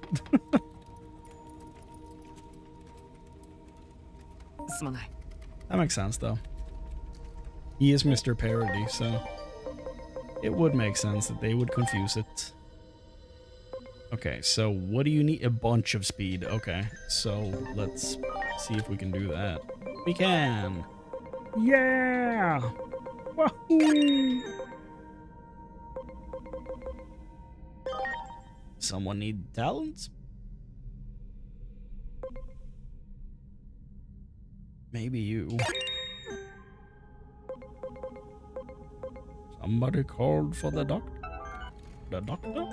すまない That makes sense, though. He is Mr. Parody, so it would make sense that they would confuse it. Okay, so what do you need? A bunch of speed. Okay, so let's see if we can do that. We can. Yeah. Wahoo! Someone need talents? Maybe you. Somebody called for the doctor? The doctor?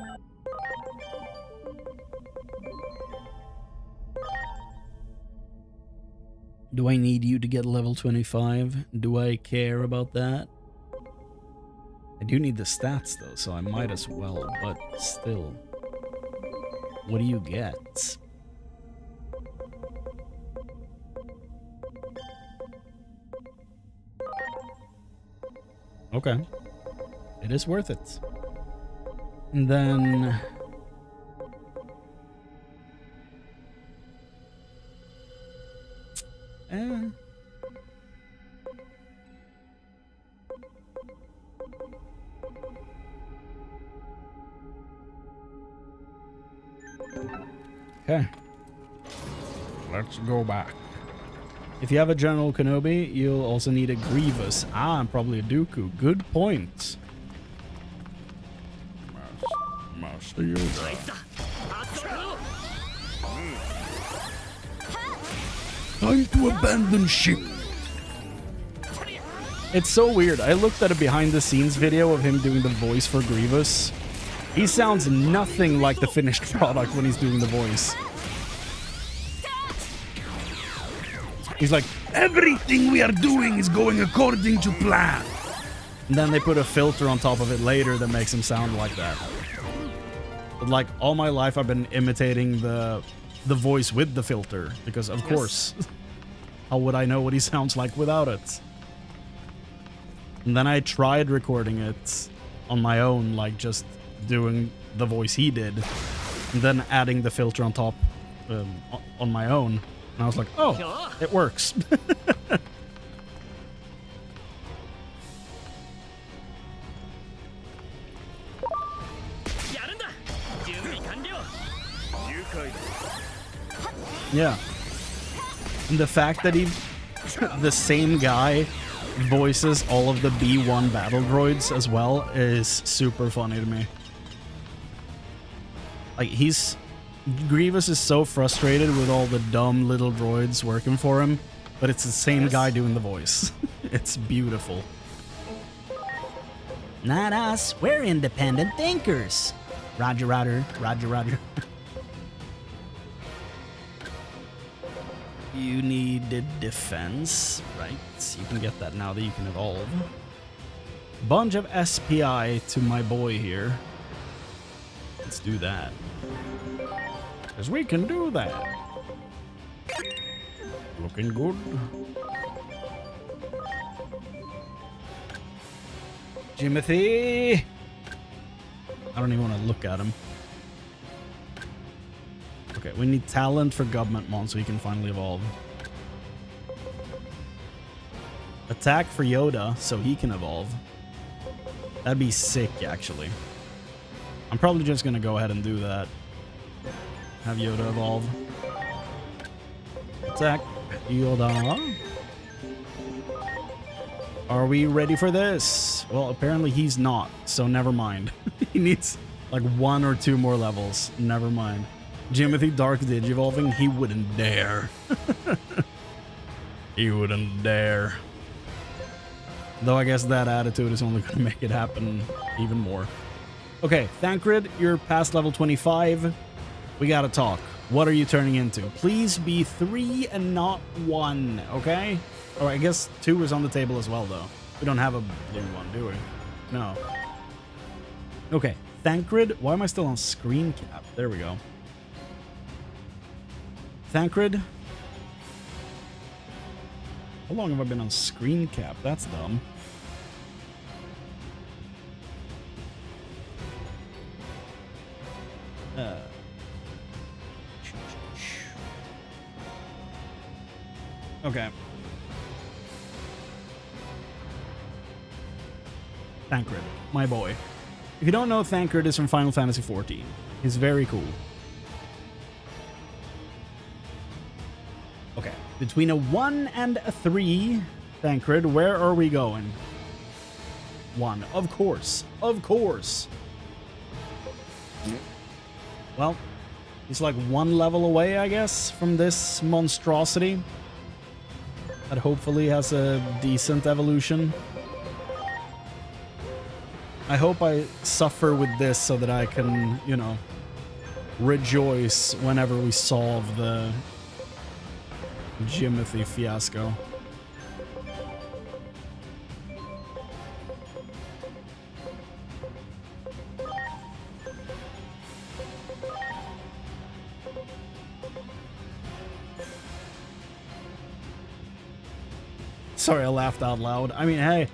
Do I need you to get level 25? Do I care about that? I do need the stats though, so I might as well, but still. What do you get? Okay. It is worth it. And then... Okay. Let's go back. If you have a General Kenobi, you'll also need a Grievous. Ah, and probably a Dooku. Good point. Master Yoda. Time to abandon ship. It's so weird. I looked at a behind-the-scenes video of him doing the voice for Grievous. He sounds nothing like the finished product when he's doing the voice. He's like, everything we are doing is going according to plan. And then they put a filter on top of it later that makes him sound like that. But like, all my life I've been imitating the voice with the filter. Because of course, how would I know what he sounds like without it? And then I tried recording it on my own, like just doing the voice he did. And then adding the filter on top on my own. And I was like, oh, it works. Yeah. And the fact that the same guy voices all of the B1 battle droids as well is super funny to me. Like, Grievous is so frustrated with all the dumb little droids working for him, but it's the same guy doing the voice. It's beautiful. Not us. We're independent thinkers. Roger, roger, roger, roger. You need a defense, right? You can get that now that you can evolve. Bunch of SPI to my boy here. Let's do that. Because we can do that. Looking good. Jimothy! I don't even want to look at him. Okay, we need talent for Government Mon so he can finally evolve. Attack for Yoda so he can evolve. That'd be sick, actually. I'm probably just gonna go ahead and do that. Have Yoda evolve. Attack Yoda. Are we ready for this? Well, apparently he's not, so never mind. He needs like 1 or 2 more levels. Never mind. Jimothy Dark Digivolving, he wouldn't dare. He wouldn't dare. Though I guess that attitude is only going to make it happen even more. Okay, Thancred, you're past level 25. We gotta talk. What are you turning into? Please be 3 and not 1, okay? Or I guess 2 is on the table as well, though. We don't have a blue one, do we? No. Okay, Thancred. Why am I still on screen cap? There we go. Thancred. How long have I been on screen cap? That's dumb. Okay. Thancred, my boy. If you don't know, Thancred is from Final Fantasy XIV. He's very cool. Okay, between a 1 and a 3, Tancred, where are we going? 1, of course, of course. Well, he's like 1 level away, I guess, from this monstrosity that hopefully has a decent evolution. I hope I suffer with this so that I can, you know, rejoice whenever we solve the Jimothy fiasco. Sorry, I laughed out loud. I mean, hey,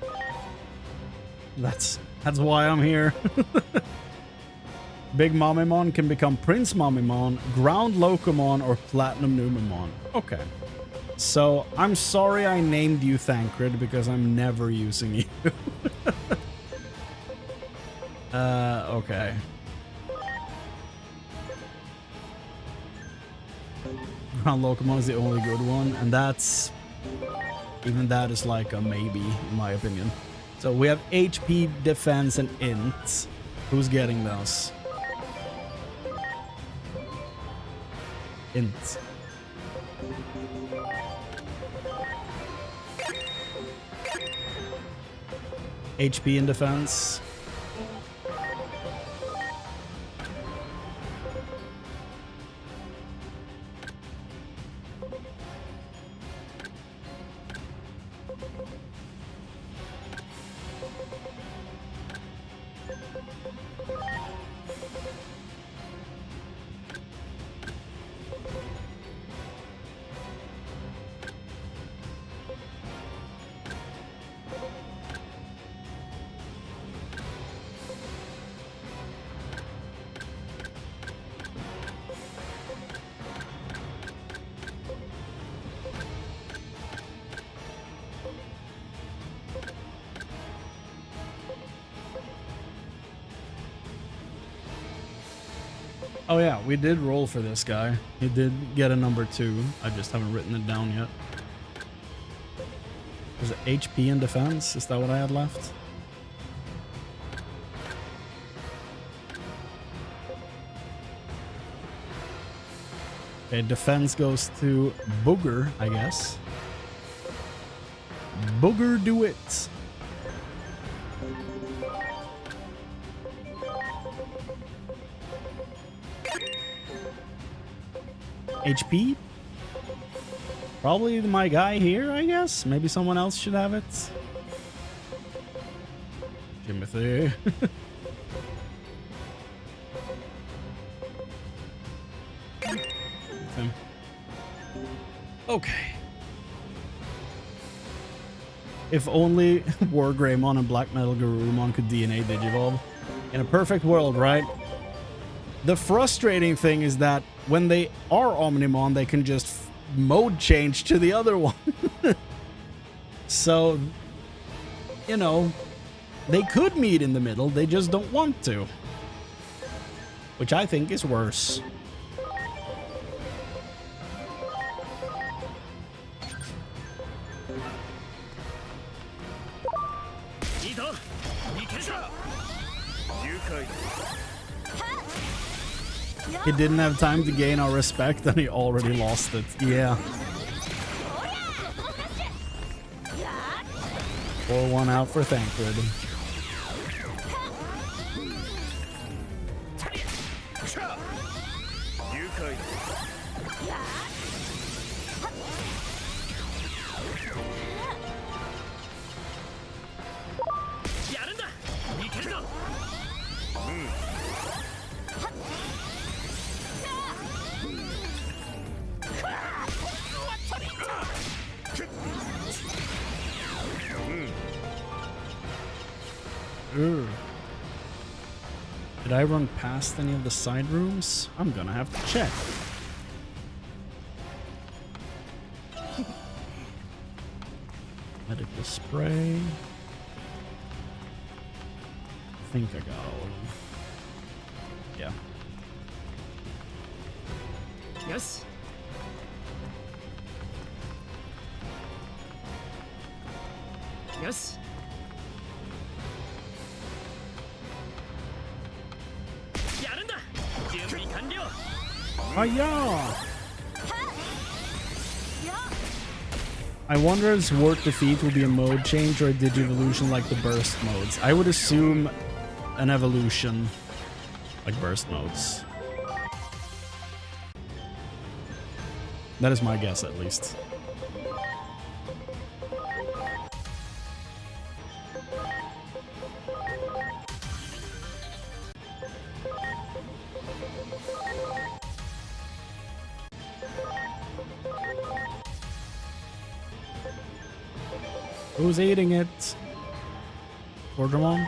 that's why I'm here. Big Mamimon can become Prince Mamimon, Ground Locomon, or Platinum Numemon. Okay. So, I'm sorry I named you Thancred because I'm never using you. Okay. Ground Locomon is the only good one, and that's... even that is like a maybe, in my opinion. So we have HP, defense, and int. Who's getting those? Int. HP and defense. Oh yeah, we did roll for this guy. He did get a number 2. I just haven't written it down yet. Was it HP and defense? Is that what I had left? Okay, defense goes to Booger, I guess. Booger do it. HP? Probably my guy here, I guess. Maybe someone else should have it. Jimothy. Okay. If only War Greymon and Black Metal Garurumon could DNA Digivolve. In a perfect world, right? The frustrating thing is that when they are Omnimon, they can just mode change to the other one. So, you know, they could meet in the middle, they just don't want to. Which I think is worse. He didn't have time to gain our respect and he already lost it. Yeah. 4-1 out for Thancred. Did I run past any of the side rooms? I'm gonna have to check. Medical spray. I think I got all of them. Yeah. よし。よし。やるんだ。準備完了。 Hiya! I wonder if Sword Defeat will be a mode change or a Digivolution like the burst modes. I would assume an evolution like burst modes. That is my guess, at least. Who's eating it? Digimon?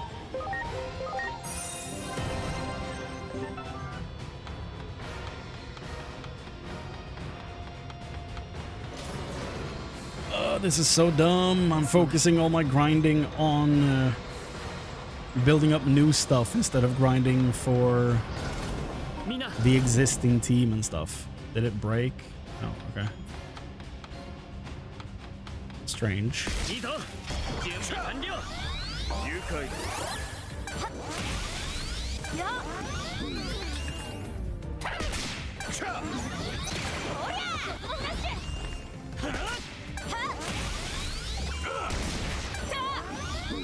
This is so dumb. I'm focusing all my grinding on building up new stuff instead of grinding for the existing team and stuff. Did it break? Oh, okay. Strange.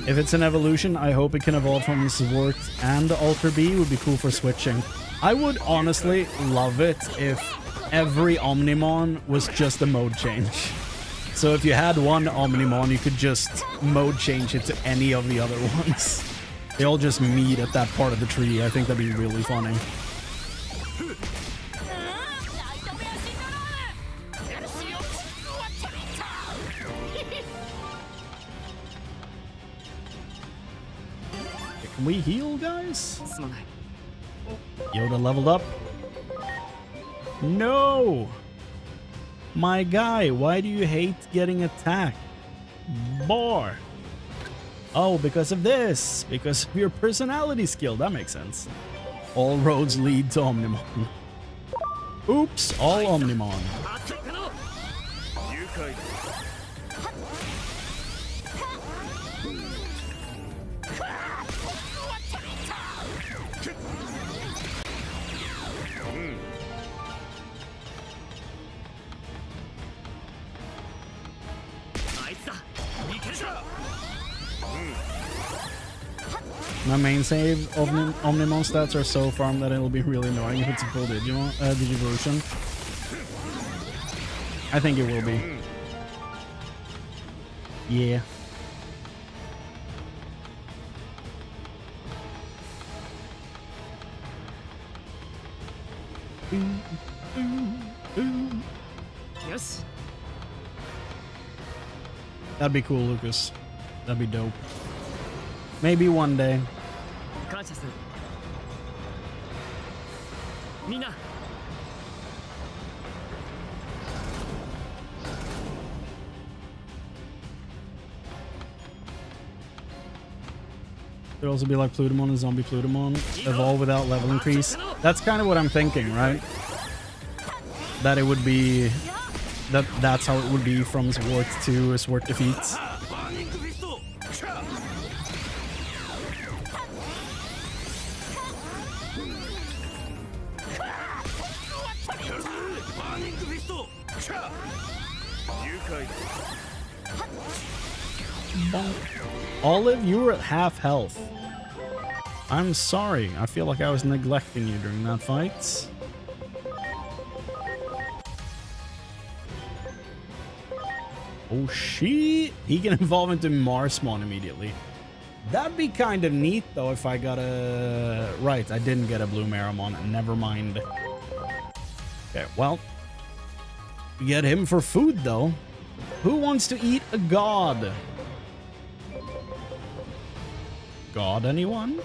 If it's an evolution, I hope it can evolve from Sword and Alter B. Would be cool for switching. I would honestly love it if every Omnimon was just a mode change. So if you had one Omnimon, you could just mode change it to any of the other ones. They all just meet at that part of the tree. I think that'd be really funny. Can we heal, guys? Yoda leveled up. No! My guy, why do you hate getting attacked? Boy. Oh, because of this. Because of your personality skill. That makes sense. All roads lead to Omnimon. Oops, all Omnimon. My main save of Omnimon stats are so farmed that it'll be really annoying if it's a full Digimon, Digivolution. I think it will be. Yeah. Yes. That'd be cool, Lucas. That'd be dope. Maybe one day. Could also be like Plutamon and Zombie Plutamon. Evolve without level increase. That's kind of what I'm thinking, right? That it would be... That's how it would be from Sword to Sword Defeats. Olive, you were at half health. I'm sorry. I feel like I was neglecting you during that fight. Oh shit! He can evolve into Marsmon immediately. That'd be kind of neat though if I got a... Right, I didn't get a Blue Maramon. Never mind. Okay, well. We get him for food though. Who wants to eat a god? God, anyone?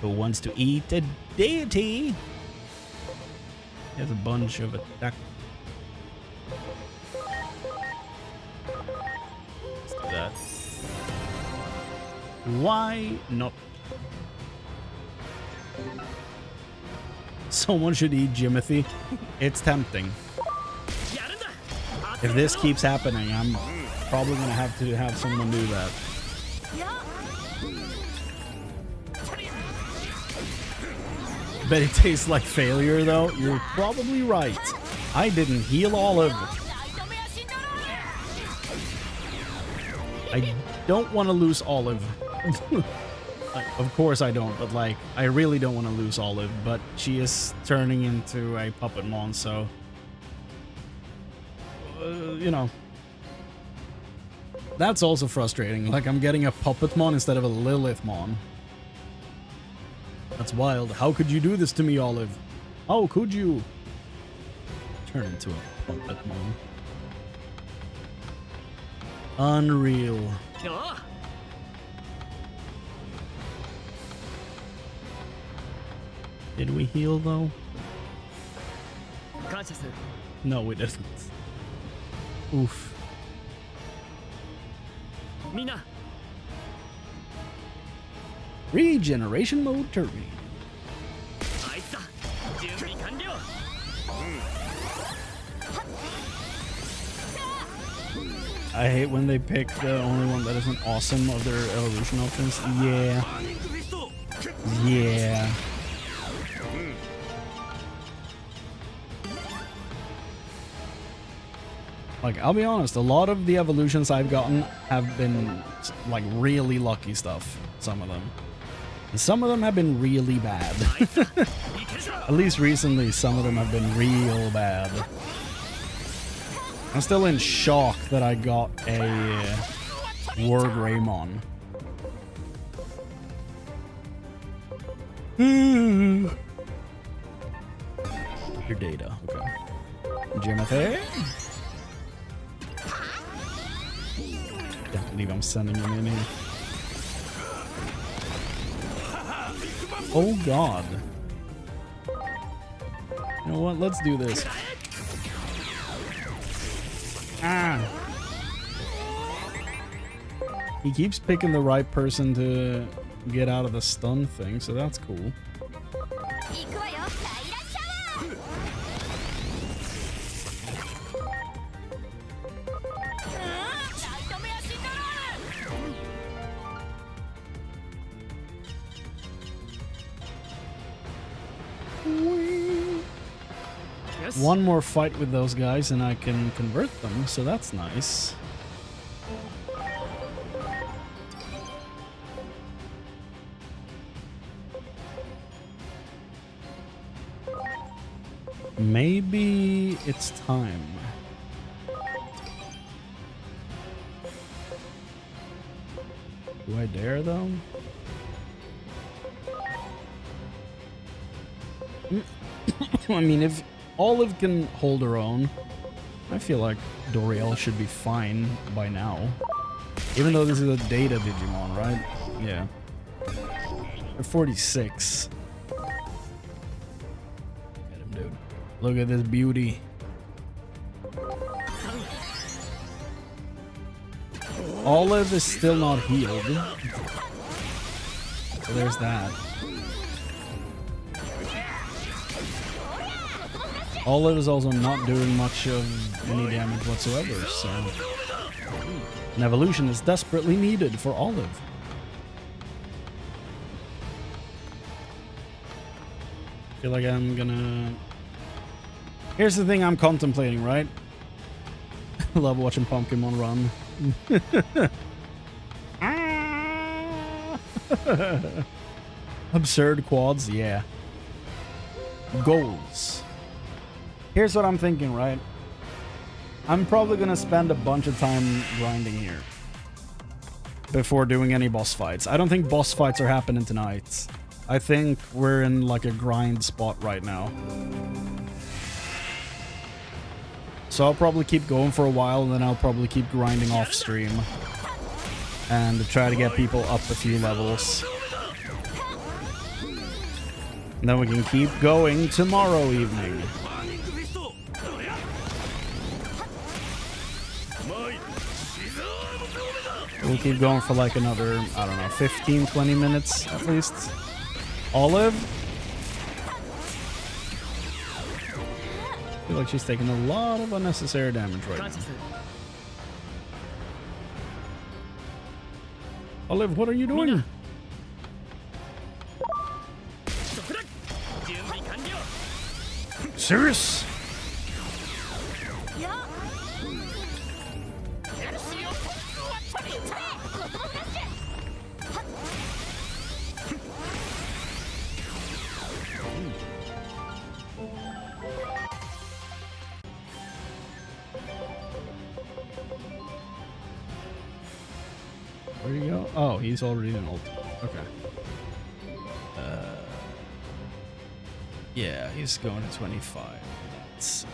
Who wants to eat a deity? There's a bunch of attack. Let's do that. Why not? Someone should eat Jimothy. It's tempting. If this keeps happening, I'm probably gonna have to have someone do that. Bet it tastes like failure, though. You're probably right. I didn't heal Olive. I don't want to lose Olive. Of course I don't, but like, I really don't want to lose Olive, but she is turning into a Puppetmon, so... you know. That's also frustrating. Like, I'm getting a Puppetmon instead of a Lilithmon. That's wild. How could you do this to me, Olive? How could you? Turn into a Puppetmon. Unreal. Did we heal, though? No, we didn't. Oof. Regeneration mode terminated. I hate when they pick the only one that isn't awesome of their evolution options. Yeah. Yeah. Like, I'll be honest, a lot of the evolutions I've gotten have been, like, really lucky stuff. Some of them. And some of them have been really bad. At least recently, some of them have been real bad. I'm still in shock that I got a War Greymon. Your data, okay. Jimothy? Can't believe I'm sending him in here. Oh god. You know what? Let's do this. Ah. He keeps picking the right person to get out of the stun thing, so that's cool. One more fight with those guys and I can convert them, so that's nice. Maybe it's time. Do I dare though? I mean, if Olive can hold her own, I feel like Doriel should be fine by now. Even though this is a data Digimon, right? Yeah. They're 46. Get him, dude. Look at this beauty. Olive is still not healed. So there's that. Olive is also not doing much of any damage whatsoever, so an evolution is desperately needed for Olive. I feel like I'm gonna... Here's the thing I'm contemplating, right? I love watching Pumpkinmon run. Absurd quads, yeah. Goals. Here's what I'm thinking, right? I'm probably gonna spend a bunch of time grinding here before doing any boss fights. I don't think boss fights are happening tonight. I think we're in like a grind spot right now. So I'll probably keep going for a while, and then I'll probably keep grinding off stream and try to get people up a few levels. And then we can keep going tomorrow evening. We'll keep going for like another, I don't know, 15-20 minutes at least. Olive, I feel like she's taking a lot of unnecessary damage right now. Olive, what are you doing? Serious? やるしよ終わったり子供たち Where'd he go? Oh, he's already in ult. Okay. Yeah, he's going to 25. That's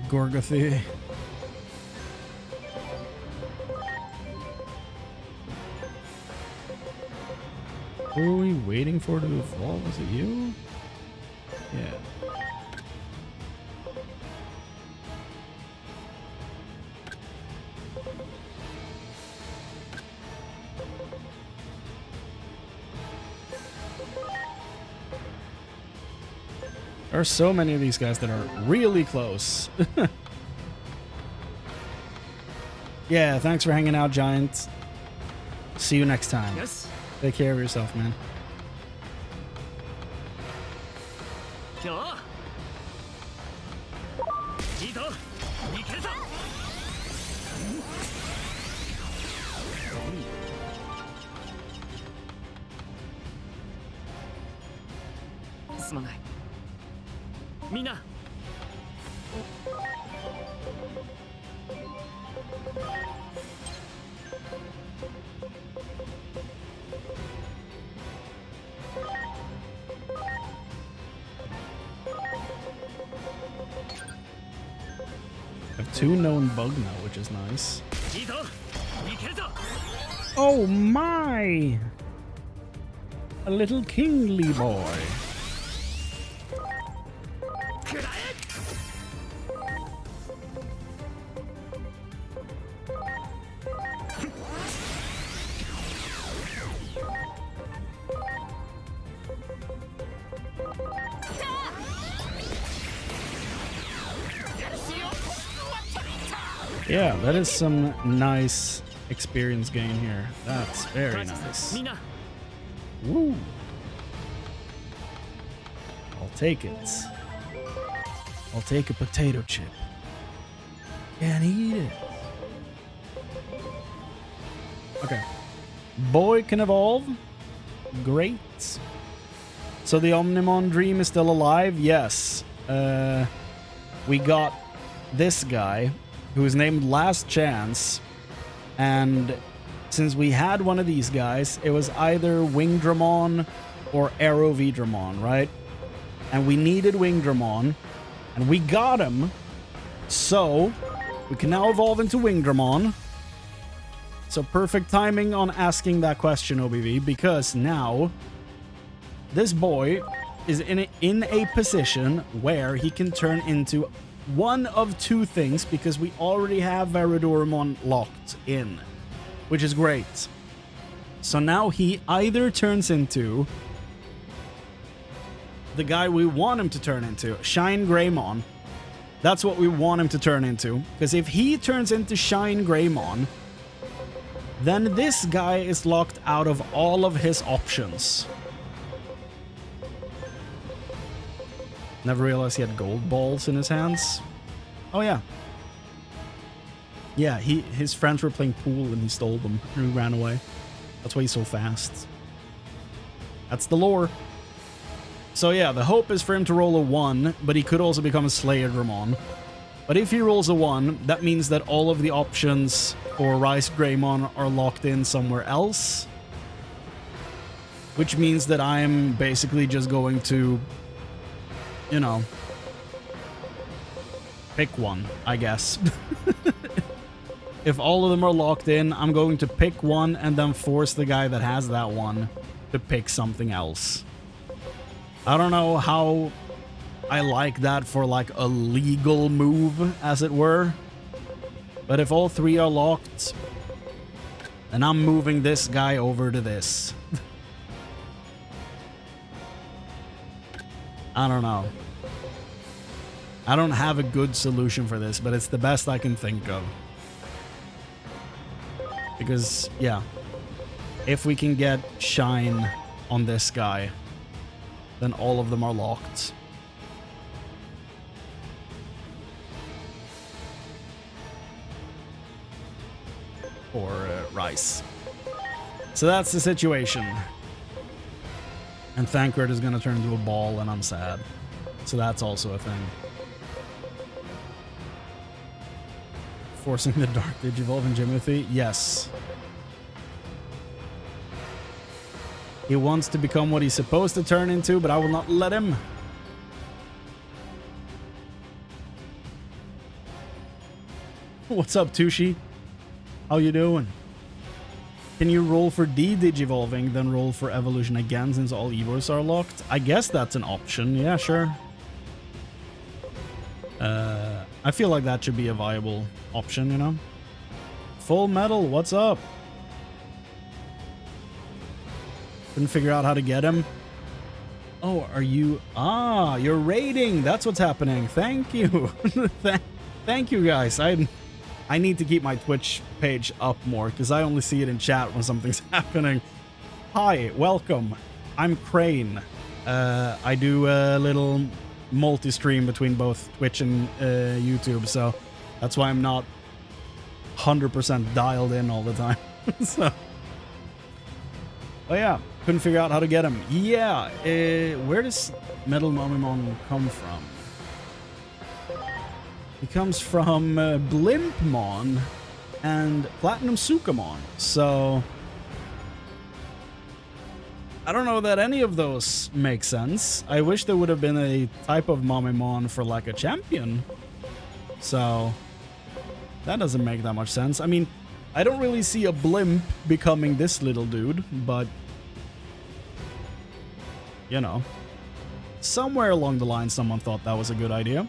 Gorgothy. Who are we waiting for to evolve? Was it you? Yeah. There are so many of these guys that are really close. Yeah, thanks for hanging out, Giant. See you next time. Yes. Take care of yourself, man. よいいぞいけるぞすまないみんな I have 2 known bug now, which is nice. いいぞいけるぞ Oh my! A little kingly boy. くらえ Yeah, that is some nice experience gain here. That's very nice. みんな Woo! I'll take it. I'll take a potato chip. And eat it. Okay. Boy can evolve. Great. So the Omnimon dream is still alive? Yes. We got this guy, who is named Last Chance, and since we had one of these guys, it was either Wingdramon or Arrow Vidramon, right? And we needed Wingdramon, and we got him, so we can now evolve into Wingdramon. So perfect timing on asking that question, OBV, because now this boy is in a position where he can turn into one of 2 things, because we already have Viridoramon locked in, which is great. So now he either turns into the guy we want him to turn into, Shine Greymon. That's what we want him to turn into, because if he turns into Shine Greymon, then this guy is locked out of all of his options. Never realized he had gold balls in his hands. Oh yeah. Yeah, his friends were playing pool and he stole them and he ran away. That's why he's so fast. That's the lore. So yeah, the hope is for him to roll a 1, but he could also become a Slayerdramon. But if he rolls a 1, that means that all of the options for Rice Greymon are locked in somewhere else. Which means that I'm basically just going to, you know, pick one, I guess. If all of them are locked in, I'm going to pick one and then force the guy that has that one to pick something else. I don't know how I like that for like a legal move, as it were. But if all 3 are locked, then I'm moving this guy over to this. I don't know. I don't have a good solution for this, but it's the best I can think of. Because, yeah, if we can get Shine on this guy, then all of them are locked. Or Rice. So that's the situation. And Thancred is going to turn into a ball, and I'm sad. So that's also a thing. Forcing the Dark Digivolve in Jimothy? Yes. He wants to become what he's supposed to turn into, but I will not let him. What's up, Tushi? How you doing? Can you roll for de-digivolving, then roll for evolution again since all Evos are locked? I guess that's an option. Yeah, sure. I feel like that should be a viable option, you know? Full Metal, what's up? Couldn't figure out how to get him. Oh, are you... Ah, you're raiding. That's what's happening. Thank you. Thank you, guys. I need to keep my Twitch page up more because I only see it in chat when something's happening. Hi, welcome. I'm Chrane. I do a little multi-stream between both Twitch and YouTube, so that's why I'm not 100% dialed in all the time. So, oh yeah, couldn't figure out how to get him. Yeah, where does Metal Momimon come from? He comes from Blimpmon and Platinum Sukamon, so I don't know that any of those make sense. I wish there would have been a type of Momimon for like a champion, so that doesn't make that much sense. I mean, I don't really see a Blimp becoming this little dude, but you know, somewhere along the line someone thought that was a good idea.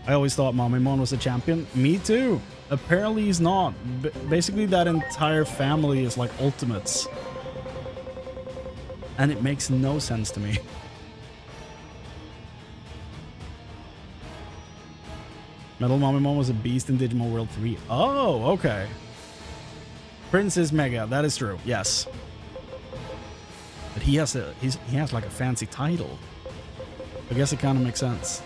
I always thought Momimon was a champion. Me too. Apparently he's not. Basically that entire family is like ultimates. And it makes no sense to me. Metal Momimon was a beast in Digimon World 3. Oh, okay. Prince is mega. That is true. Yes. But he has like a fancy title. I guess it kind of makes sense.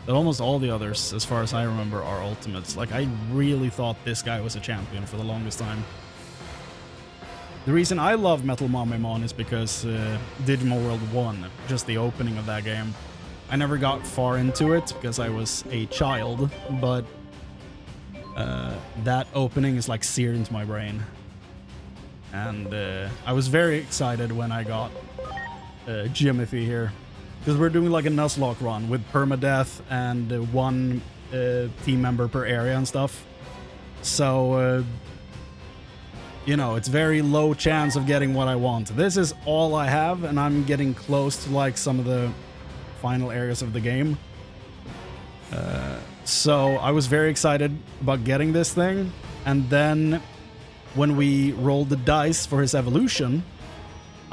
But almost all the others, as far as I remember, are ultimates. Like, I really thought this guy was a champion for the longest time. The reason I love Metal Momimon is because Digimon World 1, just the opening of that game. I never got far into it because I was a child, but that opening is like seared into my brain. And I was very excited when I got Jimothy here. Because we're doing like a Nuzlocke run with permadeath and one team member per area and stuff. So, you know, it's very low chance of getting what I want. This is all I have, and I'm getting close to like some of the final areas of the game. So I was very excited about getting this thing. And then when we rolled the dice for his evolution,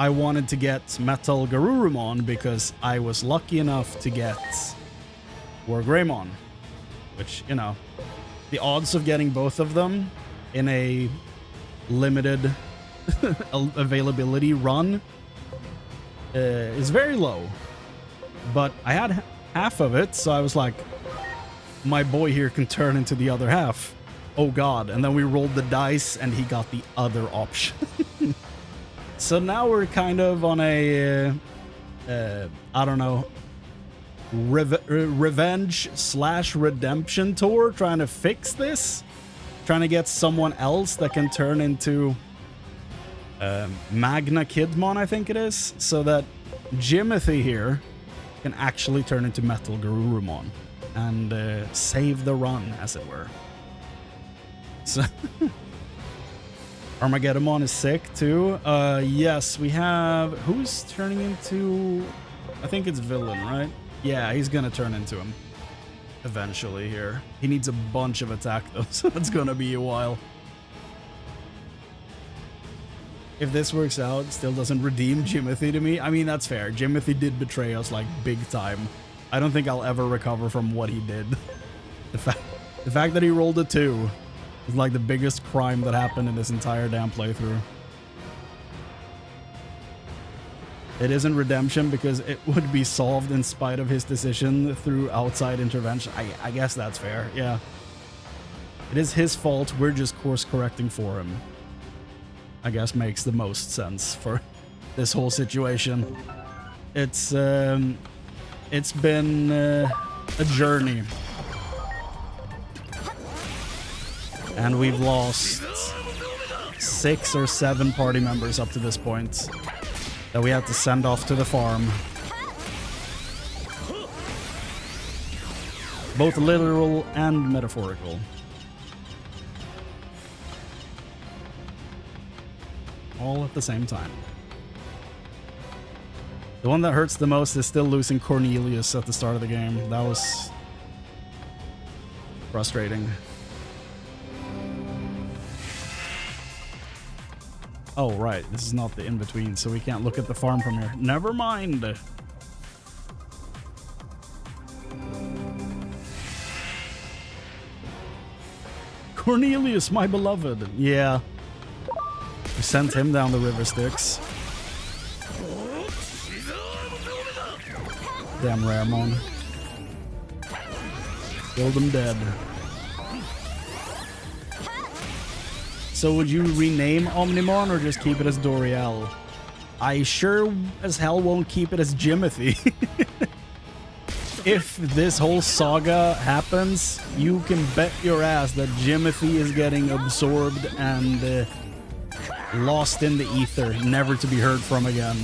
I wanted to get Metal Garurumon because I was lucky enough to get Wargreymon, which, you know, the odds of getting both of them in a limited availability run is very low. But I had half of it, so I was like, my boy here can turn into the other half. Oh god. And then we rolled the dice and he got the other option. So now we're kind of on a, I don't know, revenge/redemption tour, trying to fix this. Trying to get someone else that can turn into Magna Kidmon, I think it is. So that Jimothy here can actually turn into Metal Garurumon and save the run, as it were. So... Armageddon is sick too. Yes, we have... Who's turning into... I think it's Villain, right? Yeah, he's gonna turn into him. Eventually here. He needs a bunch of attack though, so it's gonna be a while. if this works out, still doesn't redeem Jimothy to me. I mean, that's fair. Jimothy did betray us like big time. I don't think I'll ever recover from what he did. The fact that he rolled a 2 is like the biggest crime that happened in this entire damn playthrough. It isn't redemption because it would be solved in spite of his decision through outside intervention. I guess that's fair, yeah. It is his fault, we're just course correcting for him. I guess makes the most sense for this whole situation. It's been a journey. And we've lost 6 or 7 party members up to this point that we had to send off to the farm. Both literal and metaphorical. All at the same time. The one that hurts the most is still losing Cornelius at the start of the game. That was frustrating. Oh, right. This is not the in-between, so we can't look at the farm from here. Never mind. Cornelius, my beloved. Yeah. We sent him down the river Styx. Damn Raramon. Killed him dead. So would you rename Omnimon or just keep it as Doriel? I sure as hell won't keep it as Jimothy. If this whole saga happens, you can bet your ass that Jimothy is getting absorbed and lost in the ether, never to be heard from again.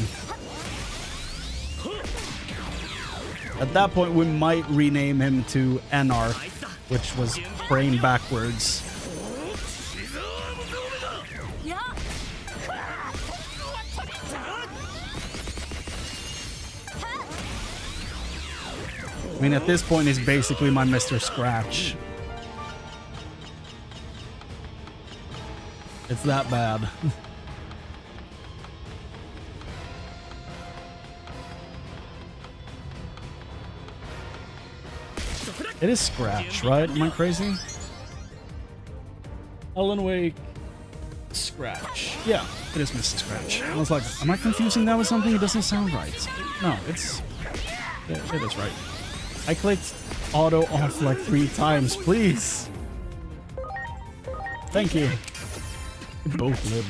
At that point, we might rename him to Anarch, which was Chrane backwards. I mean, at this point, he's basically my Mr. Scratch. It's that bad. It is Scratch, right? Am I crazy? Alan Wake, Scratch. Yeah, it is Mr. Scratch. I was like, am I confusing that with something? It doesn't sound right. No, it is right. I clicked auto off like 3 times, please. Thank you. We both lived.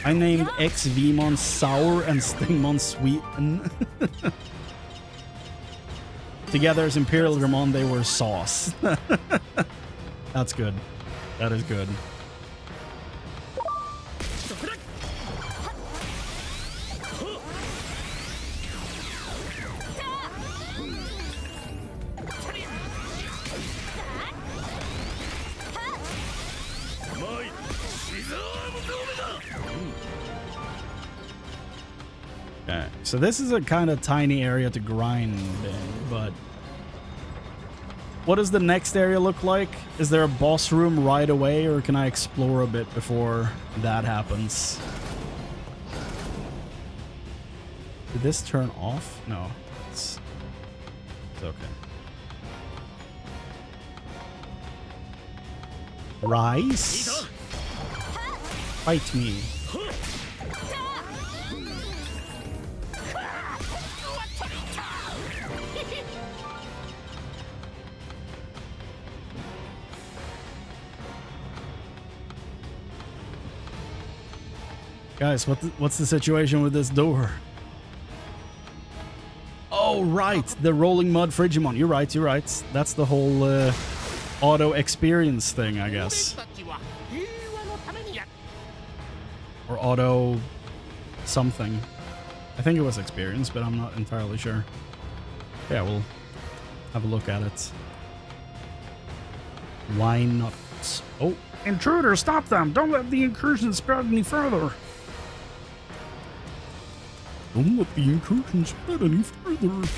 I named XVmon Sour and Stingmon Sweet. Together as Imperial Dramon, they were sauce. That's good. That is good. Okay, so this is a kind of tiny area to grind in, but what does the next area look like? Is there a boss room right away, or can I explore a bit before that happens? Did this turn off? No, it's okay. Rice? Fight me. Guys, what's the situation with this door? Oh, right. The rolling mud Frigimon. You're right. You're right. That's the whole auto experience thing, I guess. Or auto something. I think it was experience, but I'm not entirely sure. Yeah, we'll have a look at it. Why not? Oh, intruder, stop them. Don't let the incursion spread any further. Don't let the incursion spread any further.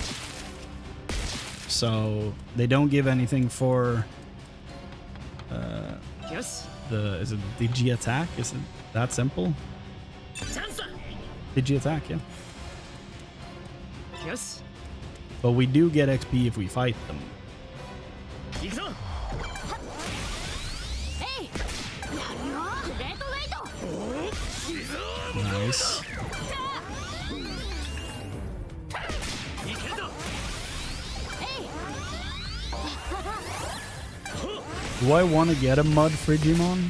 So they don't give anything for Yes. is it Digi attack? Is it that simple? Digi attack, yeah. よし But we do get XP if we fight them. 行くぞえいやるよグレートウェイト Nice. いけるぞ Do I want to get a Mud Frigimon?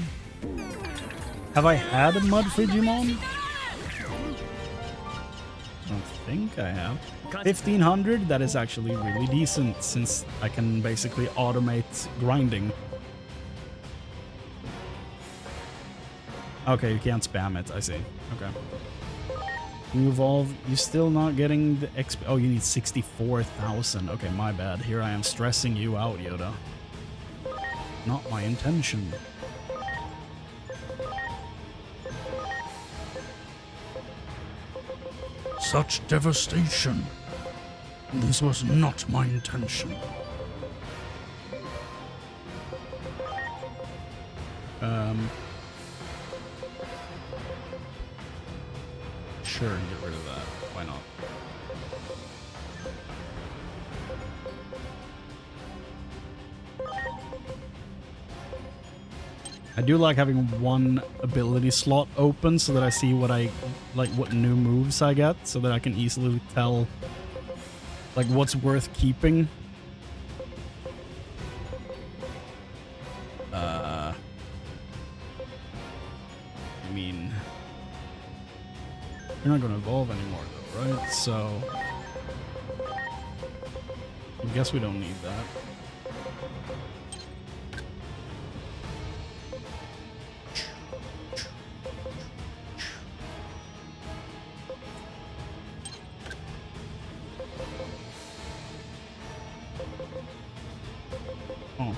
Have I had a Mud Frigimon? I don't think I have. 1500? That is actually really decent since I can basically automate grinding. Okay, you can't spam it. I see. Okay. You evolve. You're still not getting the XP. Oh, you need 64,000. Okay, my bad. Here I am stressing you out, Yoda. Not my intention. Such devastation. This was not my intention. Sure, get rid of that. Why not? I do like having one ability slot open so that I see what what new moves I get, so that I can easily tell like what's worth keeping. I mean, you're not going to evolve anymore though, right? So I guess we don't need that. Oh.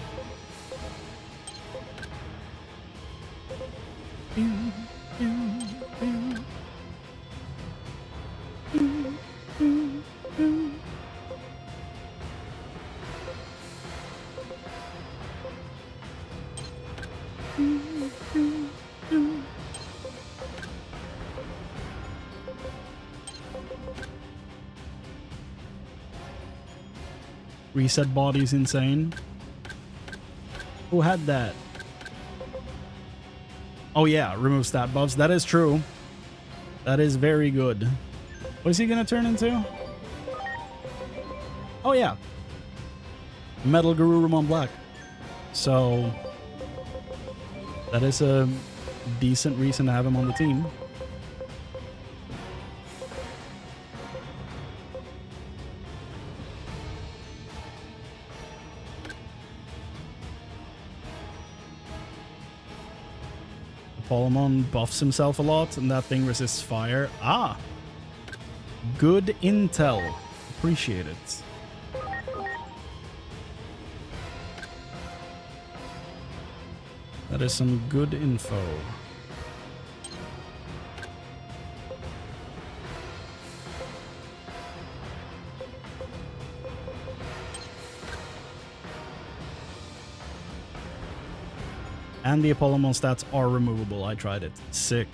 Reset body's insane. Who had that? Oh yeah, remove stat buffs. That is true. That is very good. What is he gonna turn into? Oh yeah. Metal Garurumon Black. So that is a decent reason to have him on the team. Polymon buffs himself a lot, and that thing resists fire. Ah! Good intel. Appreciate it. That is some good info. And the Apollomon stats are removable. I tried it. Sick.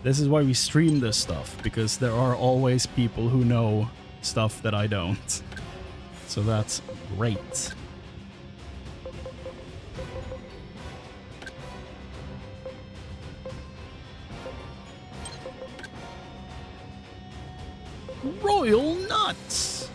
This is why we stream this stuff, because there are always people who know stuff that I don't. So that's great. Royal Nuts!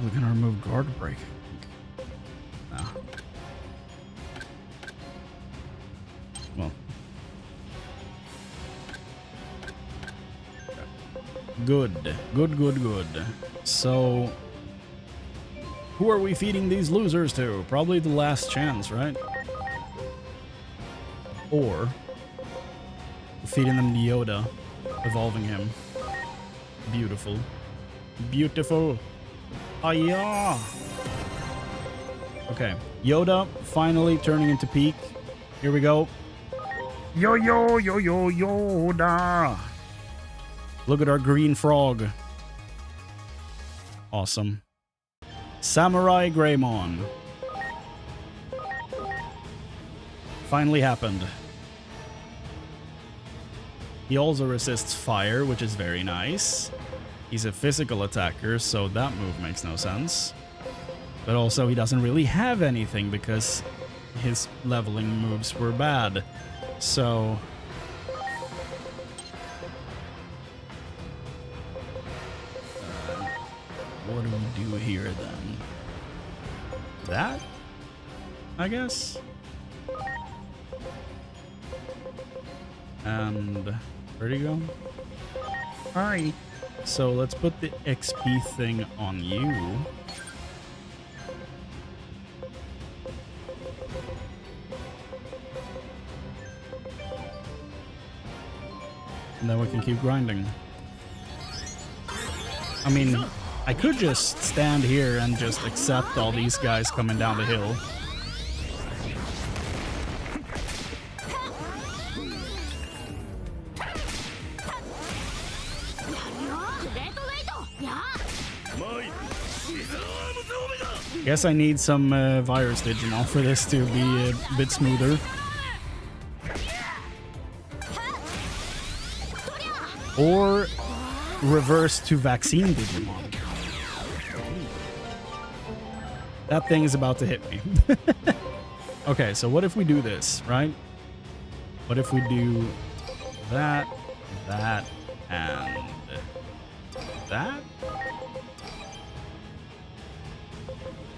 We're gonna remove guard break. No. Well. Good. Good, good, good. So, who are we feeding these losers to? Probably the last chance, right? Or feeding them to Yoda, evolving him. Beautiful. Beautiful. Hiya! Okay, Yoda finally turning into Peak. Here we go. Yo, yo, yo, yo, Yoda! Look at our green frog. Awesome. Samurai Greymon. Finally happened. He also resists fire, which is very nice. He's a physical attacker, so that move makes no sense. But also he doesn't really have anything because his leveling moves were bad. So... what do we do here then? That? I guess? And... where'd he go? Hi! So let's put the XP thing on you. And then we can keep grinding. I mean, I could just stand here and just accept all these guys coming down the hill. Guess I need some virus Digimon for this to be a bit smoother. Or reverse to vaccine Digimon. That thing is about to hit me. Okay, so what if we do this, right? What if we do that, that, and that?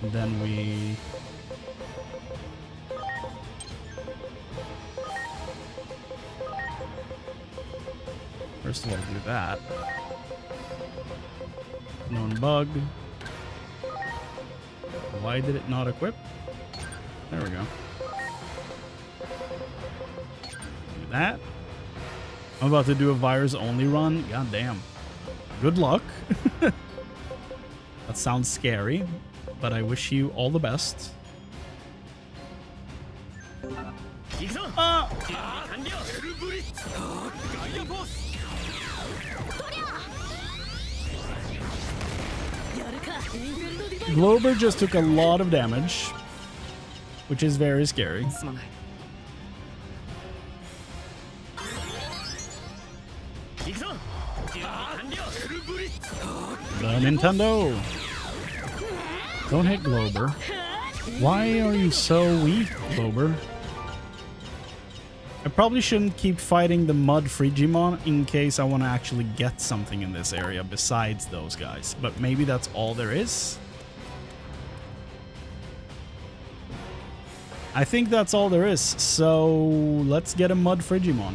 And then we... first of all, do that. Known bug. Why did it not equip? There we go. Do that. I'm about to do a virus only run. God damn. Good luck. That sounds scary, but I wish you all the best. Ah! Glober just took a lot of damage, which is very scary. The Nintendo! Don't hit Glober. Why are you so weak, Glober? I probably shouldn't keep fighting the Mud Frigimon in case I want to actually get something in this area besides those guys. But maybe that's all there is? I think that's all there is, so let's get a Mud Frigimon.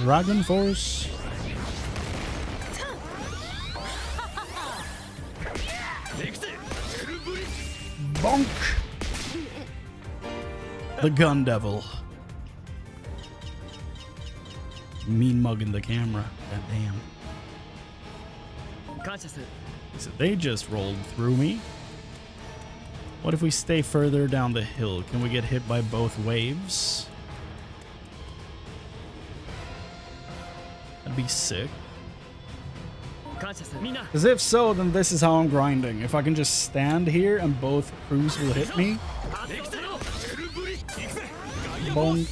Dragon Force. Bonk! The Gun Devil. Mean mugging the camera. God damn. So they just rolled through me. What if we stay further down the hill? Can we get hit by both waves? That'd be sick. Because if so, then this is how I'm grinding. If I can just stand here and both crews will hit me. Bonk.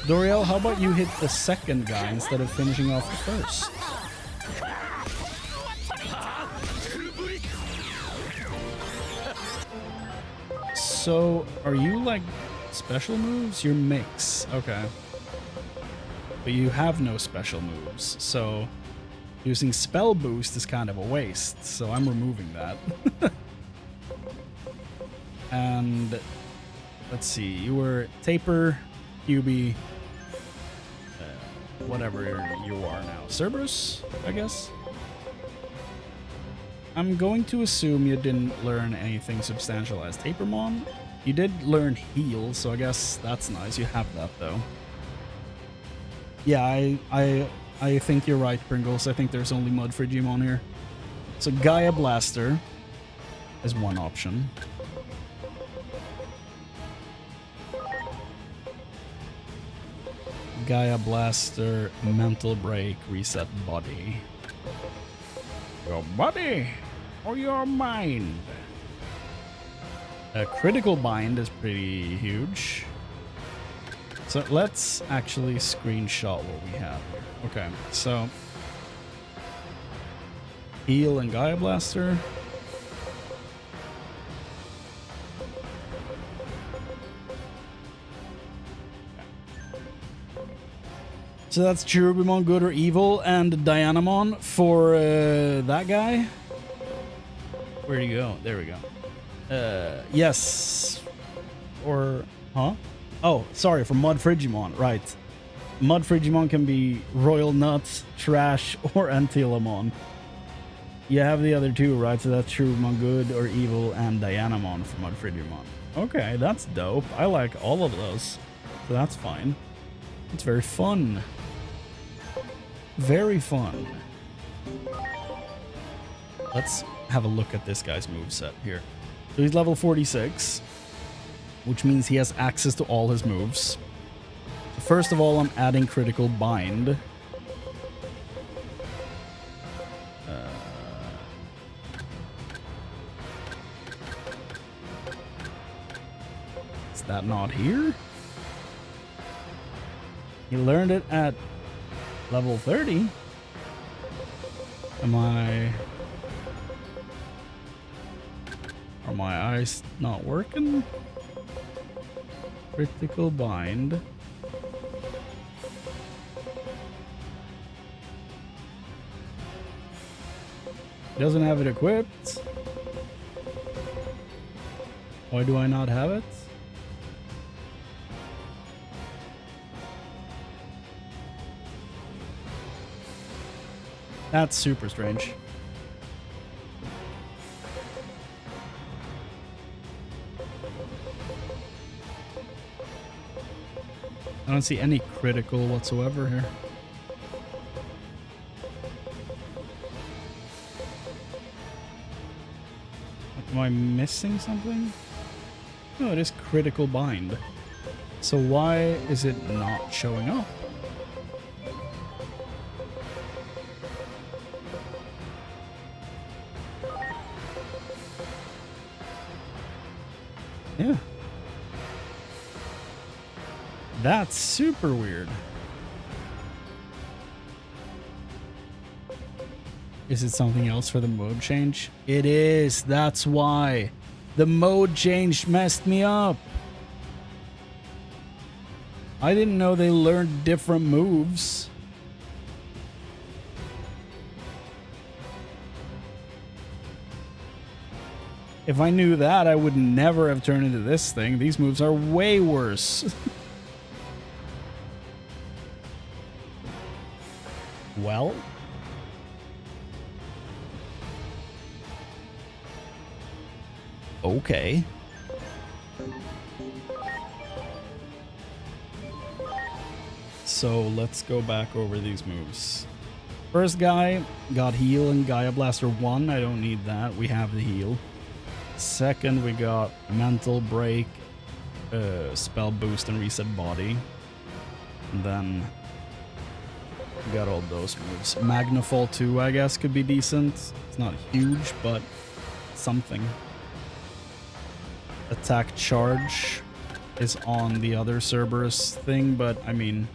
Doriel, how about you hit the second guy instead of finishing off the first? So, are you like special moves? You're mix. Okay. But you have no special moves, so using spell boost is kind of a waste, so I'm removing that. And let's see, you were Taper, QB, whatever you are now. Cerberus, I guess? I'm going to assume you didn't learn anything substantial as Tapermon. You did learn Heal, so I guess that's nice. You have that, though. Yeah, I think you're right, Pringles. I think there's only Mud Frigimon here. So Gaia Blaster is one option. Gaia Blaster, Mental Break, Reset Body. Your body or your mind? A Critical Bind is pretty huge. So let's actually screenshot what we have here. Okay, so Heal and Gaia Blaster. So that's Cherubimon, good or evil, and Dianamon for that guy. Where'd he go? There we go. Yes. Or, huh? Oh, sorry, for Mud Frigimon, right. Mud Frigimon can be Royal Nuts, Trash, or Antilamon. You have the other two, right? So that's Cherubimon, good or evil, and Dianamon for Mud Frigimon. Okay, that's dope. I like all of those. So that's fine. It's very fun. Very fun. Let's have a look at this guy's moveset here. So he's level 46, which means he has access to all his moves. So first of all, I'm adding Critical Bind. Is that not here? He learned it at level 30. Are my eyes not working? Critical Bind. Doesn't have it equipped. Why do I not have it? That's super strange. I don't see any critical whatsoever here. Am I missing something? No, it is Critical Bind. So why is it not showing up? Yeah. That's super weird. Is it something else for the mode change? It is. That's why. The mode change messed me up. I didn't know they learned different moves. If I knew that, I would never have turned into this thing. These moves are way worse. Well. Okay. So let's go back over these moves. First guy got Heal and Gaia Blaster 1. I don't need that. We have the Heal. Second, we got Mental Break, Spell Boost, and Reset Body. And then we got all those moves. Magnafall 2, I guess, could be decent. It's not huge, but something. Attack Charge is on the other Cerberus thing, but I mean,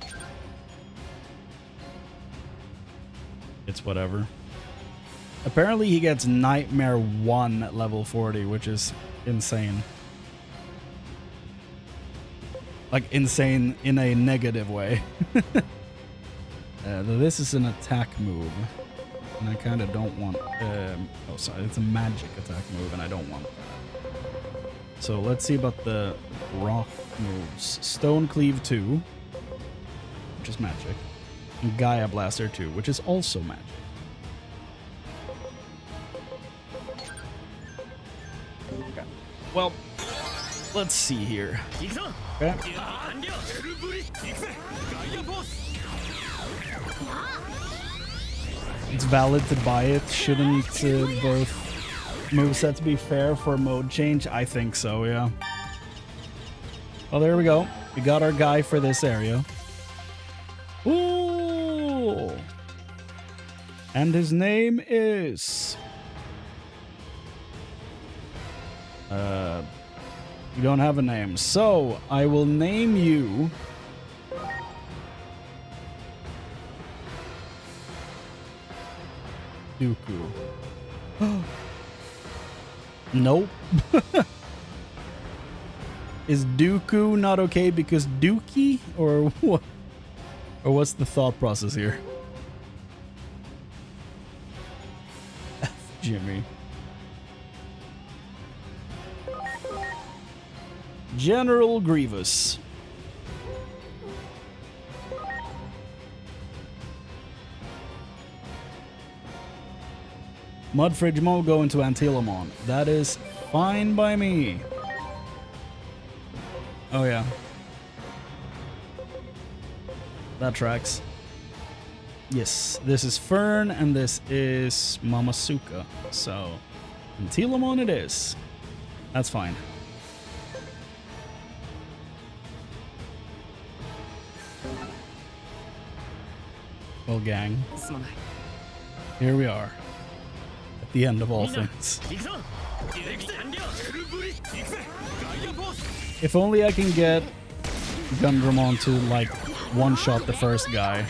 it's whatever. Apparently he gets Nightmare 1 at level 40, which is insane. Like, insane in a negative way. This is an attack move, and I kind of don't want... oh, sorry, it's a magic attack move, and I don't want that. So let's see about the rock moves. Stone Cleave 2, which is magic. And Gaia Blaster 2, which is also magic. Okay. Well, let's see here. Okay. It's valid to buy it. Shouldn't both movesets be fair for mode change? I think so, yeah. Well, there we go. We got our guy for this area. Ooh! And his name is... You don't have a name. So, I will name you... Dooku. Nope. Is Dooku not okay because Dookie? Or what? Or what's the thought process here? F Jimmy. General Grievous. Mudfridge Mo go into Antilamon. That is fine by me. Oh yeah. That tracks. Yes, this is Fern and this is Mamasuka. So, Antilamon it is. That's fine. Well, gang. Here we are. At the end of all things. If only I can get Gundramon to, like, one-shot the first guy.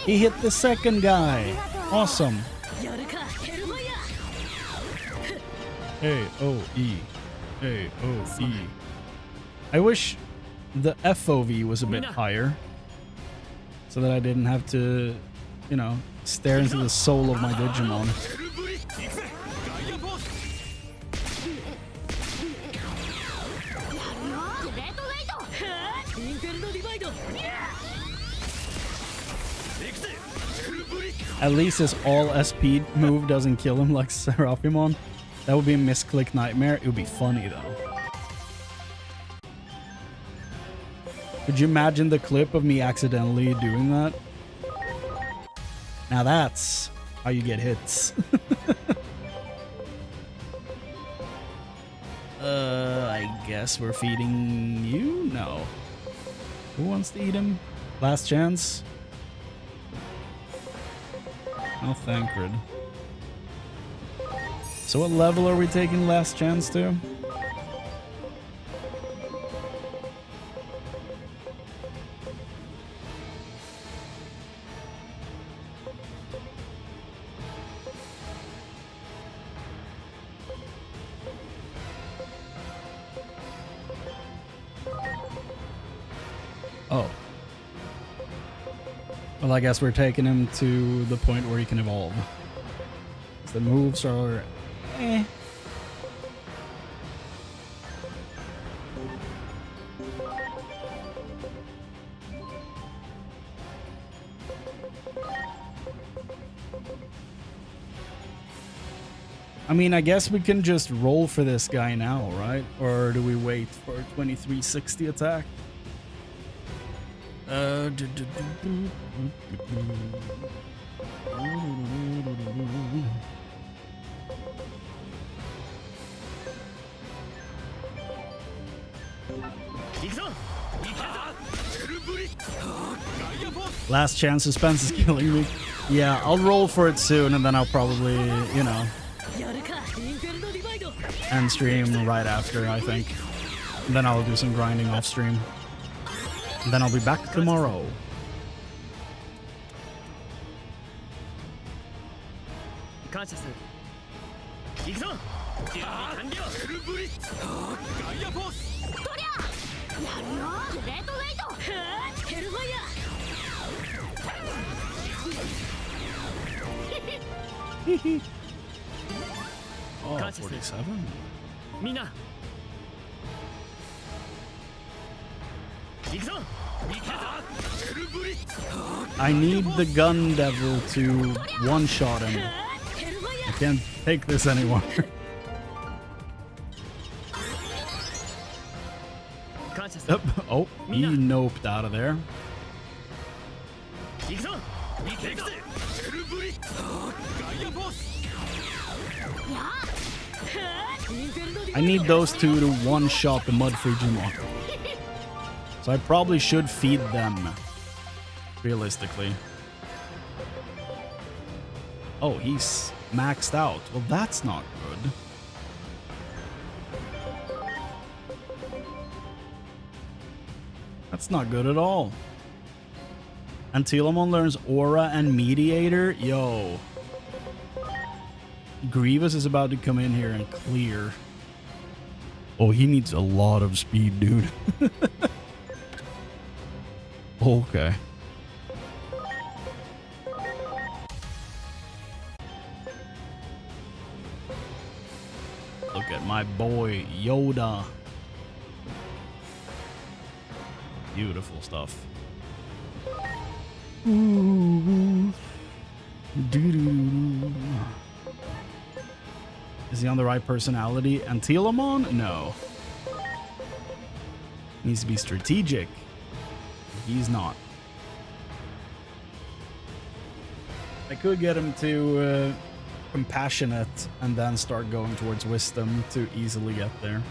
He hit the second guy. Awesome. A-O-E. A-O-E. I wish the FOV was a bit higher. So that I didn't have to, you know, stare into the soul of my Digimon. At least his all SP move doesn't kill him like Seraphimon. That would be a misclick nightmare. It would be funny though. Could you imagine the clip of me accidentally doing that? Now that's how you get hits. I guess we're feeding you? No. Who wants to eat him? Last chance? Oh, Thancred. So what level are we taking last chance to? Oh. Well, I guess we're taking him to the point where he can evolve. The moves are... eh. I mean, I guess we can just roll for this guy now, right? Or do we wait for 2360 attack? Last chance suspense is killing me. Yeah, I'll roll for it soon and then I'll probably, you know, end stream right after, I think. And then I'll do some grinding off stream. And then I'll be back tomorrow. Oh, 47? I need the gun devil to one-shot him. I can't take this anymore. Oh, he noped out of there. I need those two to one-shot the Mud-Free Digimon. So I probably should feed them, realistically. Oh, he's maxed out. Well, that's not good. That's not good at all. And Telamon learns Aura and Mediator. Yo. Grievous is about to come in here and clear. Oh, he needs a lot of speed, dude. Okay. Look at my boy Yoda. Beautiful stuff. Ooh. Doo-doo. Is he on the right personality? And Telamon? No. Needs to be strategic. He's not. I could get him to compassionate and then start going towards wisdom to easily get there.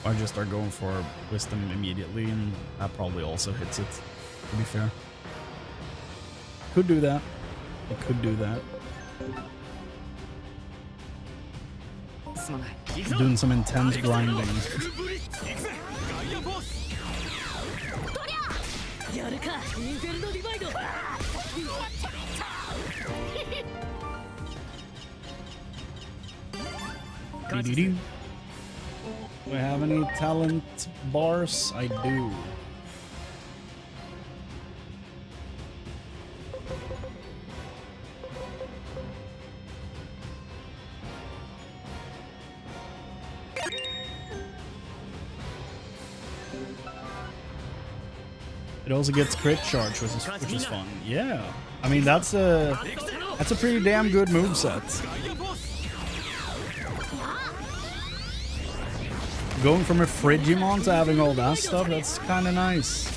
Or just start going for wisdom immediately, and that probably also hits it, to be fair. Could do that. I could do that. Doing some intense grinding. Do I have any talent bars? I do. It also gets crit charge, which is fun. Yeah, I mean that's a pretty damn good moveset. Going from a Frigimon to having all that stuff, that's kind of nice.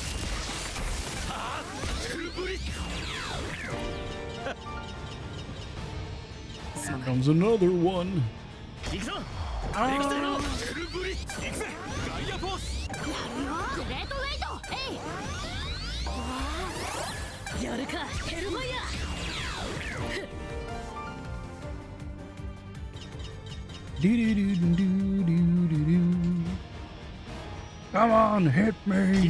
Here comes another one. Come on, hit me!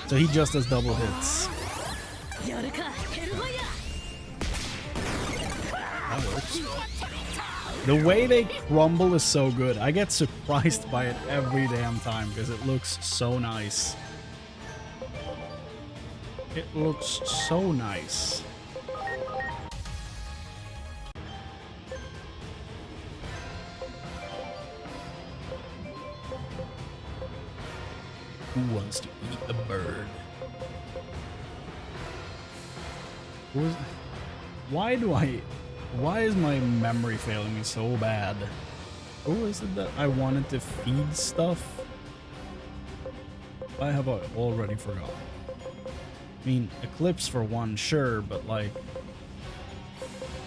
So he just has double hits. That works. The way they crumble is so good. I get surprised by it every damn time because it looks so nice. It looks so nice. Who wants to eat a bird? Why is my memory failing me so bad? Who is it that I wanted to feed stuff? I have already forgotten. I mean, Eclipse for one, sure, but like,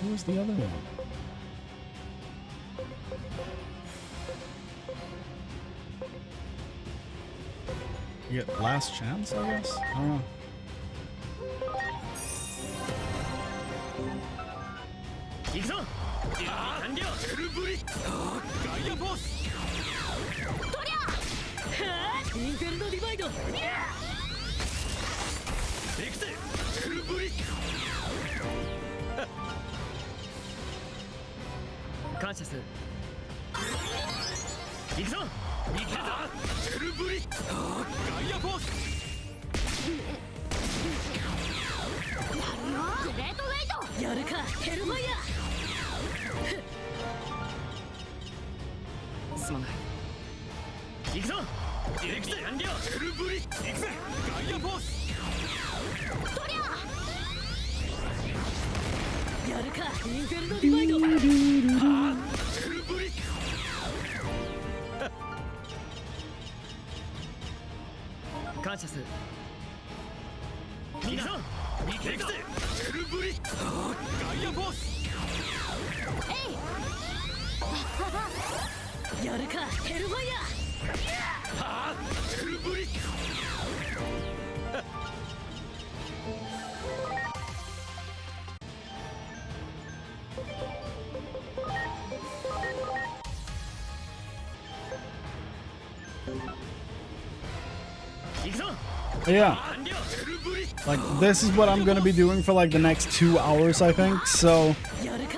Who was the other one? You get last chance, I guess? I don't know. Yeah, like this is what I'm gonna be doing for like the next 2 hours, I think. So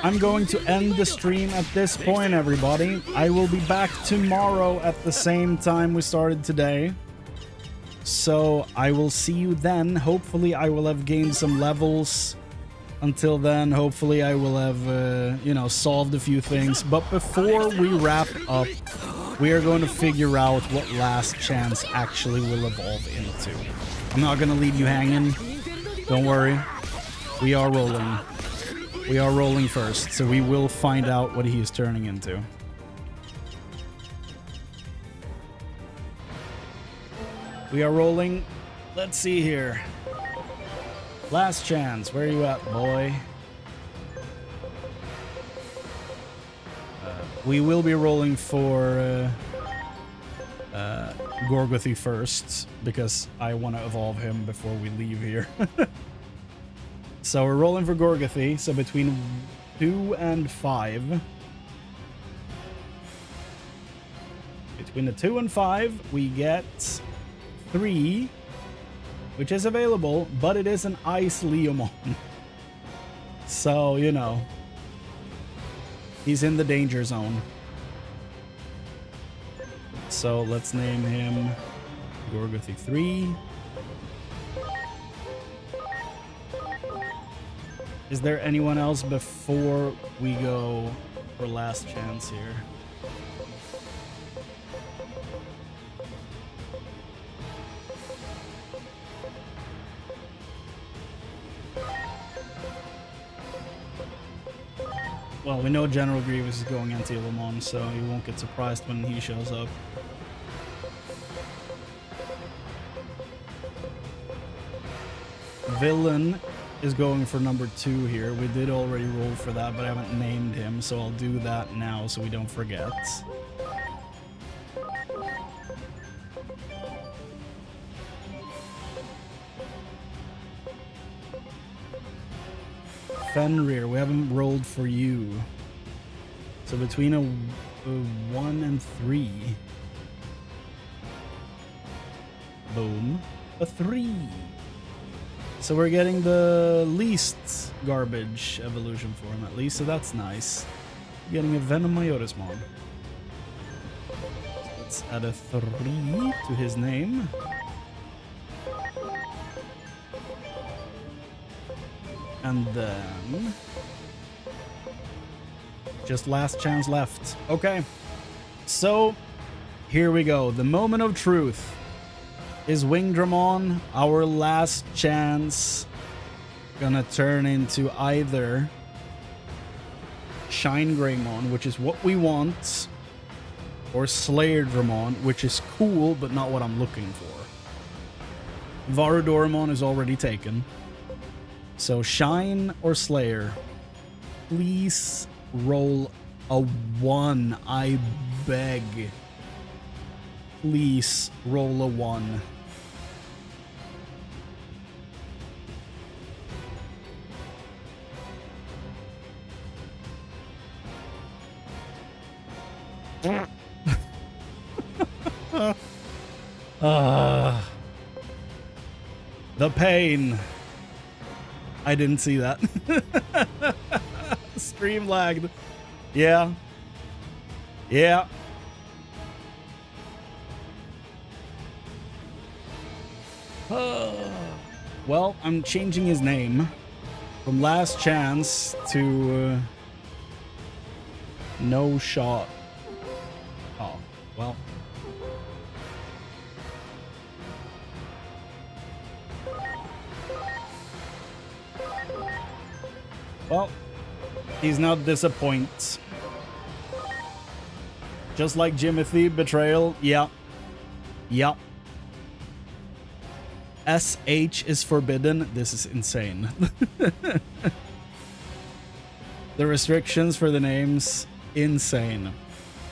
I'm going to end the stream at this point, everybody. I will be back tomorrow at the same time we started today. So I will see you then. Hopefully I will have gained some levels. Until then, hopefully I will have, you know, solved a few things. But before we wrap up, we are going to figure out what last chance actually will evolve into. I'm not going to leave you hanging. Don't worry. We are rolling. We are rolling first, so we will find out what he is turning into. We are rolling. Let's see here. Last chance. Where are you at, boy? We will be rolling for Gorgothy first, because I want to evolve him before we leave here. So we're rolling for Gorgothy. So between 2 and 5. Between the 2 and 5, we get 3, which is available, but it is an Ice Leomon. So, you know, he's in the danger zone. So let's name him Gorgothy 3. Is there anyone else before we go for last chance here? Well, we know General Grievous is going anti-Leomon, so you won't get surprised when he shows up. Villain is going for number 2 here. We did already roll for that, but I haven't named him, so I'll do that now so we don't forget. Fenrir, we haven't rolled for you. So between a 1 and 3. Boom. A 3. So we're getting the least garbage evolution for him at least, so that's nice. Getting a Venom Myotismon. Let's add a 3 to his name. And then just last chance left. Okay, so here we go. The moment of truth. Is Wingdramon our last chance gonna turn into either Shine Greymon, which is what we want, or Slayer Dramon, which is cool but not what I'm looking for? Varudoramon is already taken. So Shine or Slayer? Please roll a 1. I beg. Please roll a 1. The pain. I didn't see that. Stream lagged. Yeah. Yeah. Well, I'm changing his name from Last Chance to No Shot. Oh, well. Well, he's not disappointed. Just like Jimothy, Betrayal. Yeah. Yeah. SH is forbidden. This is insane. The restrictions for the names, insane.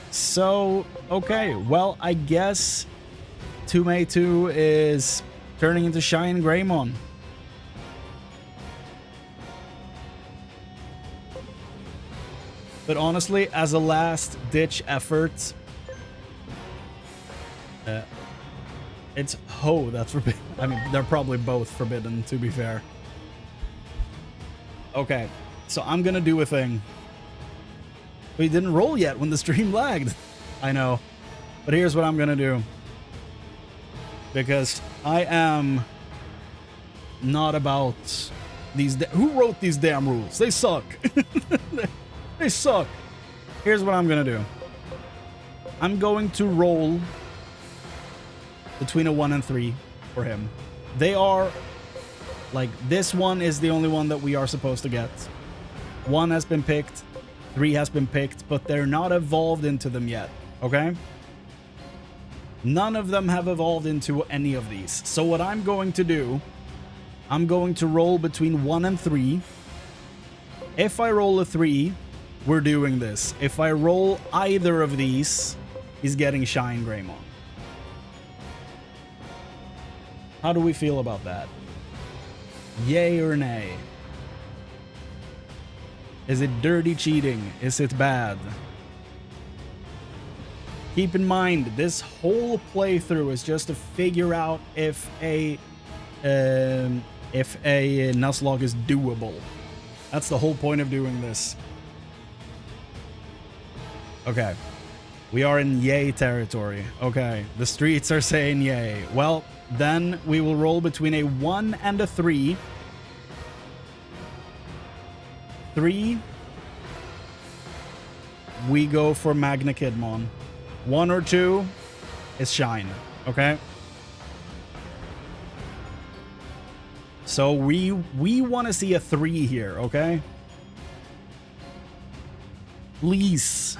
So, okay. Well, I guess Tumei2 is turning into Shine Greymon. But honestly, as a last-ditch effort, it's Ho that's forbidden. I mean, they're probably both forbidden, to be fair. Okay, so I'm gonna do a thing. We didn't roll yet when the stream lagged. I know. But here's what I'm gonna do. Because I am not about these... Who wrote these damn rules? They suck. They suck. Here's what I'm gonna do. I'm going to roll between a 1 and 3 for him. They are, like, this one is the only one that we are supposed to get. 1 has been picked, 3 has been picked, but they're not evolved into them yet, okay? None of them have evolved into any of these. So what I'm going to do, I'm going to roll between 1 and 3. If I roll a 3, we're doing this. If I roll either of these, he's getting Shine Greymon. How do we feel about that? Yay or nay? Is it dirty cheating? Is it bad? Keep in mind, this whole playthrough is just to figure out if a Nuzlocke is doable. That's the whole point of doing this. Okay. We are in yay territory. Okay. The streets are saying yay. Well, then we will roll between a 1 and a 3. 3. We go for Magna Kidmon. 1 or 2 is Shine. Okay? So we want to see a 3 here, okay? Please.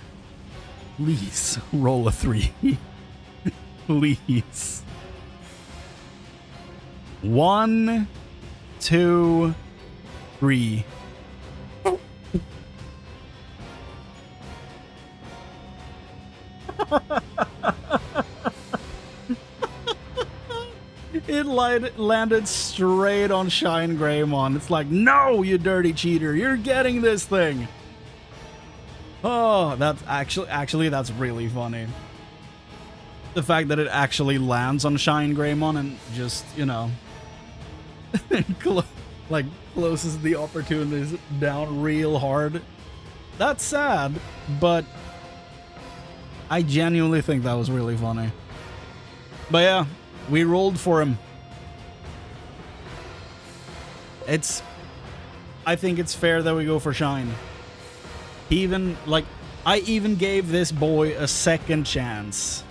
Please roll a 3. Please. 1, 2, 3. It landed straight on Shine Greymon. It's like, no, you dirty cheater. You're getting this thing. Oh, that's actually that's really funny. The fact that it actually lands on Shine Greymon and just, you know, closes the opportunities down real hard. That's sad, but I genuinely think that was really funny. But yeah, we rolled for him. I think it's fair that we go for Shine. I even gave this boy a second chance.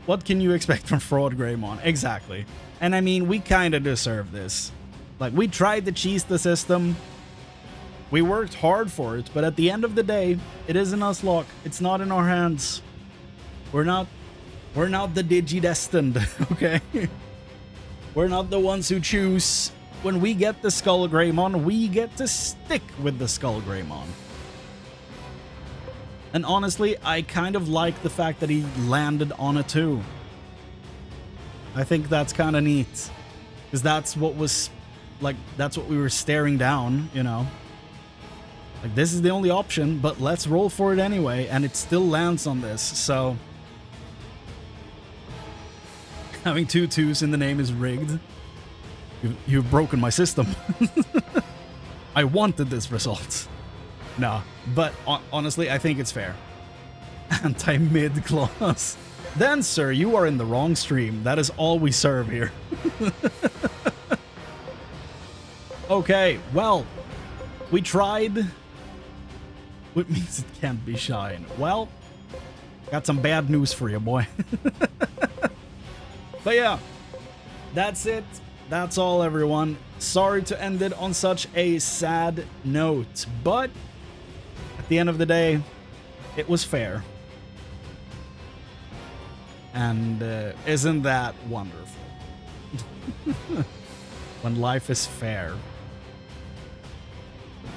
What can you expect from Fraud Greymon? Exactly. And I mean, we kind of deserve this. Like, we tried to cheese the system. We worked hard for it, but at the end of the day, it is a Nuzlocke. It's not in our hands. We're not the Digidestined, okay? We're not the ones who choose when we get the Skull Greymon, we get to stick with the Skull Greymon. And honestly, I kind of like the fact that he landed on a 2. I think that's kind of neat. Because that's what was, like, that's what we were staring down, you know. Like, this is the only option, but let's roll for it anyway, and it still lands on this, so... Having 2 2s in the name is rigged. You've broken my system. I wanted this result. No, but honestly, I think it's fair. Anti-mid clause. Then, sir, you are in the wrong stream. That is all we serve here. Okay, well, we tried. Which means it can't be shine. Well, got some bad news for you, boy. But yeah, that's it. That's all, everyone. Sorry to end it on such a sad note, but at the end of the day, it was fair. And isn't that wonderful? When life is fair.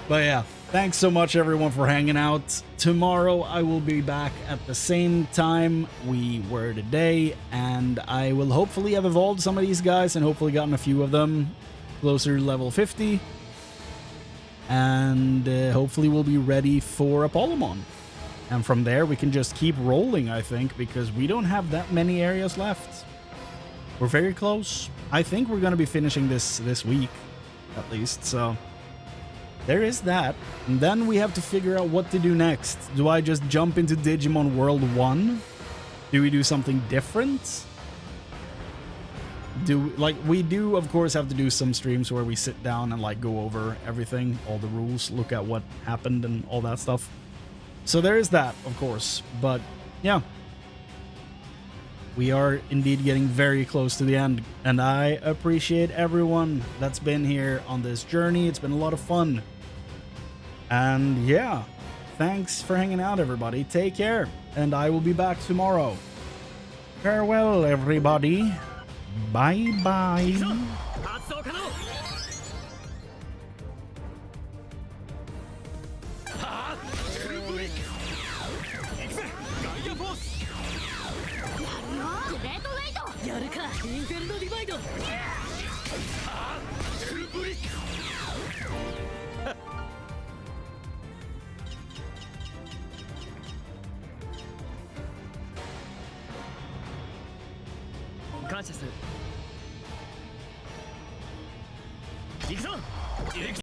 But yeah, thanks so much, everyone, for hanging out. Tomorrow, I will be back at the same time we were today, and I will hopefully have evolved some of these guys and hopefully gotten a few of them closer to level 50. And hopefully we'll be ready for Apollomon. And from there, we can just keep rolling, I think, because we don't have that many areas left. We're very close. I think we're going to be finishing this week, at least, so... There is that. And then we have to figure out what to do next. Do I just jump into Digimon World 1? Do we do something different? We do, of course, have to do some streams where we sit down and, like, go over everything, all the rules, look at what happened and all that stuff. So there is that, of course. But, yeah. We are indeed getting very close to the end. And I appreciate everyone that's been here on this journey. It's been a lot of fun. And yeah, thanks for hanging out, everybody. Take care, and I will be back tomorrow. Farewell, everybody. Bye-bye.